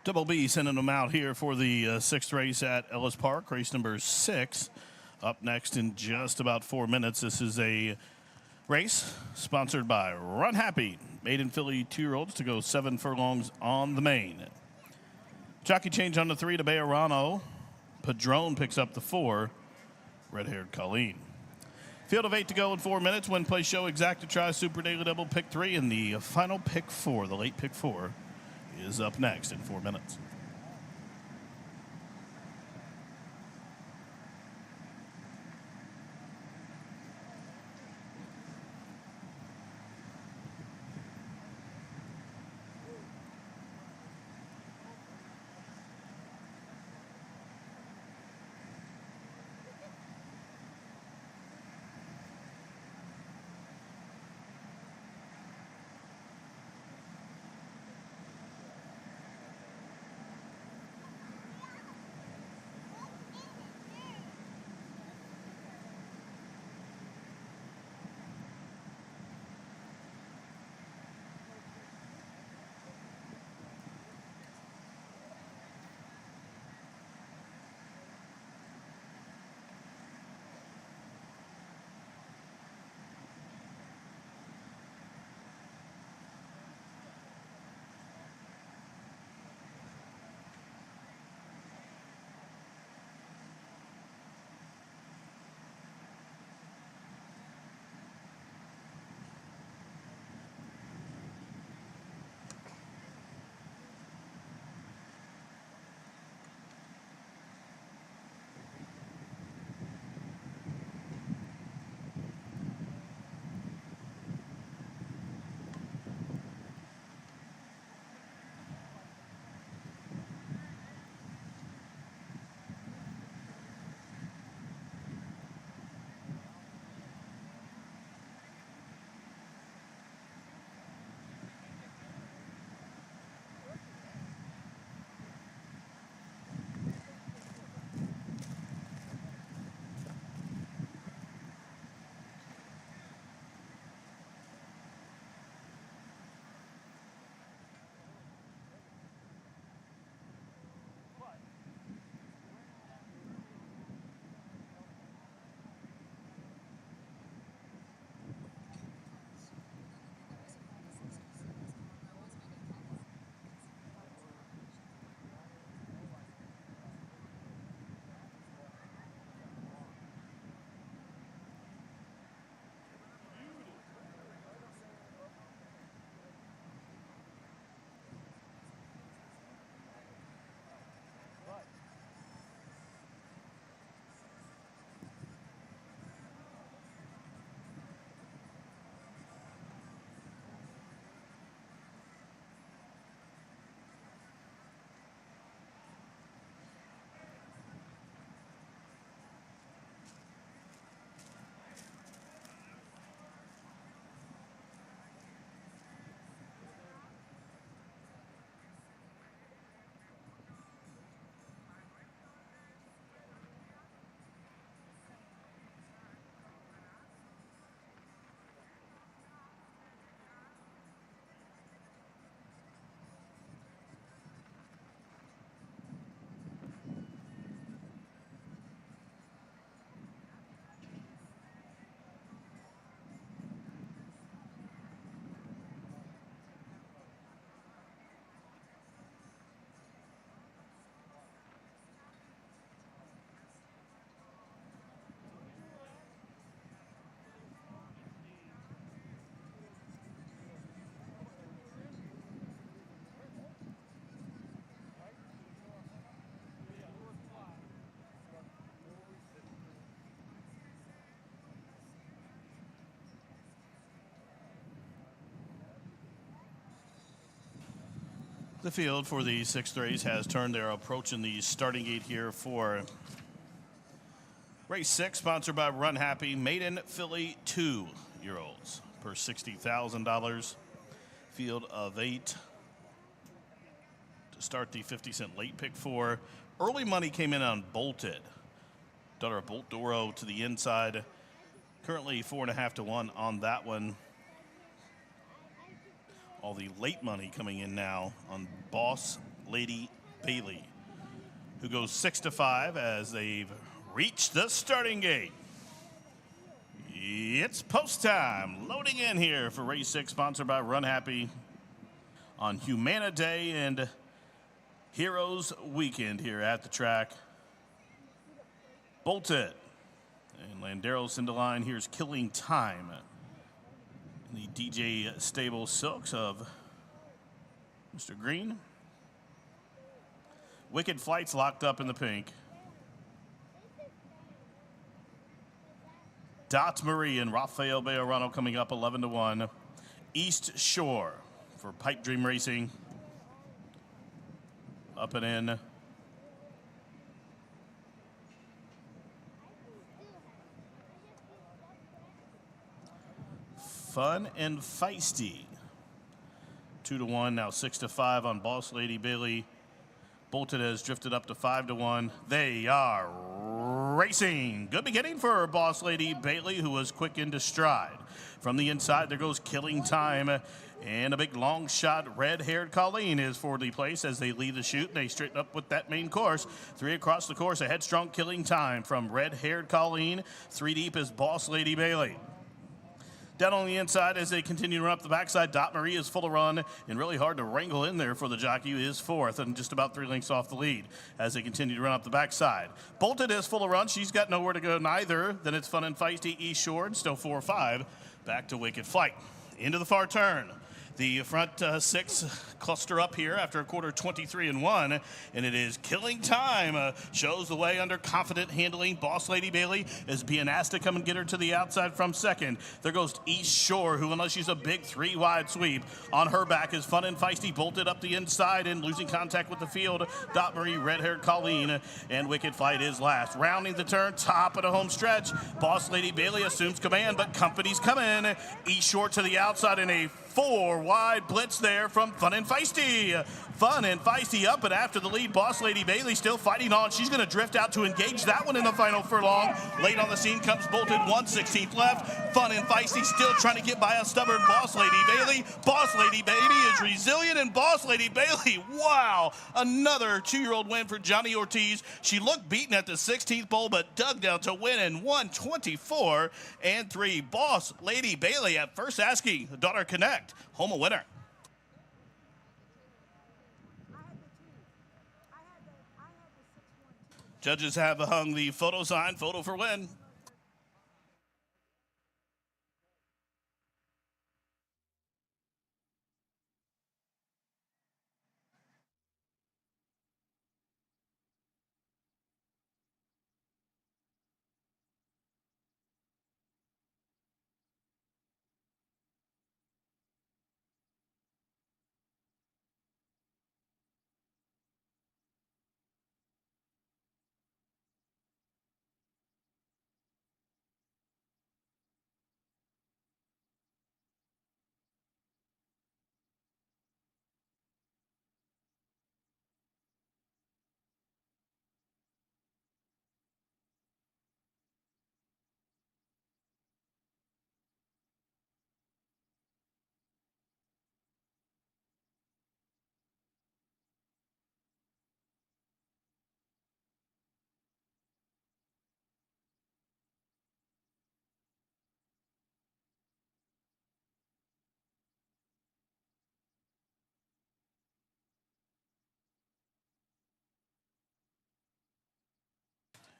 Double B sending them out here for the 6th race at Ellis Park, race number 6. Up next in just about 4 minutes. This is a race sponsored by Run Happy. Maiden filly 2-year-olds to go 7 furlongs on the main. Jockey change on the 3 to Bejarano. Padron picks up the 4. Red-haired Colleen. Field of 8 to go in 4 minutes. Win, play, show, exacta, try, super daily double, pick 3, and the final pick 4, the late pick 4, is up next in 4 minutes. The field for the sixth race has turned. They're approaching the starting gate here for race 6, sponsored by Run Happy. Maiden filly 2-year-olds per $60,000. Field of 8 to start the 50-cent late pick 4. Early money came in on Bolted. Daughter of Bolt Doro to the inside. Currently 4.5 to 1 on that one. All the late money coming in now on Boss Lady Bailey, who goes 6 to 5 as they've reached the starting gate. It's post time. Loading in here for race 6, sponsored by Run Happy on Humana Day and Heroes Weekend here at the track. Bolted and Landero Cinderline. Here's Killing Time. The DJ Stable Silks of Mr. Green. Wicked Flight's locked up in the pink. Dot Marie and Rafael Bejarano coming up 11 to 1. East Shore for Pipe Dream Racing. Up and in. Fun and Feisty. 2 to 1, now 6 to 5 on Boss Lady Bailey. Bolted has drifted up to 5 to 1. They are racing. Good beginning for Boss Lady Bailey, who was quick into stride. From the inside, there goes Killing Time. And a big long shot, red-haired Colleen is for the place as they lead the chute, and they straighten up with that main course. 3 across the course, a headstrong Killing Time from red-haired Colleen. 3 deep is Boss Lady Bailey. Down on the inside as they continue to run up the backside, Dot Marie is full of run and really hard to wrangle in there for the jockey, who is 4th and just about 3 lengths off the lead as they continue to run up the backside. Bolted is full of run. She's got nowhere to go neither. Then it's Fun and Feisty, East Shore, and still 4-5. Back to Wicked Flight. Into the far turn. The front 6 cluster up here after a quarter 23 and 1, and it is Killing Time. Shows the way under confident handling. Boss Lady Bailey is being asked to come and get her to the outside from second. There goes East Shore, who, unless she's a big 3-wide sweep, on her back is Fun and Feisty, bolted up the inside and losing contact with the field. Dot Marie, red-haired Colleen, and Wicked Flight is last. Rounding the turn, top of the home stretch. Boss Lady Bailey assumes command, but company's coming. East Shore to the outside in a 4-wide blitz there from Fun and Feisty. Fun and Feisty up and after the lead. Boss Lady Bailey still fighting on. She's going to drift out to engage that one in the final furlong. Late on the scene comes Bolted, 1/16 left. Fun and Feisty still trying to get by a stubborn Boss Lady Bailey. Boss Lady Baby is resilient, and Boss Lady Bailey, wow, another 2-year-old win for Johnny Ortiz. She looked beaten at the 16th pole, but dug down to win in 1:24 and 3. Boss Lady Bailey at first asking the daughter connect. Home a winner. Judges have hung the photo sign, photo for win.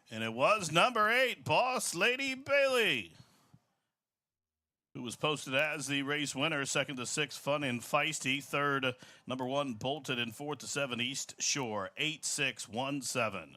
And it was number 8, Boss Lady Bailey, who was posted as the race winner. 2nd to 6th, Fun and Feisty. 3rd, number 1, Bolted. And 4th to 7, East Shore. 8-6-1-7.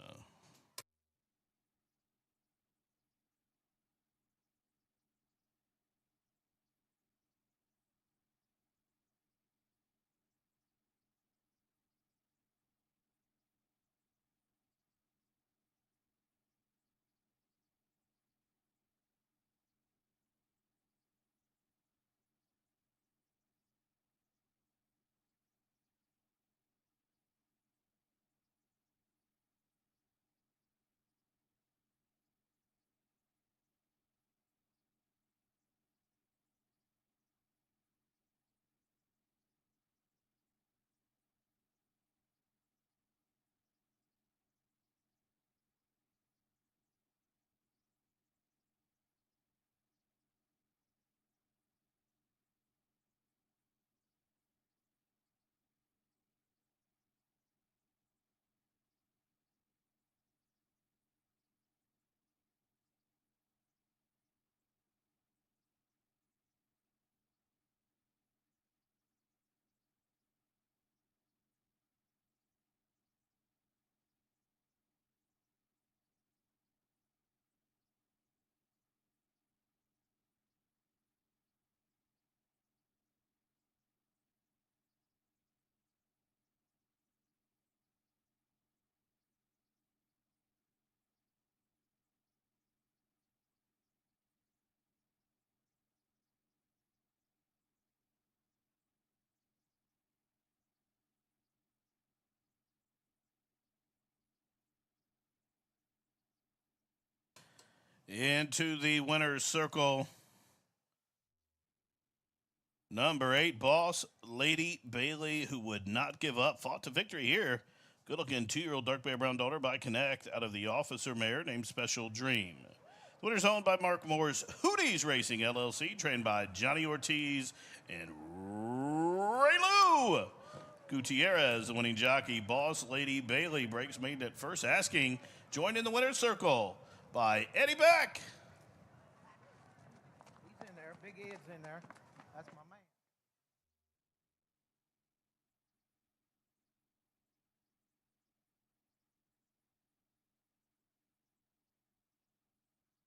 Into the winner's circle, number 8, Boss Lady Bailey, who would not give up, fought to victory here. Good-looking 2-year-old dark bear brown daughter by Connect out of the Officer mare named Special Dream. The winner's owned by Mark Moore's Hooties Racing LLC, trained by Johnny Ortiz and Ray Lou. Gutierrez, the winning jockey. Boss Lady Bailey breaks made at first asking, joined in the winner's circle by Eddie Beck. He's in there. Big Ed's in there. That's my man.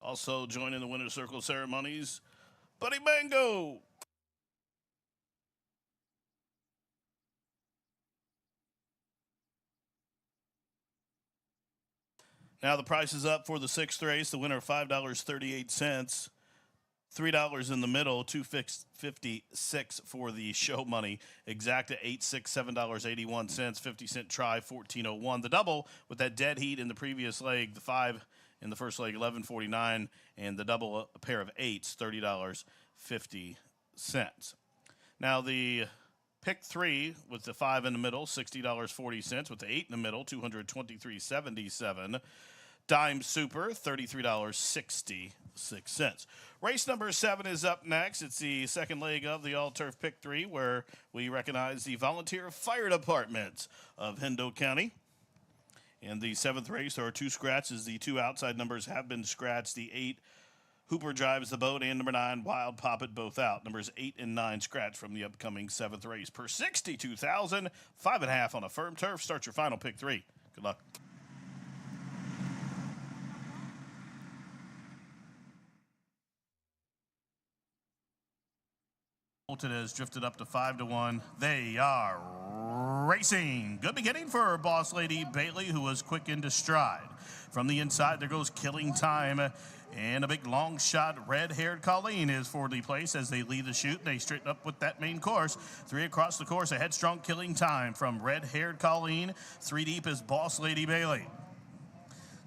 Also joining the winner's circle ceremonies, Buddy Mango. Now the price is up for the 6th race. The winner, $5.38. $3 in the middle, $2.56 for the show money. Exacta 8.6, $7.81, 50-cent try, 14.01. The double with that dead heat in the previous leg, the 5 in the first leg, 11.49, and the double, a pair of 8s, $30.50. Now the pick 3 with the 5 in the middle, $60.40. With the 8 in the middle, $223.77. Dime Super, $33.66. Race number 7 is up next. It's the second leg of the All-Turf Pick 3, where we recognize the Volunteer Fire Department of Hendo County. In the 7th race, there are 2 scratches. The 2 outside numbers have been scratched. The 8, Hooper Drives the Boat, and number 9, Wild Poppet, both out. Numbers 8 and 9 scratch from the upcoming 7th race. Per 62,000, 5.5 on a firm turf. Start your final pick 3. Good luck. Bolton has drifted up to 5-1. They are racing. Good beginning for Boss Lady Bailey, who was quick into stride. From the inside, there goes Killing Time. And a big long shot, red-haired Colleen is for the place as they lead the chute. They straighten up with that main course. 3 across the course, a headstrong Killing Time from red-haired Colleen. 3 deep is Boss Lady Bailey.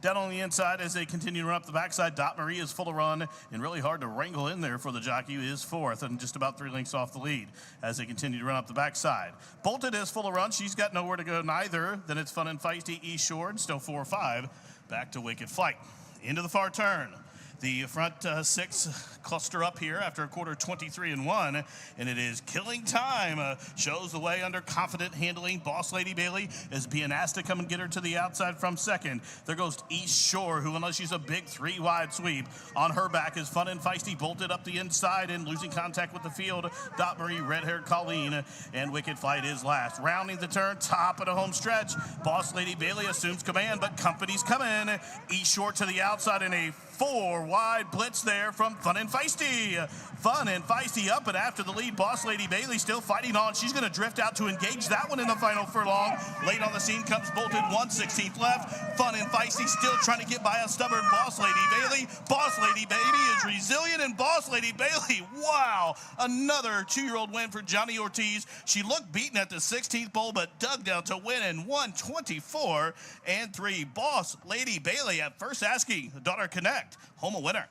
Down on the inside as they continue to run up the backside, Dot Marie is full of run and really hard to wrangle in there for the jockey, who is 4th and just about 3 lengths off the lead as they continue to run up the backside. Bolted is full of run. She's got nowhere to go neither. Then it's Fun and Feisty, East Shore, and still 4-5. Back to Wicked Flight. Into the far turn. The front 6 cluster up here after a quarter 23-1, and it is Killing Time. Shows the way under confident handling. Boss Lady Bailey is being asked to come and get her to the outside from 2nd. There goes East Shore, who, unless she's a big 3-wide sweep, on her back is Fun and Feisty, bolted up the inside and losing contact with the field. Dot Marie, red-haired Colleen, and Wicked Flight is last. Rounding the turn, top of the home stretch. Boss Lady Bailey assumes command, but company's coming. East Shore to the outside in a 4-wide blitz there from Fun and Feisty. Fun and Feisty up and after the lead. Boss Lady Bailey still fighting on. She's going to drift out to engage that one in the final furlong. Late on the scene comes Bolted, 1/16 left. Fun and Feisty still trying to get by a stubborn Boss Lady Bailey. Boss Lady Bailey is resilient, and Boss Lady Bailey, wow, another 2-year-old win for Johnny Ortiz. She looked beaten at the 16th bowl, but dug down to win in 1:24-3. Boss Lady Bailey at first asking, daughter Connect. Home a winner.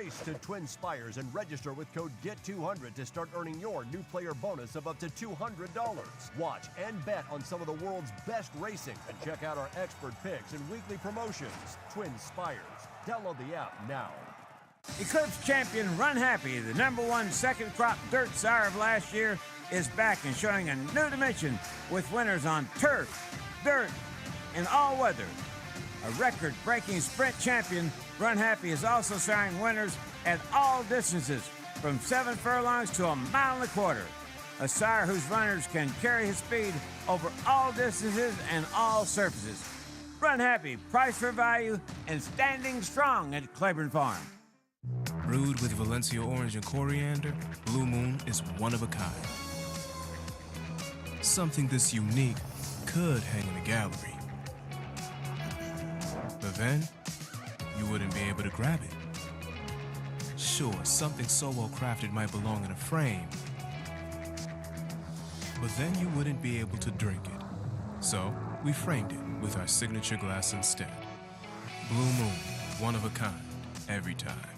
Race to Twin Spires and register with code GET200 to start earning your new player bonus of up to $200. Watch and bet on some of the world's best racing and check out our expert picks and weekly promotions. Twin Spires. Download the app now. Eclipse champion Run Happy, the #1 second crop dirt sire of last year, is back and showing a new dimension with winners on turf, dirt, and all weather. A record-breaking sprint champion, Run Happy is also siring winners at all distances, from 7 furlongs to 1.25 miles. A sire whose runners can carry his speed over all distances and all surfaces. Run Happy, price for value, and standing strong at Claiborne Farm. Brewed with Valencia orange and coriander, Blue Moon is one of a kind. Something this unique could hang in a gallery. But then, you wouldn't be able to grab it. Sure, something so well crafted might belong in a frame, but then you wouldn't be able to drink it. So, we framed it with our signature glass instead. Blue Moon, one of a kind, every time.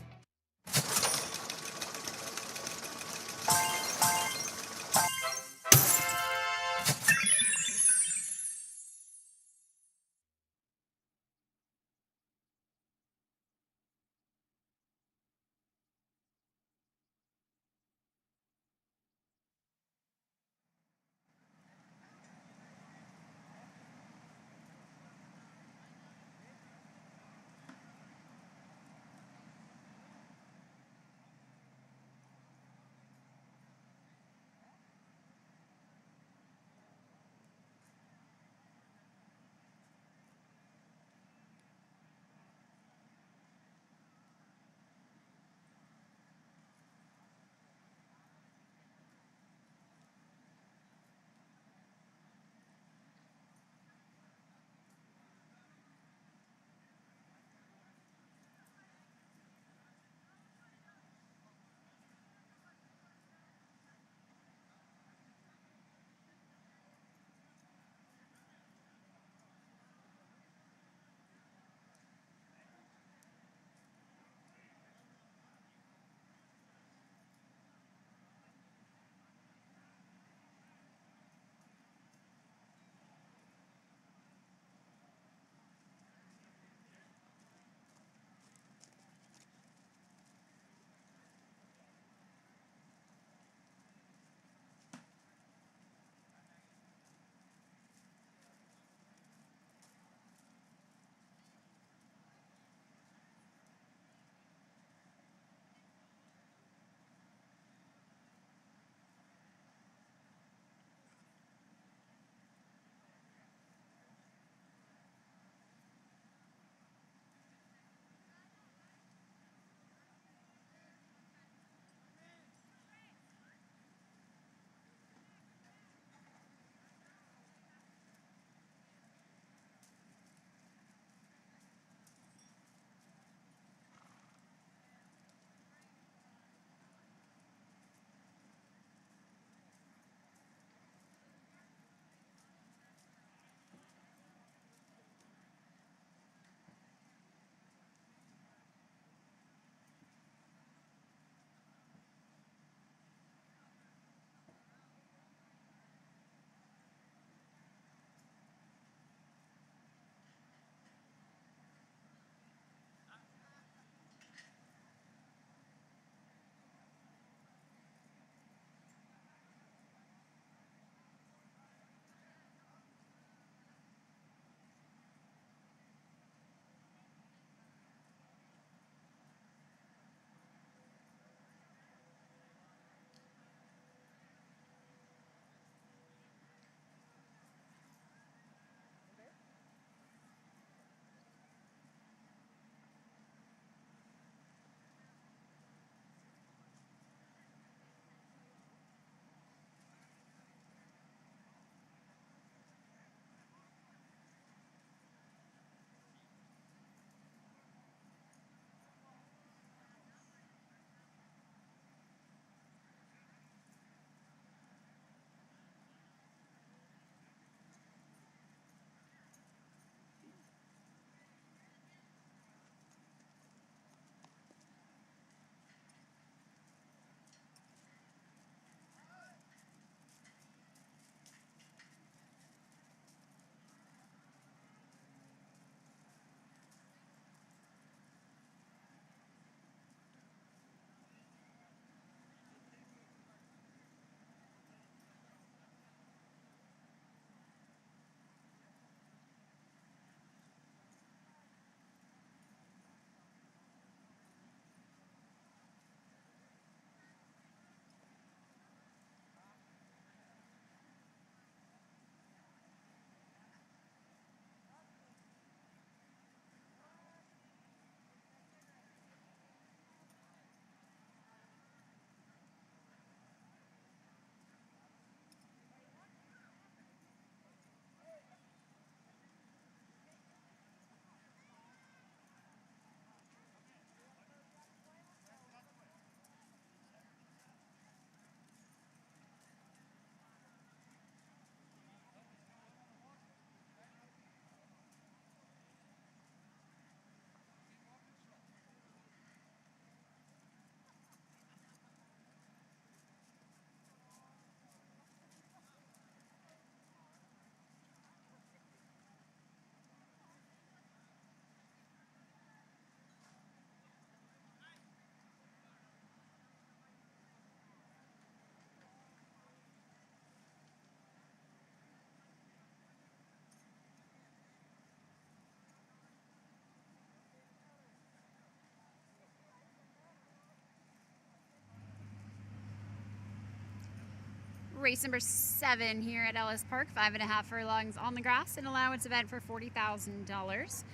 Race number 7 here at Ellis Park, 5.5 furlongs on the grass, an allowance event for $40,000.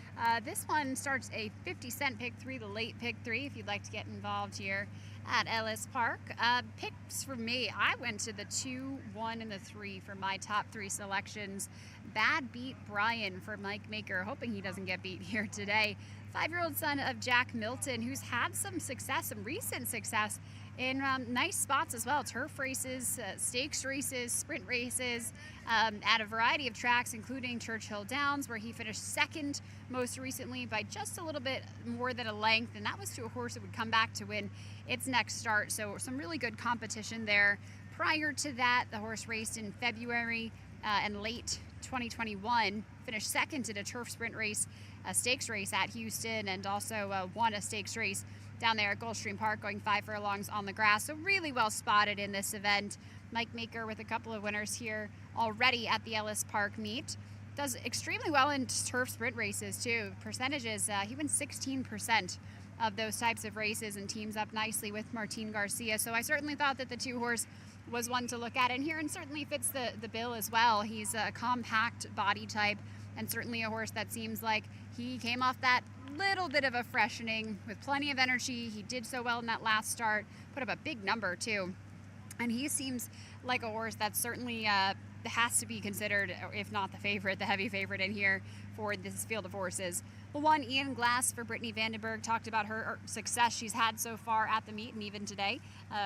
This one starts a 50-cent pick 3, the late pick 3, if you'd like to get involved here at Ellis Park. Picks for me, I went to the 2, 1, and the 3 for my top 3 selections. Bad Beat Brian for Mike Maker, hoping he doesn't get beat here today. 5-year-old son of Jack Milton, who's had some success, some recent success in nice spots as well. Turf races, stakes races, sprint races, at a variety of tracks, including Churchill Downs, where he finished 2nd most recently by just a little bit more than a length, and that was to a horse that would come back to win its next start. So some really good competition there. Prior to that, the horse raced in February and late 2021, finished 2nd in a turf sprint race, a stakes race at Houston, and also won a stakes race down there at Gulfstream Park, going 5 furlongs on the grass. So really well spotted in this event. Mike Maker with a couple of winners here already at the Ellis Park meet. Does extremely well in turf sprint races too. Percentages, he wins 16% of those types of races and teams up nicely with Martin Garcia. So I certainly thought that the 2-horse was one to look at in here, and certainly fits the bill as well. He's a compact body type, and certainly a horse that seems like he came off that little bit of a freshening with plenty of energy. He did so well in that last start, put up a big number too. And he seems like a horse that certainly has to be considered, if not the favorite, the heavy favorite in here for this field of horses. The one, Ian Glass for Brittany Vandenberg, talked about her success she's had so far at the meet and even today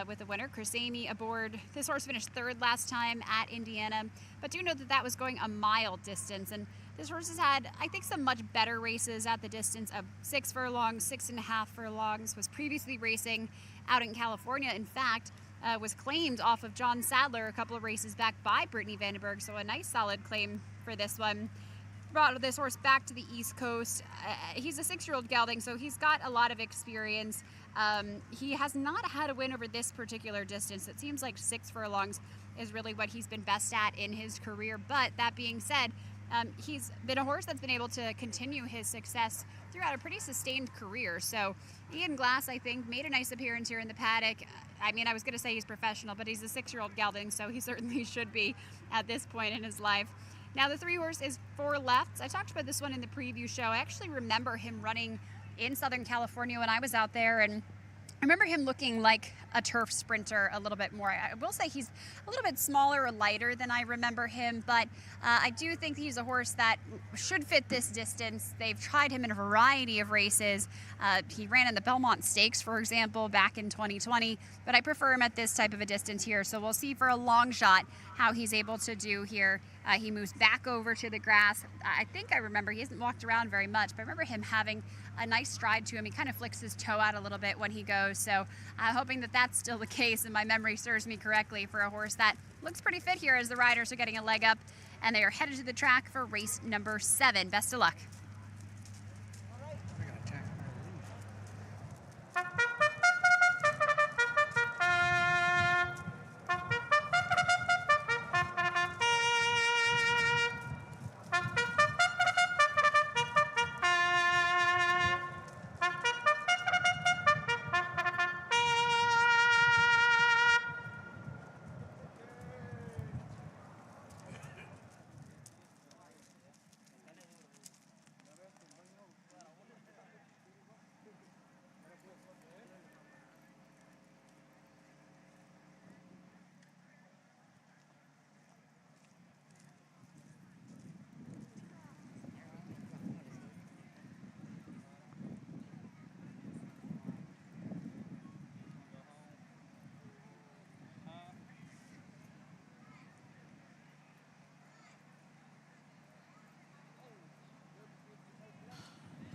with the winner. Chris Amy aboard. This horse finished 3rd last time at Indiana, but do know that that was going a mile distance. And this horse has had, I think, some much better races at the distance of 6 furlongs, 6.5 furlongs, was previously racing out in California. In fact, was claimed off of John Sadler a couple of races back by Brittany Vandenberg, so a nice solid claim for this one. Brought this horse back to the East Coast. He's a 6-year-old gelding, so he's got a lot of experience. He has not had a win over this particular distance. It seems like 6 furlongs is really what he's been best at in his career. But that being said, he's been a horse that's been able to continue his success throughout a pretty sustained career. So Ian Glass, I think, made a nice appearance here in the paddock. I mean, I was going to say he's professional, but he's a 6-year-old gelding, so he certainly should be at this point in his life. Now, the 3-horse is 4 Lefts. I talked about this one in the preview show. I actually remember him running in Southern California when I was out there, and I remember him looking like a turf sprinter a little bit more. I will say he's a little bit smaller or lighter than I remember him, but I do think he's a horse that should fit this distance. They've tried him in a variety of races. He ran in the Belmont Stakes, for example, back in 2020, but I prefer him at this type of a distance here. So we'll see for a long shot how he's able to do here. He moves back over to the grass. I think I remember he hasn't walked around very much, but I remember him having a nice stride to him. He kind of flicks his toe out a little bit when he goes. So I'm hoping that that's still the case, and my memory serves me correctly for a horse that looks pretty fit here as the riders are getting a leg up, and they are headed to the track for race number 7. Best of luck.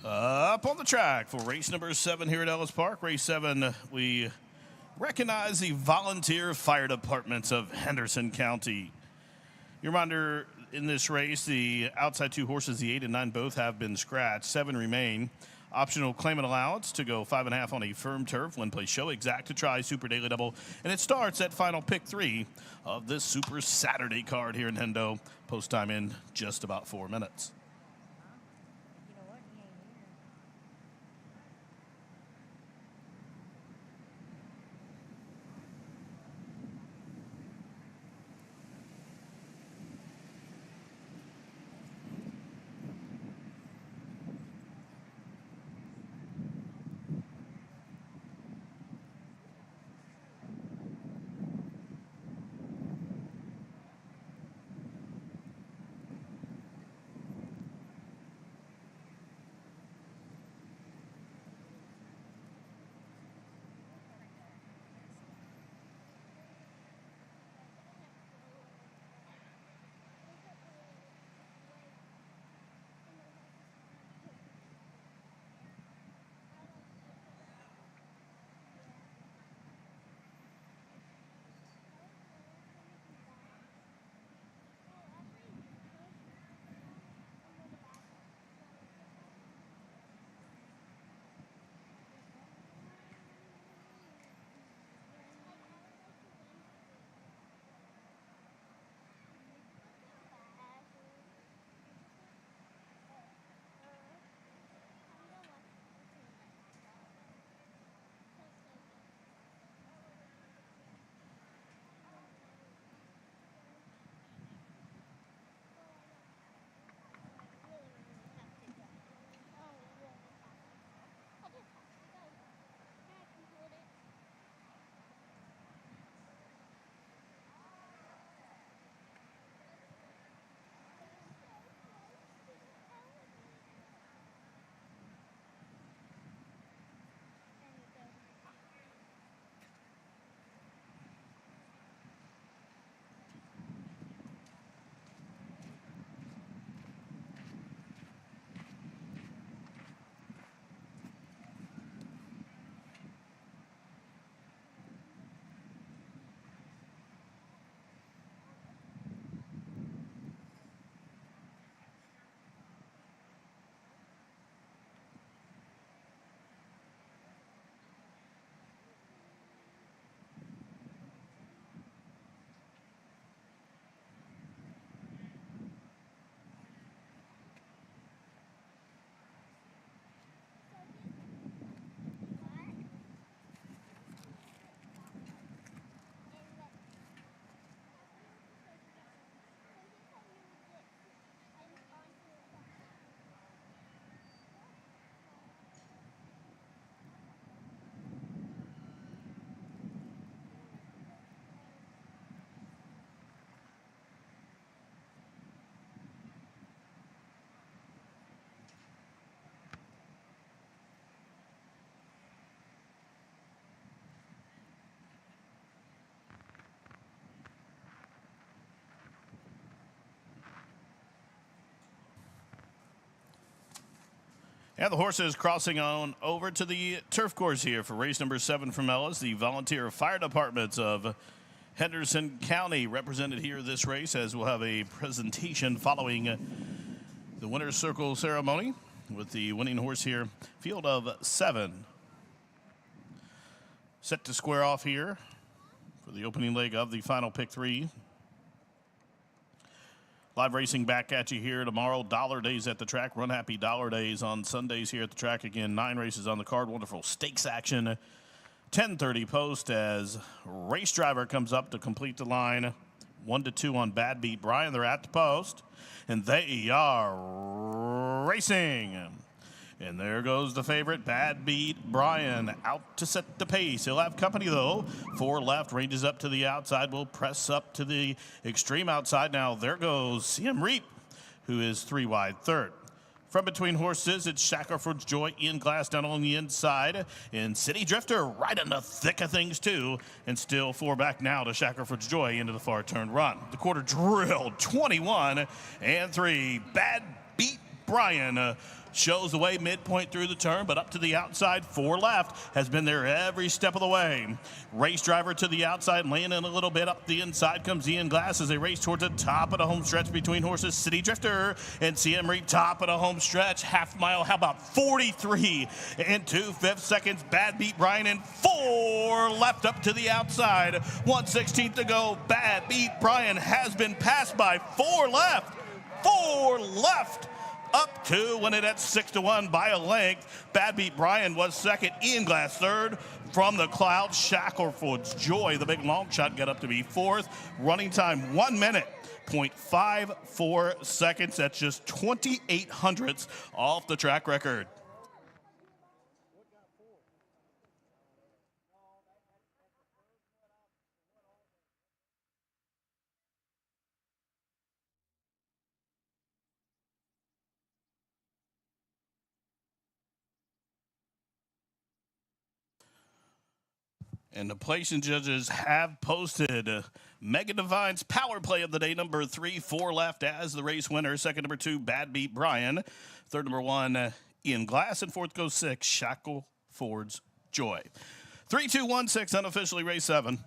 Up on the track for race number 7 here at Ellis Park. Race 7, we recognize the volunteer fire departments of Henderson County. Your reminder, in this race, the outside 2 horses, the 8 and 9, both have been scratched. 7 remain. Optional claimant allowance to go 5.5 on a firm turf. One place show, exact to try, Super Daily Double. And it starts at final pick 3 of this Super Saturday card here in Hendo. Post time in just about 4 minutes. And the horses crossing on over to the turf course here for race number 7 from Ellis. The volunteer fire departments of Henderson County represented here this race, as we'll have a presentation following the winner's circle ceremony with the winning horse here. Field of 7. Set to square off here for the opening leg of the final pick 3. Live racing back at you here tomorrow. Dollar days at the track. Run Happy Dollar Days on Sundays here at the track. Again, 9 races on the card. Wonderful stakes action. 10:30 post as Race Driver comes up to complete the line. 1-2 on Bad Beat Brian. They're at the post, and they are racing. And there goes the favorite, Bad Beat Brian, out to set the pace. He'll have company, though. 4 left, ranges up to the outside. Will press up to the extreme outside. Now there goes CM Reap, who is 3 wide third. From between horses, it's Shackelford's Joy, Ian Glass down on the inside, and City Drifter right in the thick of things, too. And still 4 back now to Shackelford's Joy into the far turn run. The quarter drilled, 21-3. Bad Beat Brian shows the way midpoint through the turn, but up to the outside, 4 left, has been there every step of the way. Race Driver to the outside, laying in a little bit. Up the inside comes Ian Glass as they race towards the top of the home stretch between horses City Drifter and CM Reap. Top of the home stretch, half mile, how about 43 and 2/5 seconds. Bad Beat Brian and 4 left up to the outside. 1/16 to go. Bad Beat Brian has been passed by 4 left. 4 left. Up to win it at 6-1 by a length. Bad Beat Brian was second. Ian Glass third. From the cloud, Shackelford's Joy, the big long shot, got up to be 4th. Running time 1 minute, 0.54 seconds. That's just 28 hundredths off the track record. And the placing judges have posted Megan Devine's power play of the day, number 3, 4 left as the race winner. Second, number 2, Bad Beat Brian. Third, number 1, Ian Glass. And fourth goes 6, Shackelford's Joy. 3, 2, 1, 6, unofficially race 7.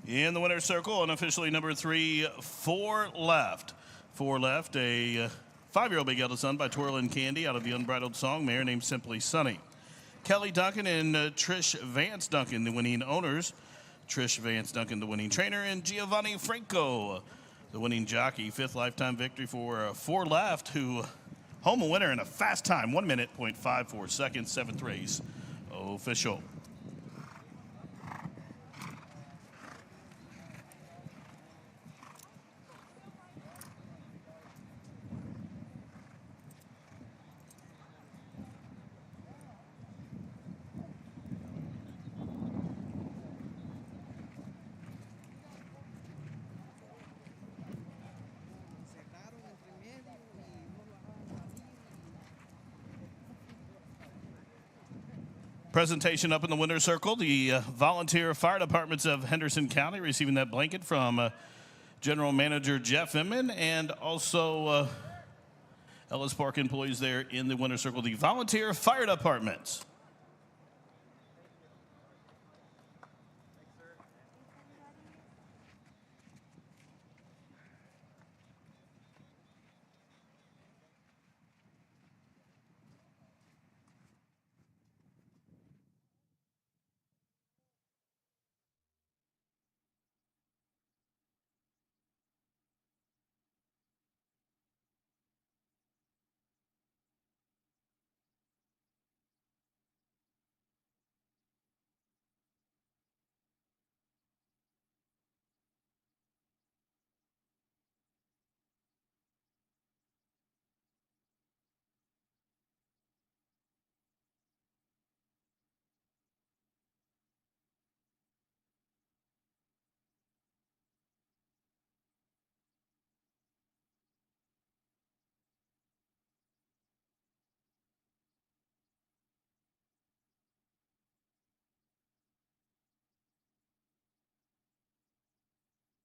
In the winner's circle, unofficially number 3, 4 Left. 4 Left, a 5-year-old Big Ellis son by Twirlin' Candy out of the Unbridled Song mare named Simply Sunny. Kelly Duncan and Trish Vance Duncan, the winning owners. Trish Vance Duncan, the winning trainer, and Giovanni Franco, the winning jockey. 5th lifetime victory for 4 Left, who home a winner in a fast time, 1 minute, 0.54 seconds, 7th race official. Presentation up in the winner's circle. The volunteer fire departments of Henderson County receiving that blanket from General Manager Jeff Inman, and also Ellis Park employees there in the winner's circle. The volunteer fire departments.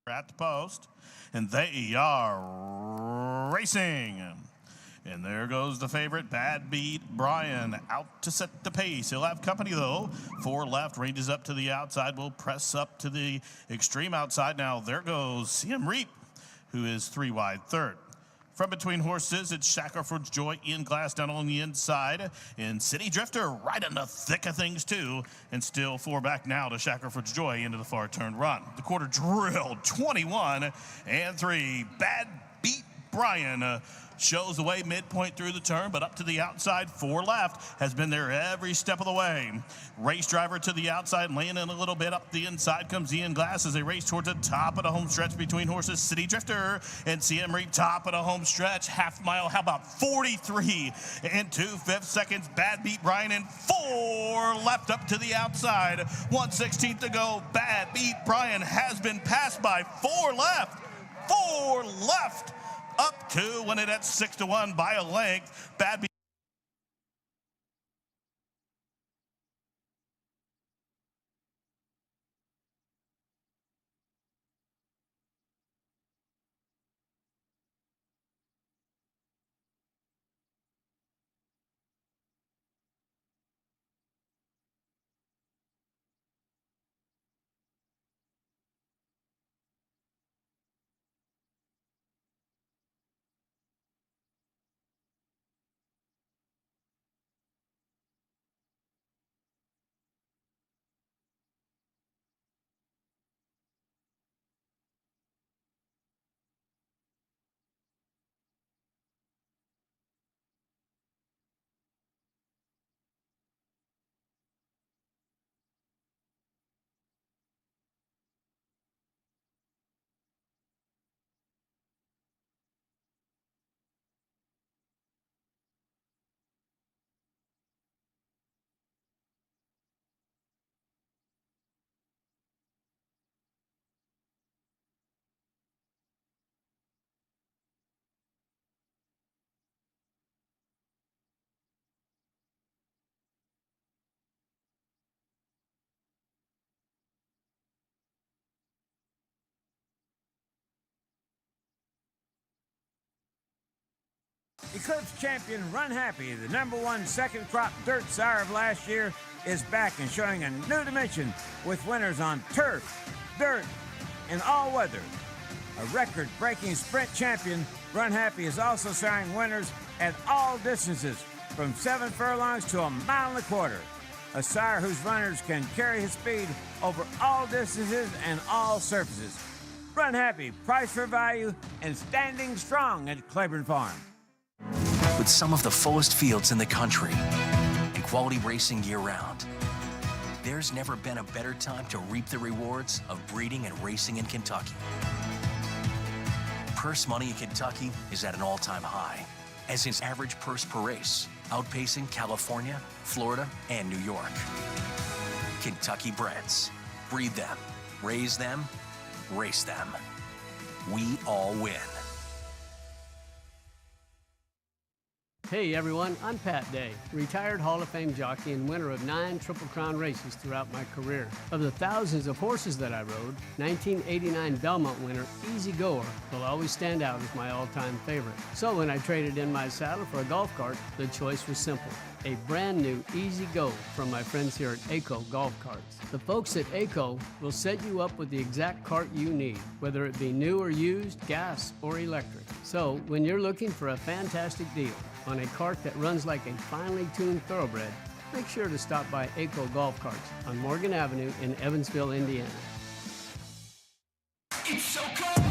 At the post, and they are racing. And there goes the favorite, Bad Beat Brian, out to set the pace. He'll have company, though. 4 Left, ranges up to the outside, will press up to the extreme outside. Now there goes CM Reap, who is 3 wide third. From between horses, it's Shackelford's Joy in glass down on the inside. And City Drifter right in the thick of things, too. And still 4 back now to Shackelford's Joy into the far turn run. The quarter drilled 21 and 3. Bad Beat Brian shows the way midpoint through the turn, but up to the outside. 4 Left has been there every step of the way. Race driver to the outside, laying in a little bit. Up the inside comes Ian Glass as they race towards the top of the home stretch between horses City Drifter and CM Reap. Top of the home stretch, half mile. How about 43 and 2/5 seconds? Bad Beat Brian and 4 Left up to the outside. 1/16 to go. Bad Beat Brian has been passed by 4 Left. 4 Left. Up to win it at 6-1 by a length. Bad Beat. Eclipse champion Run Happy, the #1 second crop dirt sire of last year, is back and showing a new dimension with winners on turf, dirt, in all weather. A record-breaking sprint champion, Run Happy is also siring winners at all distances, from 7 furlongs to 1.25 miles. A sire whose runners can carry his speed over all distances and all surfaces. Run Happy, price for value, and standing strong at Claiborne Farm. With some of the fullest fields in the country and quality racing year-round, there's never been a better time to reap the rewards of breeding and racing in Kentucky. Purse money in Kentucky is at an all-time high, as is average purse per race, outpacing California, Florida, and New York. Kentucky breds. Breed them, raise them, race them. We all win. Hey everyone, I'm Pat Day, retired Hall of Fame jockey and winner of 9 Triple Crown races throughout my career. Of the thousands of horses that I rode, 1989 Belmont winner Easy Goer will always stand out as my all-time favorite. So when I traded in my saddle for a golf cart, the choice was simple. A brand new Easy Go from my friends here at ACO Golf Carts. The folks at ACO will set you up with the exact cart you need, whether it be new or used, gas or electric. So when you're looking for a fantastic deal on a cart that runs like a finely tuned thoroughbred, make sure to stop by ACO Golf Carts on Morgan Avenue in Evansville, Indiana. It's so cold.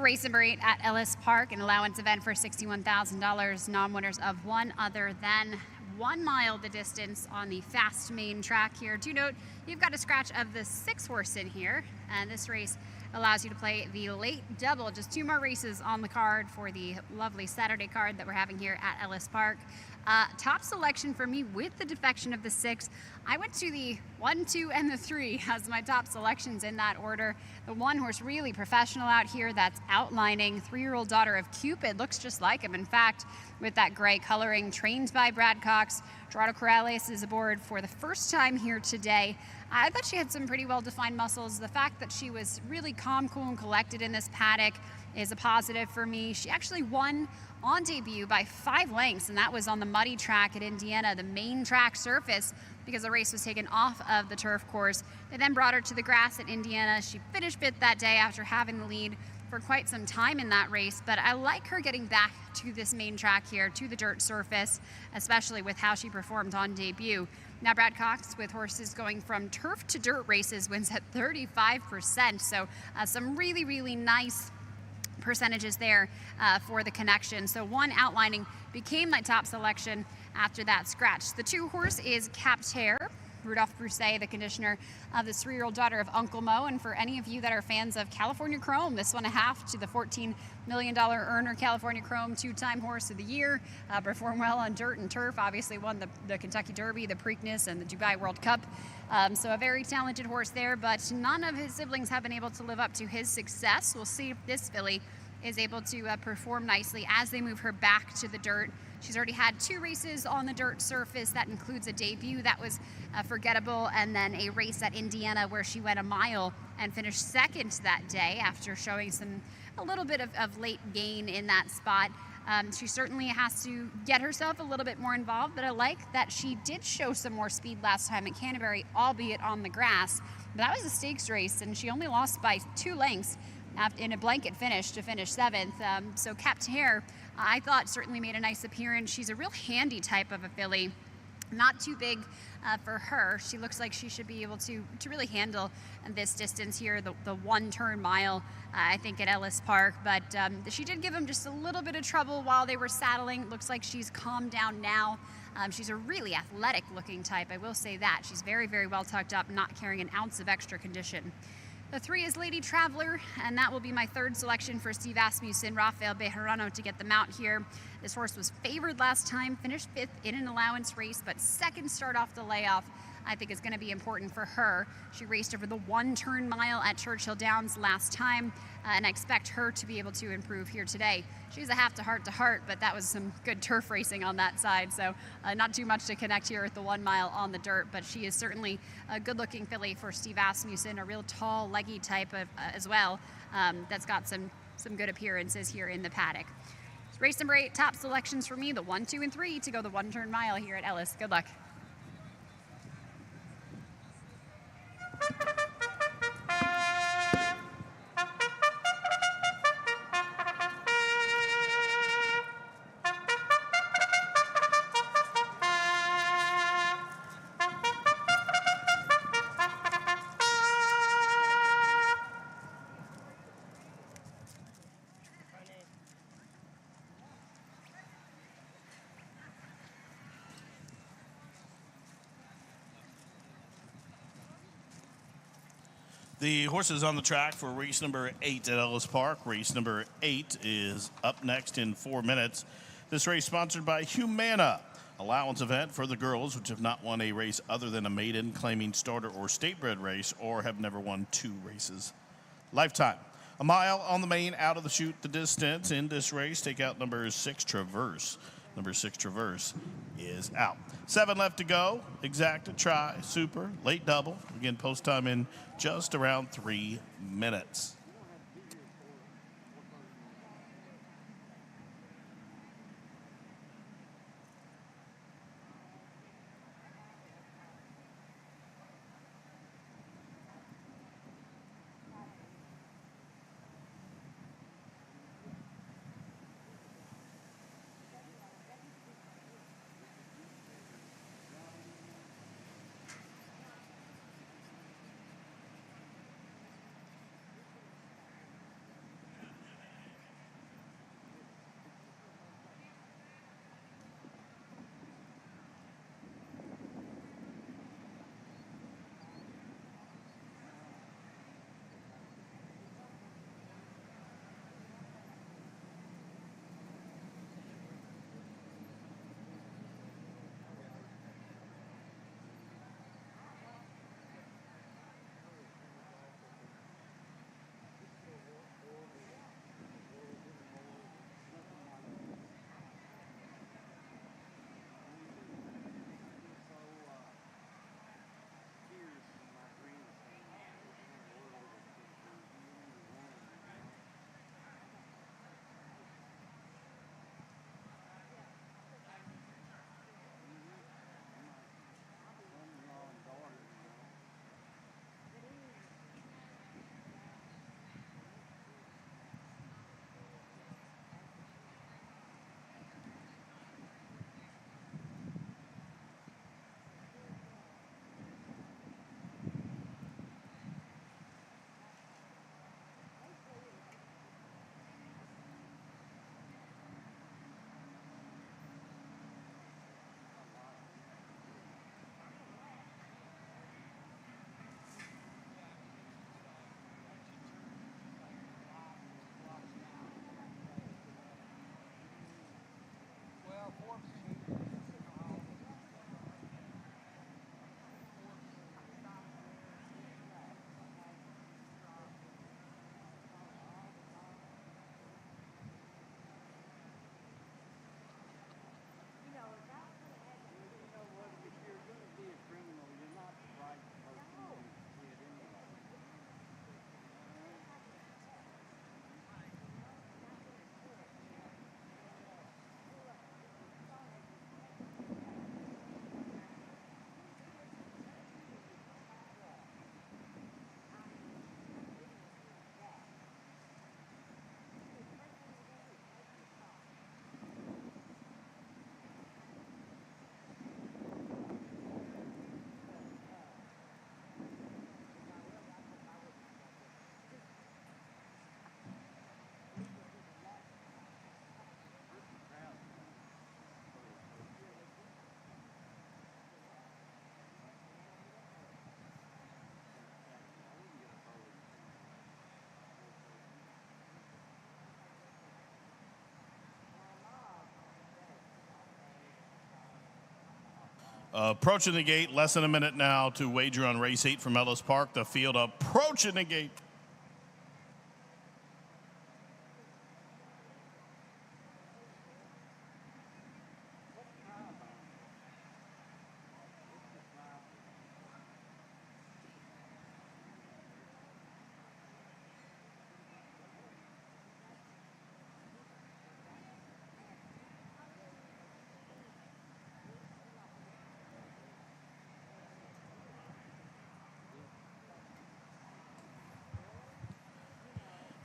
race number 8 at Ellis Park, an allowance event for $61,000. Non-winners of one other than 1 mile the distance on the fast main track here. Do note, you've got a scratch of the 6 horse in here, and this race allows you to play the late double. Just 2 more races on the card for the lovely Saturday card that we're having here at Ellis Park. Top selection for me with the defection of the 6. I went to the 1, 2, and the 3 as my top selections in that order. The 1 horse really professional out here, that's Outlining, 3-year-old daughter of Cupid, looks just like him. In fact, with that gray coloring, trained by Brad Cox. Gerardo Corrales is aboard for the first time here today. I thought she had some pretty well-defined muscles. The fact that she was really calm, cool, and collected in this paddock is a positive for me. She actually won on debut by 5 lengths, and that was on the muddy track at Indiana, the main track surface, because the race was taken off of the turf course. They then brought her to the grass at Indiana. She finished 5th that day after having the lead for quite some time in that race, but I like her getting back to this main track here, to the dirt surface, especially with how she performed on debut. Now, Brad Cox, with horses going from turf to dirt races, wins at 35%, so some really, really nice percentages there for the connection. So 1 Outlining became my top selection after that scratch. The 2 horse is Captaire. Rudolph Brousset, the conditioner of the 3-year-old daughter of Uncle Mo. And for any of you that are fans of California Chrome, this 1.5 to the $14 million earner California Chrome 2-time horse of the year. Performed well on dirt and turf. Obviously won the Kentucky Derby, the Preakness, and the Dubai World Cup. So a very talented horse there, but none of his siblings have been able to live up to his success. We'll see if this filly is able to perform nicely as they move her back to the dirt. She's already had 2 races on the dirt surface. That includes a debut that was forgettable, and then a race at Indiana where she went a mile and finished 2nd that day after showing a little bit of late gain in that spot. She certainly has to get herself a little bit more involved, but I like that she did show some more speed last time at Canterbury, albeit on the grass. But that was a stakes race, and she only lost by 2 lengths in a blanket finish to finish 7th. So Captaire, I thought, certainly made a nice appearance. She's a real handy type of a filly. Not too big for her. She looks like she should be able to really handle this distance here, the 1-turn mile, I think, at Ellis Park. But she did give them just a little bit of trouble while they were saddling. Looks like she's calmed down now. She's a really athletic-looking type, I will say that. She's very, very well tucked up, not carrying an ounce of extra condition. The 3 is Lady Traveler, and that will be my 3rd selection for Steve Asmussen, Rafael Bejarano to get them out here. This horse was favored last time, finished 5th in an allowance race, but 2nd start off the layoff I think is going to be important for her. She raced over the 1-turn mile at Churchill Downs last time, and I expect her to be able to improve here today. She's a half to heart, but that was some good turf racing on that side, so not too much to connect here at the 1 mile on the dirt, but she is certainly a good-looking filly for Steve Asmussen, a real tall, leggy type of, as well, that's got some good appearances here in the paddock. Race number 8, top selections for me, the 1, 2, and 3 to go the 1-turn mile here at Ellis. Good luck. The horses on the track for race number 8 at Ellis Park. Race number 8 is up next in 4 minutes. This race sponsored by Humana, allowance event for the girls which have not won a race other than a maiden, claiming starter or state-bred race, or have never won 2 races lifetime. A mile on the main, out of the chute, the distance in this race. Take out number 6, Traverse. Number 6, Traverse, is out. 7 left to go. Exacta, try, super, late double. Again, post time in just around 3 minutes. Approaching the gate, less than a minute now to wager on race 8 from Ellis Park. The field approaching the gate.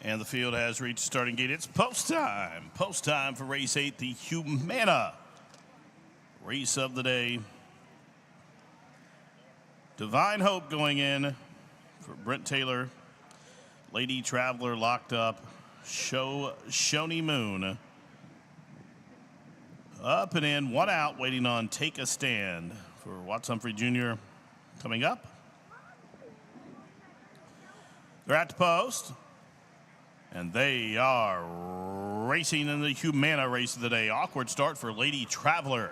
And the field has reached starting gate. It's post time. Post time for race 8, the Humana race of the day. Divine Hope going in for Brent Taylor. Lady Traveler locked up. Shoni Moon. Up and in, one out, waiting on Take a Stand for Watts Humphrey Jr. coming up. They're at the post. And they are racing in the Humana race of the day. Awkward start for Lady Traveler.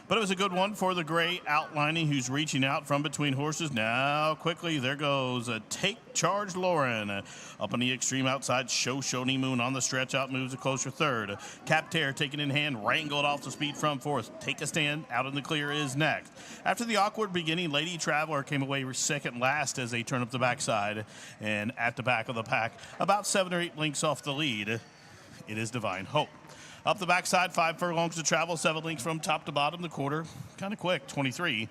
But it was a good one for the gray outlining, who's reaching out from between horses. Now, quickly, there goes a Take Charge Lauren. Up on the extreme outside, Shoni Moon on the stretch out, moves a closer third. Captair taken in hand, wrangled off the speed from fourth. Take a Stand, out in the clear is next. After the awkward beginning, Lady Traveler came away second last as they turn up the backside. And at the back of the pack, about 7 or 8 lengths off the lead, it is Divine Hope. Up the backside, 5 furlongs to travel, 7 lengths from top to bottom. The quarter, kind of quick, 23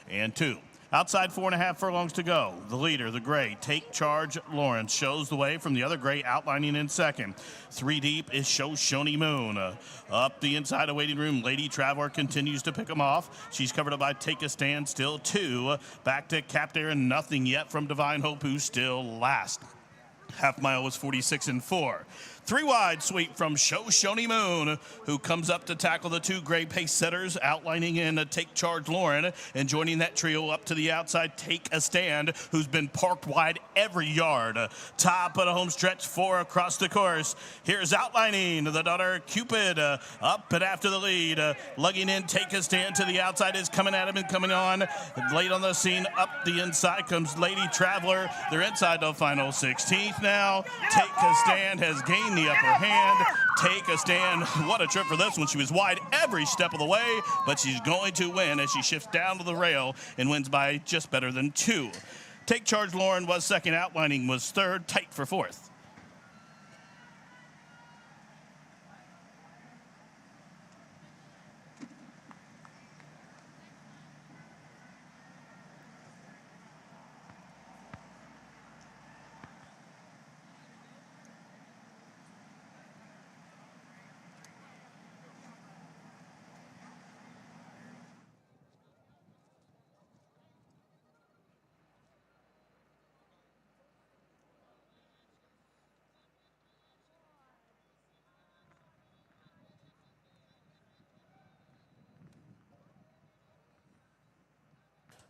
and 2. Outside, 4.5 furlongs to go. The leader, the gray, Take Charge Lawrence, shows the way from the other gray, outlining in second. 3 deep is Shoni Moon. Up the inside of waiting room, Lady Traveler continues to pick them off. She's covered up by Take a Stand, still 2. Back to Captair, and nothing yet from Divine Hope, who's still last. Half mile was 46 and 4. 3 wide sweep from Shoni Moon, who comes up to tackle the 2 gray pace setters, outlining in a Take Charge Lauren, and joining that trio up to the outside, Take a Stand, who's been parked wide every yard. Top of the home stretch, 4 across the course. Here's outlining the daughter Cupid, up and after the lead, lugging in Take a Stand to the outside, is coming at him and coming on. Late on the scene, up the inside comes Lady Traveler. They're inside the final 16th now. Take a Stand has gained the upper hand. Take a Stand. What a trip for this one. She was wide every step of the way, but she's going to win as she shifts down to the rail and wins by just better than 2. Take Charge Lauren was second. Outlining was third. Tight for fourth.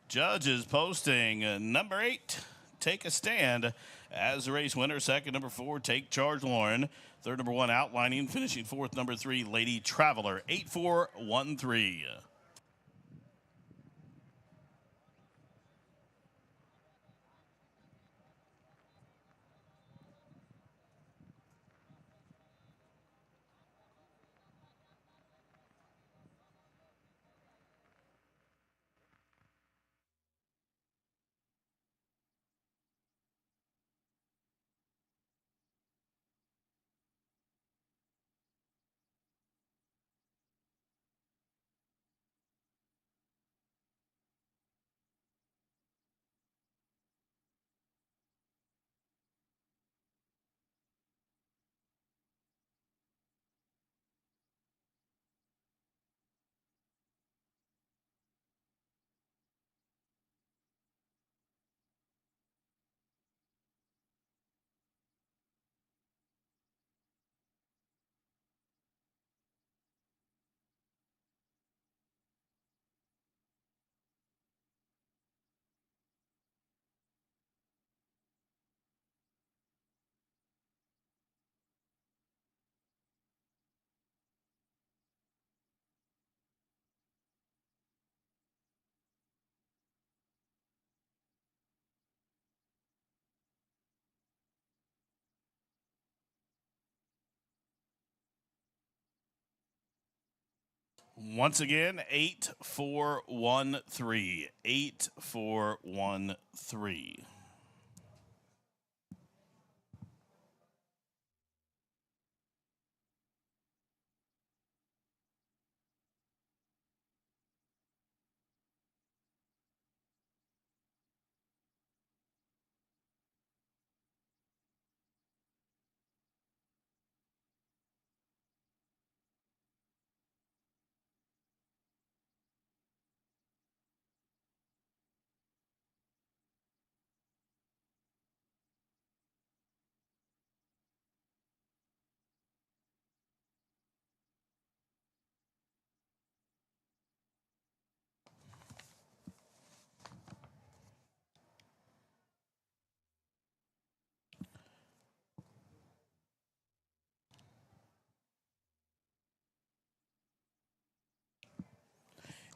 Judges posting number 8, Take a Stand as the race winner. Second, number 4, Take Charge Lauren. Third, number 1, Outlining. Finishing fourth, number 3, Lady Traveler. 8-4-1-3. Once again, 8-4-1-3. 8-4-1-3.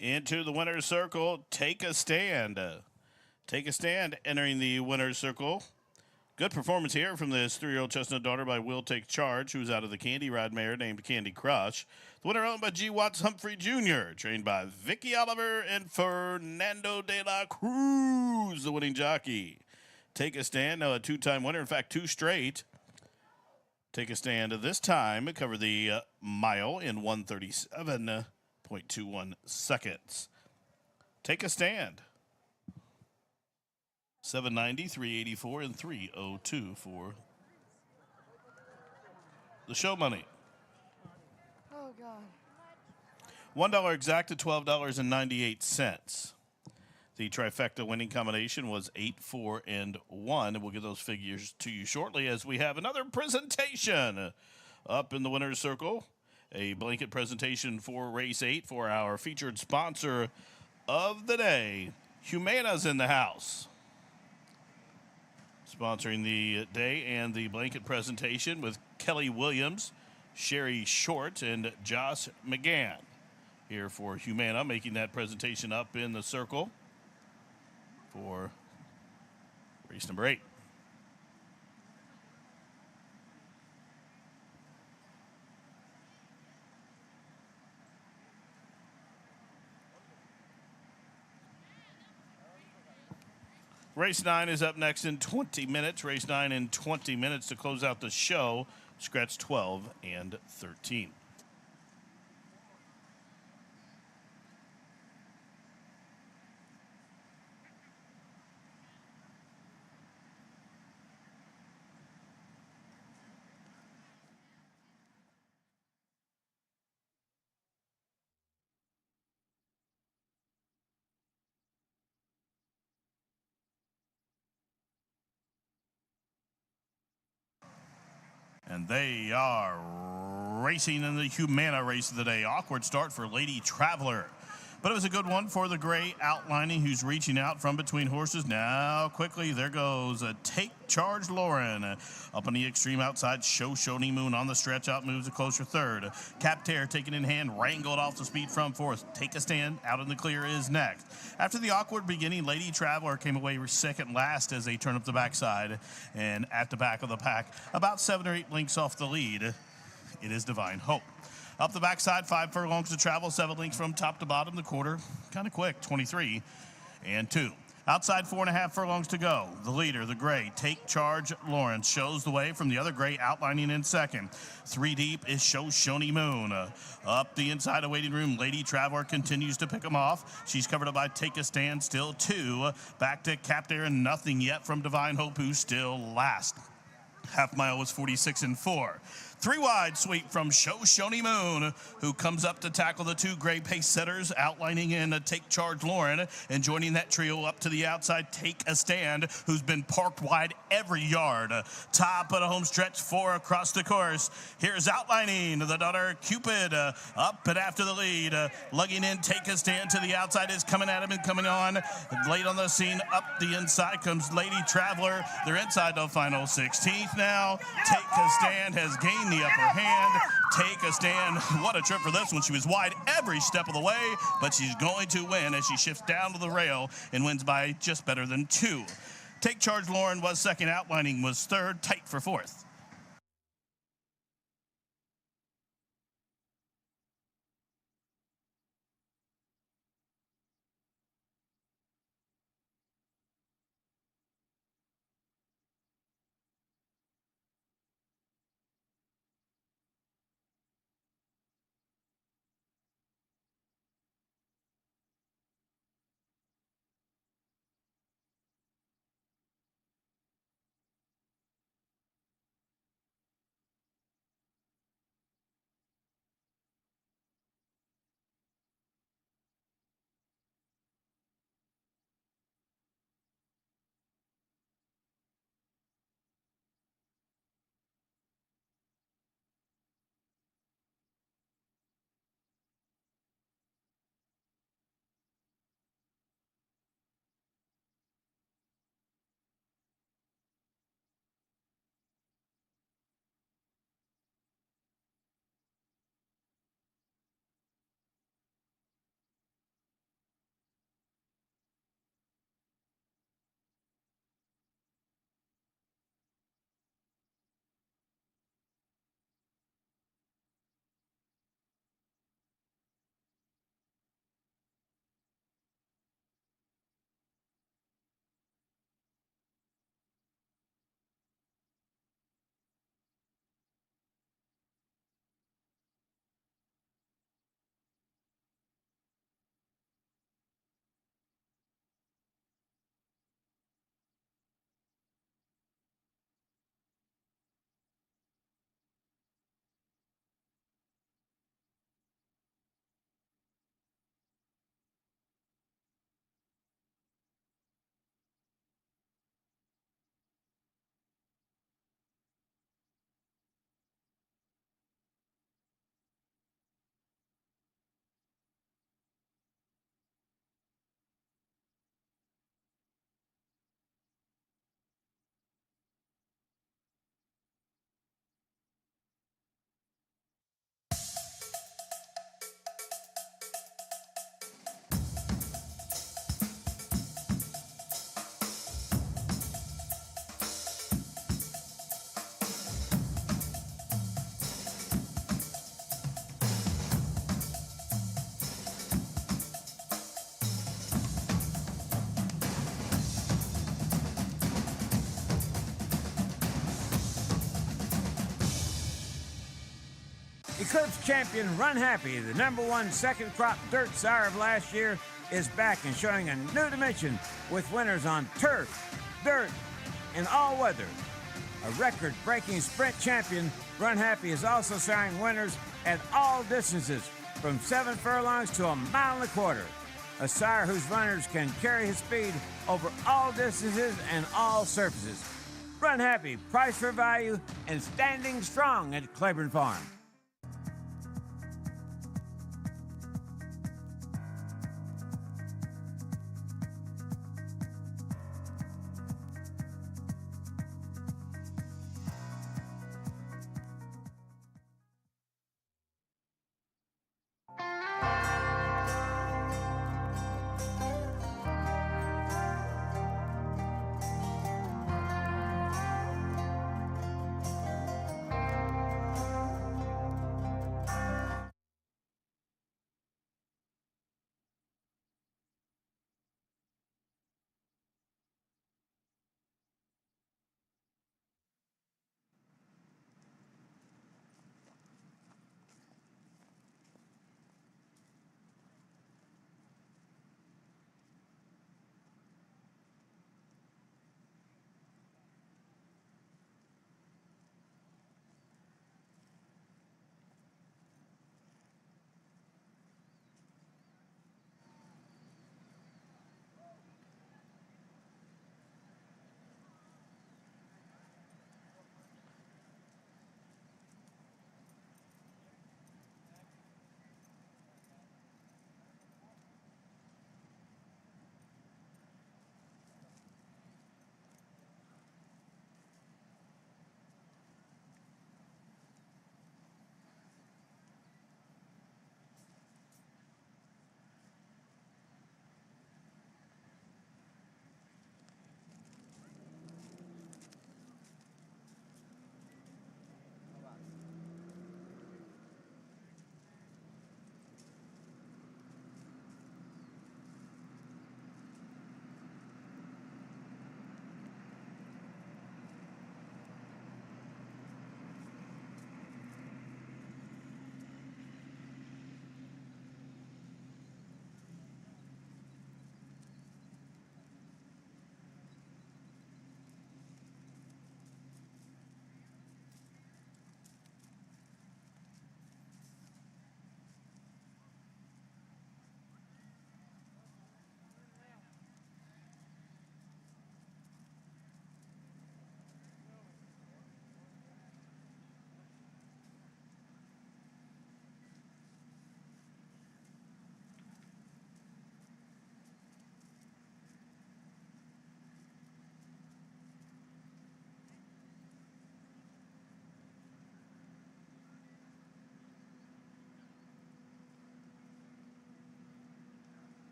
Into the winner's circle, Take a Stand. Take a Stand entering the winner's circle. Good performance here from this 3-year-old chestnut daughter by Will Take Charge, who's out of the Candy Ride mare named Candy Crush. The winner owned by G. Watts Humphrey Jr., trained by Vicky Oliver and Fernando de la Cruz, the winning jockey. Take a Stand, now a 2-time winner, in fact, 2 straight. Take a Stand this time, cover the mile in 1:37.21 seconds. Take a Stand. 790, 384, and 302 for the show money. Oh, God. $1 exact to $12.98. The trifecta winning combination was 8, 4, and 1. And we'll get those figures to you shortly as we have another presentation up in the winner's circle. A blanket presentation for race 8 for our featured sponsor of the day. Humana's in the house. Sponsoring the day and the blanket presentation with Kelly Williams, Sherry Short, and Josh McGann. Here for Humana, making that presentation up in the circle for race number 8. Race 9 is up next in 20 minutes. Race 9 in 20 minutes to close out the show. Scratch 12 and 13. And they are racing in the Humana race of the day. Awkward start for Lady Traveler. But it was a good one for the gray outlining, who's reaching out from between horses. Now, quickly, there goes a Take Charge Lauren. Up on the extreme outside, Shoshone Moon on the stretch out, moves a closer third. Cap Tear taken in hand, wrangled off the speed from fourth. Take a Stand out in the clear is next. After the awkward beginning, Lady Traveler came away second last as they turn up the backside. And at the back of the pack, about 7 or 8 lengths off the lead, it is Divine Hope. Up the backside, 5 furlongs to travel, 7 lengths from top to bottom. The quarter, kind of quick, 23 and 2. Outside, 4.5 furlongs to go. The leader, the gray, Take Charge Lawrence, shows the way from the other gray, outlining in second. 3 deep is Shoshone Moon. Up the inside of waiting room, Lady Traveler continues to pick them off. She's covered up by Take a Stand, still 2. Back to Captain and nothing yet from Divine Hope, who's still last. Half mile was 46 and 4. 3 wide sweep from Shoshone Moon, who comes up to tackle the 2 gray pace setters, outlining in Take Charge Lauren, and joining that trio up to the outside, Take a Stand, who's been parked wide every yard. Top of the home stretch, 4 across the course. Here's outlining the daughter Cupid, up and after the lead, lugging in Take a Stand to the outside, is coming at him and coming on. Late on the scene, up the inside comes Lady Traveler. They're inside the final 16th now. Take a Stand has gained the upper hand. Take a Stand. What a trip for this one. She was wide every step of the way, but she's going to win as she shifts down to the rail and wins by just better than 2. Take Charge Lauren was second. Outlining was third. Tight for fourth. Eclipse champion Run Happy, the #1 second crop dirt sire of last year, is back and showing a new dimension with winners on turf, dirt, and all weather. A record-breaking sprint champion, Run Happy is also showing winners at all distances, from 7 furlongs to 1.25 miles. A sire whose runners can carry his speed over all distances and all surfaces. Run Happy, price for value, and standing strong at Claiborne Farm.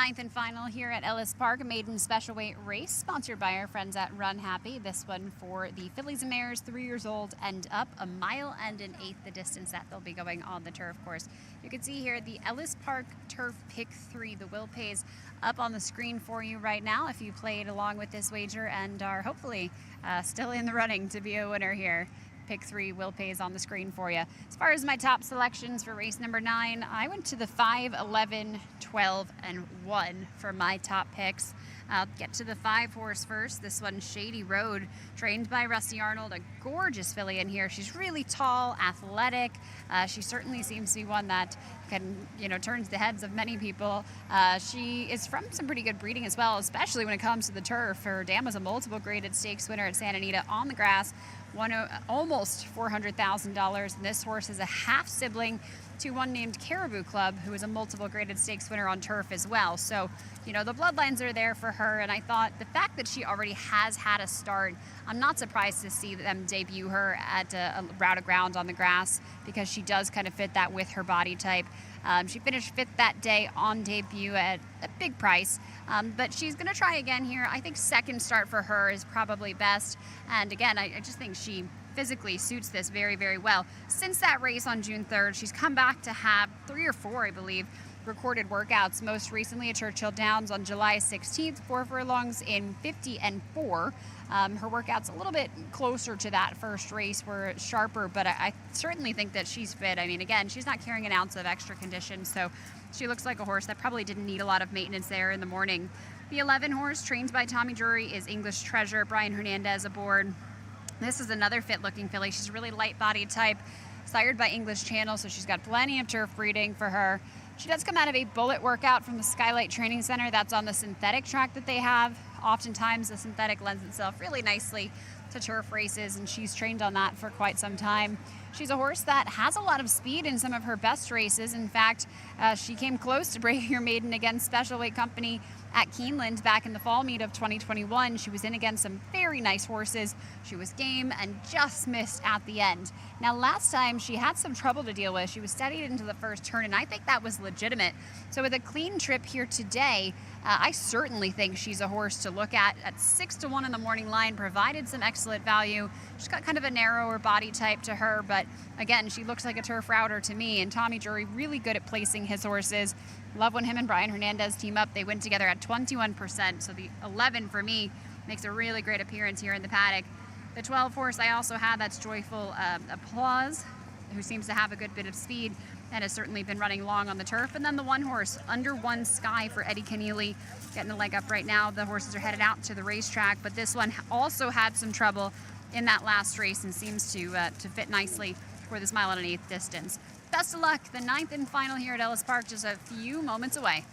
ninth and final here at Ellis Park, a maiden special weight race sponsored by our friends at Run Happy. This one for the fillies and mares 3 years old and up, 1 mile and an eighth the distance that they'll be going on the turf course. You can see here the Ellis Park Turf Pick 3, the Will Pays, up on the screen for you right now if you played along with this wager and are hopefully still in the running to be a winner here. Pick 3 Will Pays on the screen for you. As far as my top selections for race number 9, I went to the 5, 11, 12, and 1 for my top picks. I'll get to the 5 horse first. This one, Shady Road, trained by Rusty Arnold, a gorgeous filly in here. She's really tall, athletic. She certainly seems to be one that can, turns the heads of many people. She is from some pretty good breeding as well, especially when it comes to the turf. Her dam was a multiple graded stakes winner at Santa Anita on the grass, won almost $400,000. And this horse is a half sibling to one named Caribou Club, who is a multiple graded stakes winner on turf as well. So, the bloodlines are there for her, and I thought the fact that she already has had a start, I'm not surprised to see them debut her at a route of ground on the grass, because she does kind of fit that with her body type. She finished 5th that day on debut at a big price, but she's going to try again here. I think second start for her is probably best, and again, I just think she physically suits this very, very well. Since that race on June 3rd, she's come back to have 3 or 4, I believe, recorded workouts, most recently at Churchill Downs on July 16th, 4 furlongs in 50 and 4. Her workouts a little bit closer to that first race, were sharper, but I certainly think that she's fit. I mean, again, she's not carrying an ounce of extra condition, so she looks like a horse that probably didn't need a lot of maintenance there in the morning. The 11 horse, trained by Tommy Drury, is English Treasure, Brian Hernandez aboard. This is another fit-looking filly. She's a really light-bodied type, sired by English Channel, so she's got plenty of turf breeding for her. She does come out of a bullet workout from the Skylight Training Center. That's on the synthetic track that they have. Oftentimes, the synthetic lends itself really nicely to turf races, and she's trained on that for quite some time. She's a horse that has a lot of speed in some of her best races. In fact, she came close to breaking her maiden against Special Weight Company at Keeneland back in the fall meet of 2021. She was in against some very nice horses. She was game and just missed at the end. Now, last time she had some trouble to deal with. She was steadied into the first turn, and I think that was legitimate. So with a clean trip here today, I certainly think she's a horse to look at 6 to 1 in the morning line, provided some excellent value. She's got kind of a narrower body type to her, but again, she looks like a turf router to me, and Tommy Drury really good at placing his horses. Love when him and Brian Hernandez team up. They win together at 21%, so the 11 for me makes a really great appearance here in the paddock. The 12 horse I also had, that's Joyful Applause, who seems to have a good bit of speed and has certainly been running long on the turf. And then the 1 horse, Under One Sky for Eddie Keneally, getting a leg up right now. The horses are headed out to the racetrack, but this one also had some trouble in that last race and seems to fit nicely for this 1 1/8 mile distance. Best of luck. The 9th and final here at Ellis Park, just a few moments away.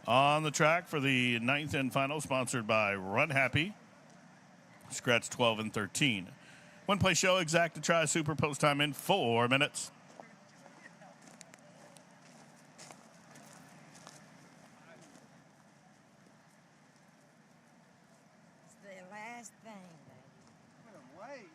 On the track for the 9th and final, sponsored by Run Happy. Scratch 12 and 13. One play show, exact to try super post time in 4 minutes. It's the last thing. Wait,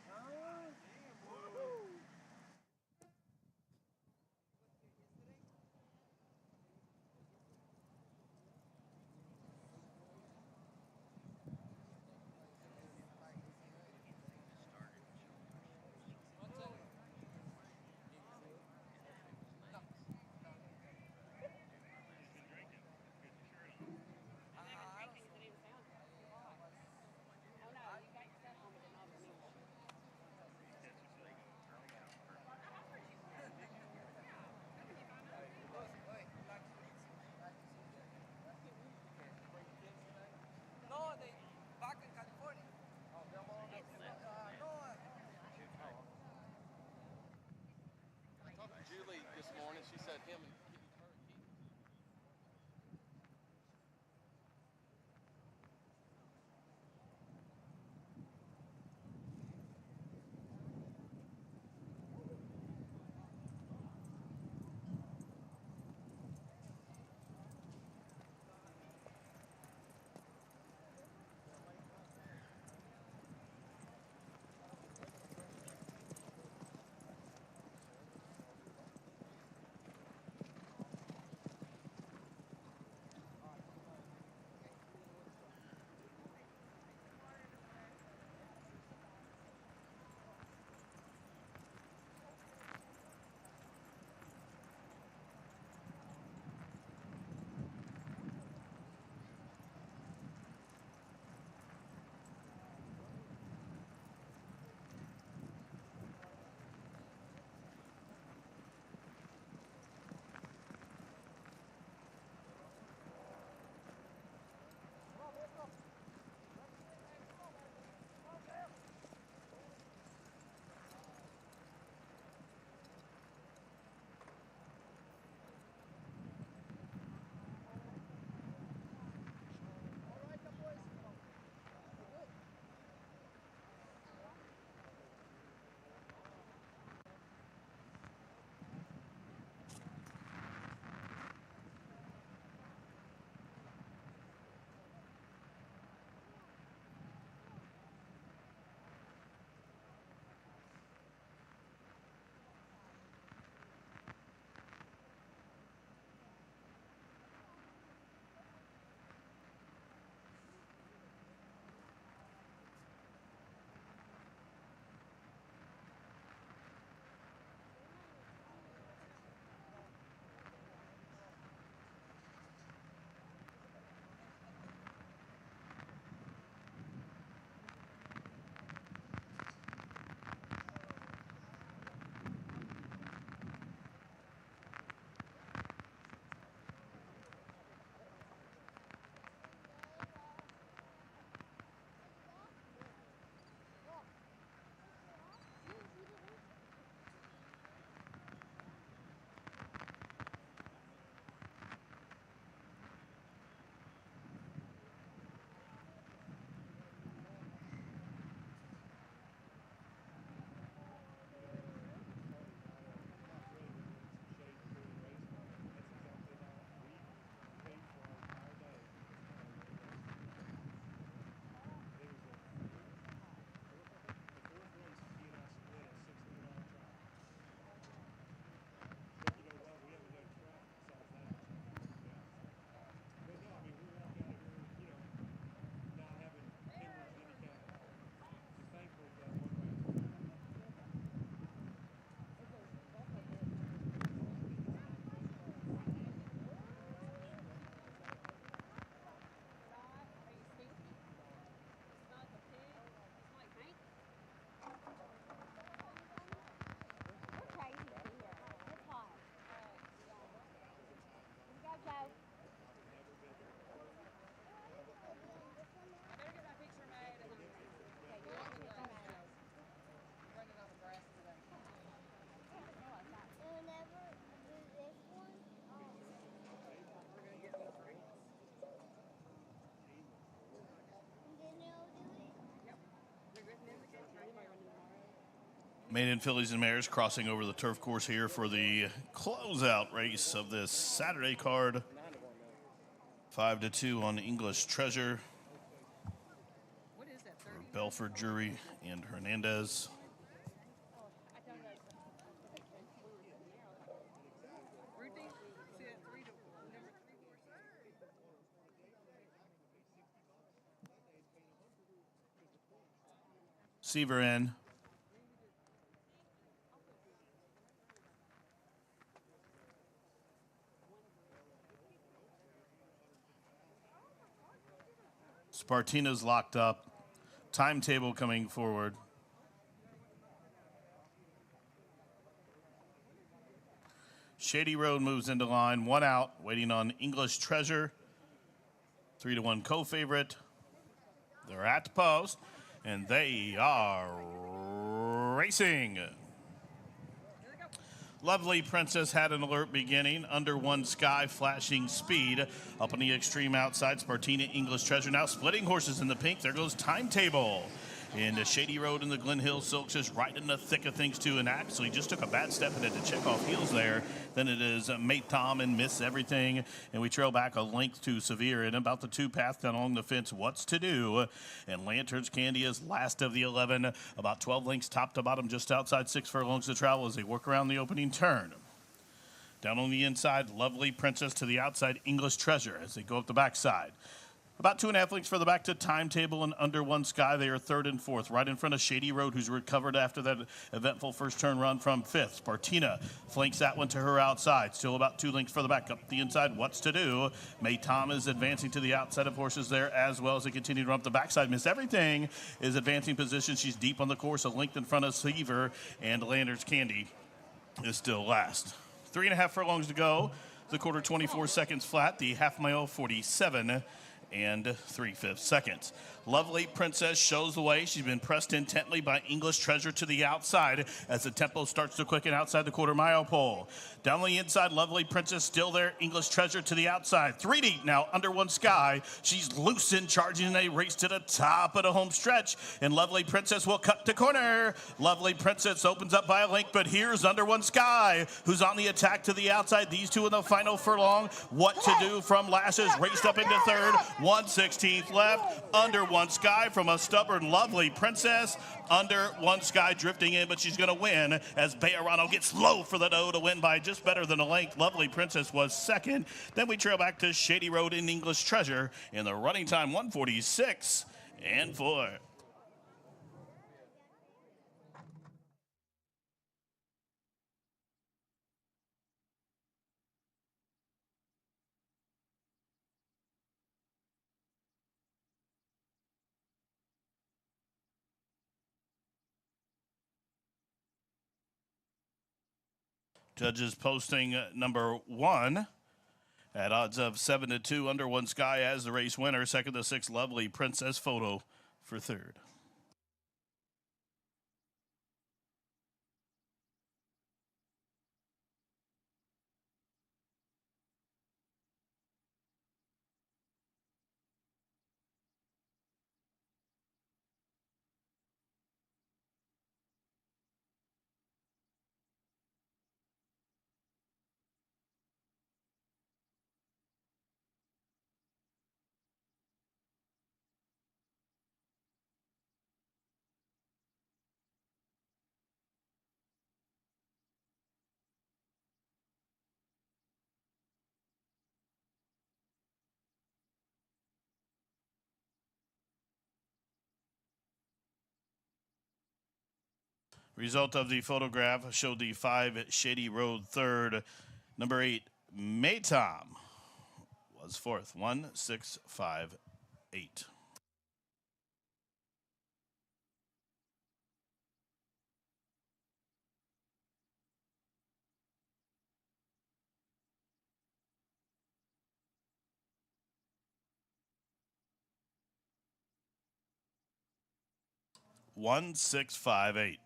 let him and her and Keith. Maiden Fillies and Mares crossing over the turf course here for the closeout race of this Saturday card. 5-2 on English Treasure for Belford Jury and Hernandez. Seaver in. Spartina's locked up. Timetable coming forward. Shady Road moves into line. One out, waiting on English Treasure. 3-1 co-favorite. They're at the post, and they are racing. Lovely Princess had an alert beginning. Under one sky, flashing speed. Up on the extreme outside, Spartina English Treasure now splitting horses in the pink. There goes Timetable. And Shady Road in the Glen Hill Silks is right in the thick of things too, and actually just took a bad step and had to check off heels there. Then it is Mate Tom and Miss Everything, and we trail back a length to Severe and about the two path down along the fence. What's to do? And Lantern's Candy is last of the 11, about 12 lengths top to bottom, just outside 6 furlongs to travel as they work around the opening turn. Down on the inside, Lovely Princess to the outside, English Treasure as they go up the backside. About 2.5 lengths further back to Timetable and Under One Sky. They are third and fourth, right in front of Shady Road, who's recovered after that eventful first turn run from fifth. Spartina flanks that one to her outside. Still about 2 lengths further back up the inside. What's to do? May Tom is advancing to the outside of horses there as well as they continue to run up the backside. Miss Everything is advancing position. She's deep on the course, a length in front of Seaver, and Landers Candy is still last. 3.5 furlongs to go. The quarter 24 seconds flat. The half mile 47 and 3/5 seconds. Lovely Princess shows the way. She's been pressed intently by English Treasure to the outside as the tempo starts to quicken outside the quarter mile pole. Down the inside, Lovely Princess still there. English Treasure to the outside. 3 deep now, Under One Sky. She's loose and charging in a race to the top of the home stretch. And Lovely Princess will cut to corner. Lovely Princess opens up by a length, but here's Under One Sky, who's on the attack to the outside. These two in the final furlong. What to do from Lashes, raced up into third. 1/16 left. Under One Sky from a stubborn Lovely Princess. Under One Sky drifting in, but she's going to win as Bejarano gets low for the doe to win by just better than a length. Lovely Princess was second. Then we trail back to Shady Road in English Treasure in the running time 1:46 and 4. Judges posting number 1 at odds of 7-2, Under One Sky as the race winner. Second to 6, Lovely Princess Photo for third. Result of the photograph showed the 5 Shady Road third. Number 8, Maytom was fourth. 1-6-5-8. One, 6, 5, 8.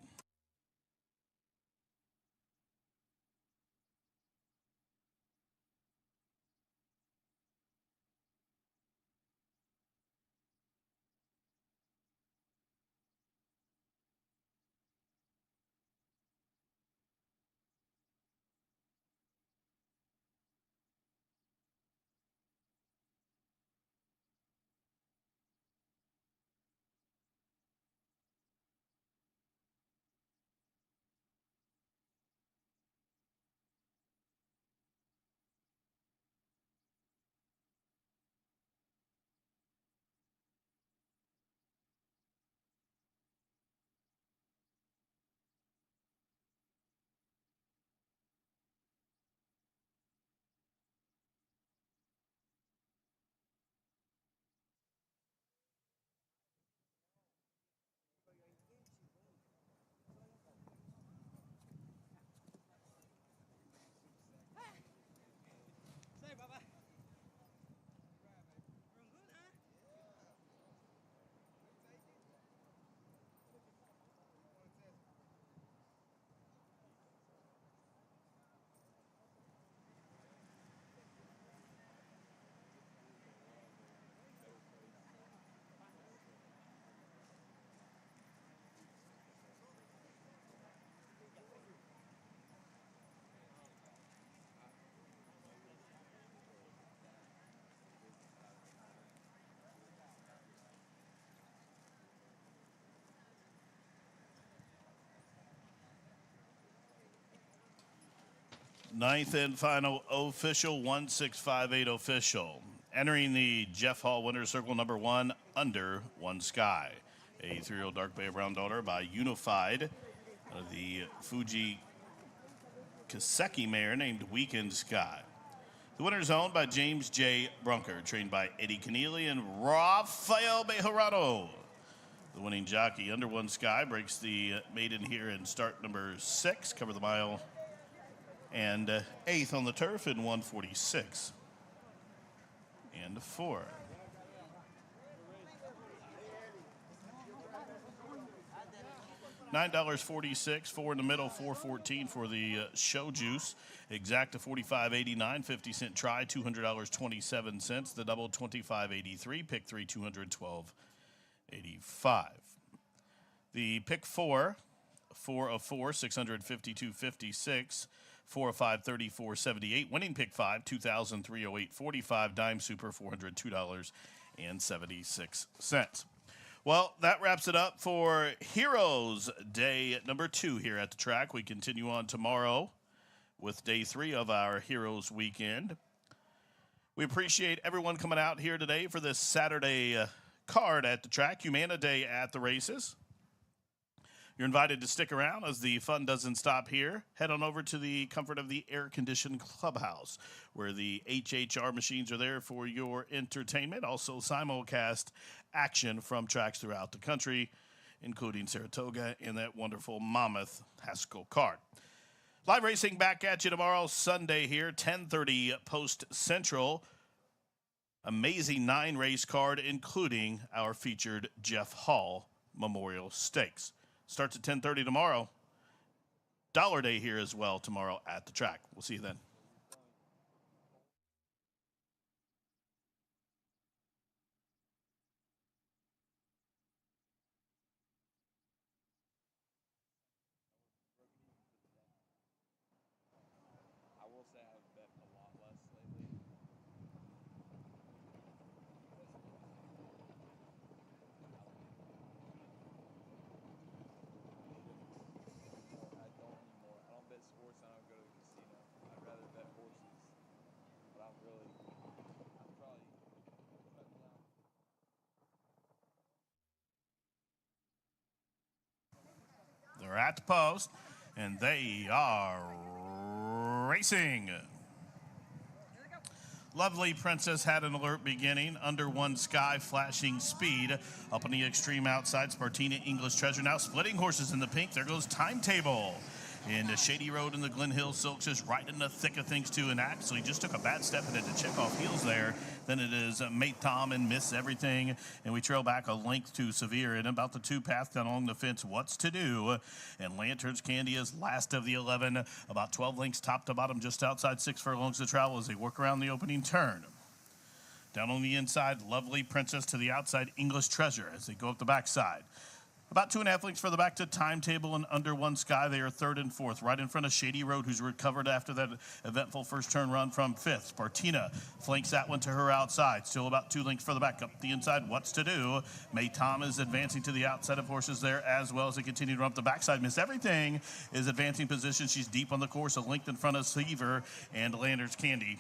Ninth and final official, 1658 official. Entering the Jeff Hall winner's circle number 1, Under One Sky. A 3-year-old dark bay brown daughter by Unified. The Fuji Kaseki mare named Weekend Sky. The winner is owned by James J. Brunker, trained by Eddie Keneally and Rafael Bejarano. The winning jockey, Under One Sky, breaks the maiden here in start number 6, cover the mile, and 8th on the turf in 146 and 4. $9.46, 4 in the middle, $4.14 for the show juice. Exacta $45.89, 50-cent try, $200.27. The double $25.83, pick 3, $212.85. The pick 4, 4 of 4, $652.56. 4 of 5, $34.78. Winning pick 5, $2,308.45. Dime super, $402.76. Well, that wraps it up for Heroes Day number 2 here at the track. We continue on tomorrow with day 3 of our Heroes Weekend. We appreciate everyone coming out here today for this Saturday card at the track, Humana Day at the races. You're invited to stick around as the fun doesn't stop here. Head on over to the comfort of the air-conditioned clubhouse, where the HHR machines are there for your entertainment. Also, simulcast action from tracks throughout the country, including Saratoga and that wonderful Monmouth Haskell card. Live racing back at you tomorrow, Sunday here, 10:30 Post Central. Amazing 9-race card, including our featured Jeff Hall Memorial Stakes. Starts at 10:30 tomorrow. Dollar Day here as well tomorrow at the track. We'll see you then. I will say I've bet a lot less lately. I don't bet sports. I don't go to the casino. I'd rather bet horses. But I'm probably They're at the post, and they are racing. Lovely Princess had an alert beginning. Under One Sky, flashing speed. Up on the extreme outside, Spartina English Treasure now splitting horses in the pink. There goes Timetable. And Shady Road and the Glen Hill Silks is right in the thick of things too, and actually just took a bad step and had to check off heels there. Then it is Mate Tom and Miss Everything, and we trail back a length to Severe and about the 2 path down along the fence. What's to do? And Lantern's Candy is last of the 11, about 12 lengths top to bottom, just outside 6 furlongs to travel as they work around the opening turn. Down on the inside, Lovely Princess to the outside, English Treasure as they go up the backside. About 2.5 lengths further back to Timetable and Under One Sky. They are 3rd and 4th, right in front of Shady Road, who's recovered after that eventful first turn run from 5th. Spartina flanks that one to her outside. Still about 2 lengths further back up the inside. What's to do? May Tom is advancing to the outside of horses there as well as they continue to run up the backside. Miss Everything is advancing position. She's deep on the course, a length in front of Seaver, and Lantern's Candy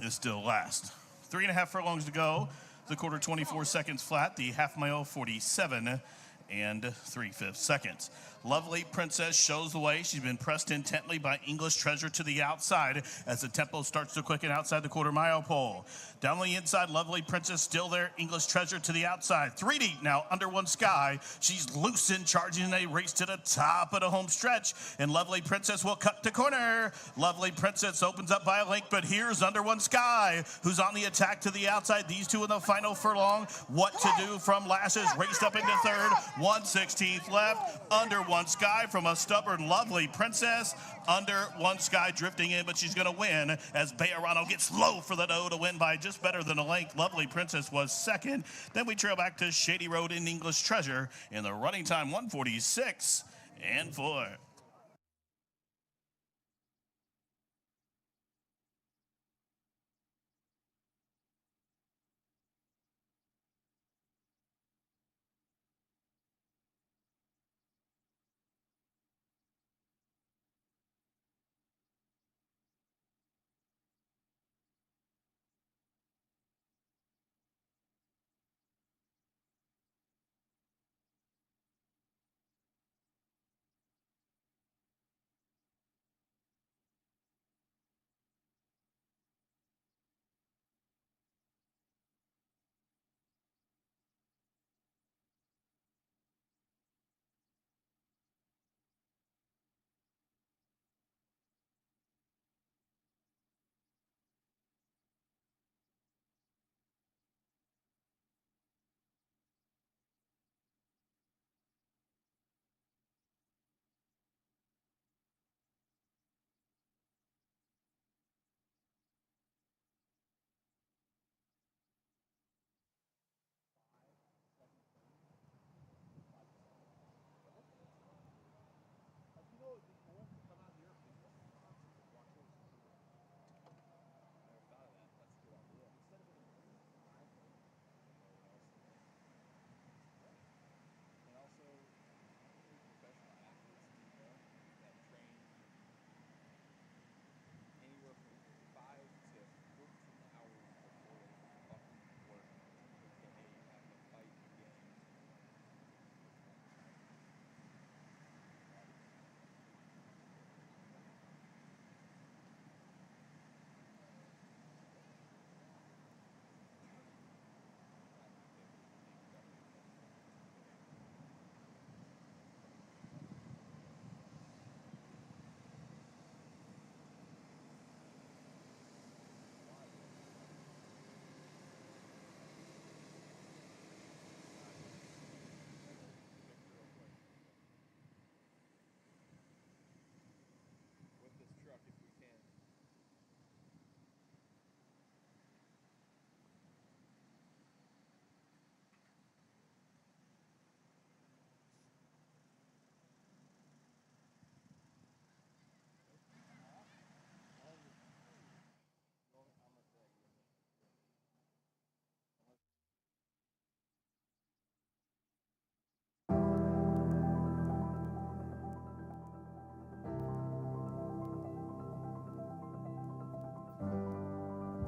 is still last. 3.5 furlongs to go. The quarter 24 seconds flat. The half mile 47 and 3/5 seconds. Lovely Princess shows the way. She's been pressed intently by English Treasure to the outside as the tempo starts to quicken outside the quarter-mile pole. Down the inside, Lovely Princess still there. English Treasure to the outside. 3 deep now, Under One Sky. She's loose and charging a race to the top of the home stretch, and Lovely Princess will cut to corner. Lovely Princess opens up by a length, but here's Under One Sky, who's on the attack to the outside. These two in the final furlong. What to do from Lashes, raced up into 3rd. 1/16 left. Under One Sky from a stubborn Lovely Princess. Under One Sky drifting in, but she's going to win as Bejarano gets low for the doe to win by just better than a length. Lovely Princess was 2nd. Then we trail back to Shady Road and English Treasure in the running time 1:46 and 4.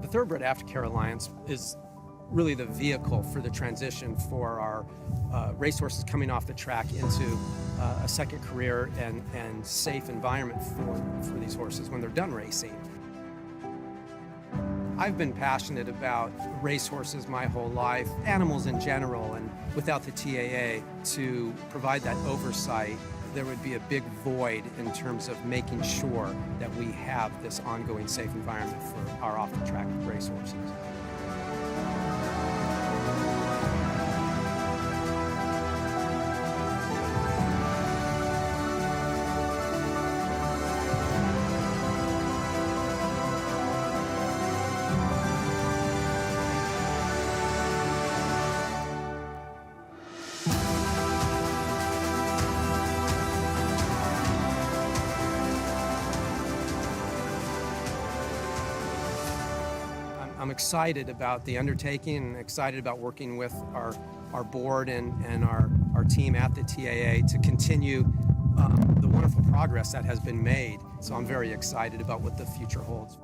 The Thoroughbred Aftercare Alliance is really the vehicle for the transition for our racehorses coming off the track into a second career and safe environment for these horses when they're done racing. I've been passionate about racehorses my whole life, animals in general, and without the TAA to provide that oversight, there would be a big void in terms of making sure that we have this ongoing safe environment for our off-the-track racehorses. I'm excited about the undertaking and excited about working with our board and our team at the TAA to continue the wonderful progress that has been made. So I'm very excited about what the future holds.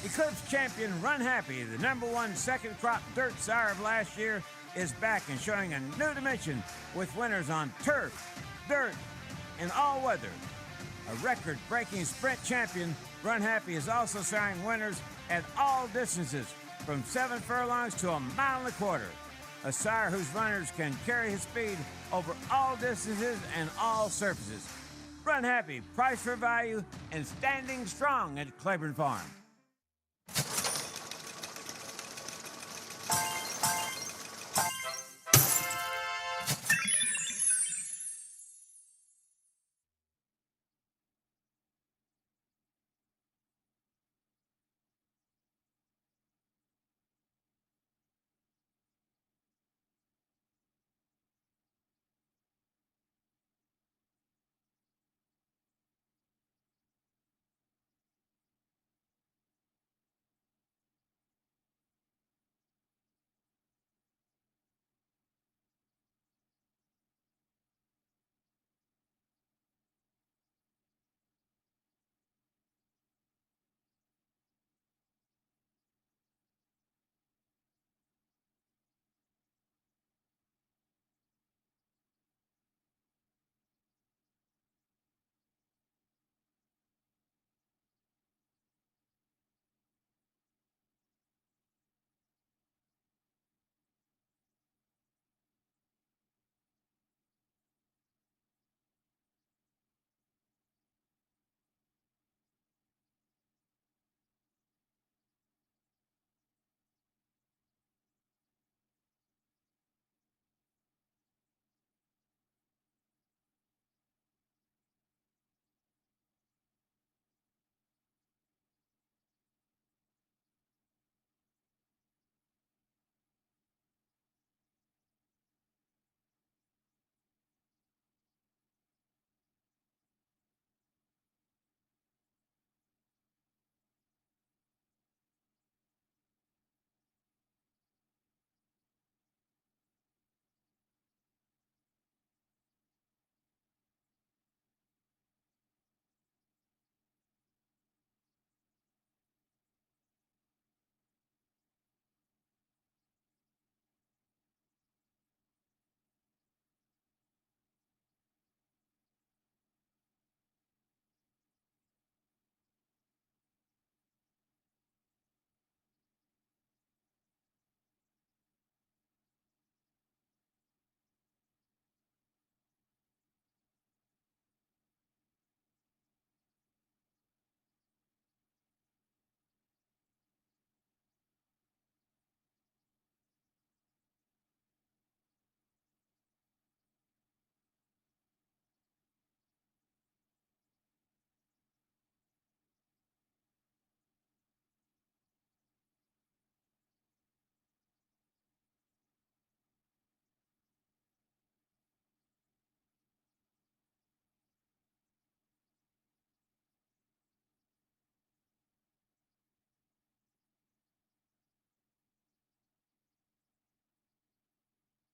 Eclipse champion Run Happy, the #1 second crop dirt sire of last year, is back and showing a new dimension with winners on turf, dirt, and all weather. A record-breaking sprint champion, Run Happy is also showing winners at all distances from 7 furlongs to 1.25 miles. A sire whose runners can carry his speed over all distances and all surfaces. Run Happy, price for value, and standing strong at Claiborne Farm.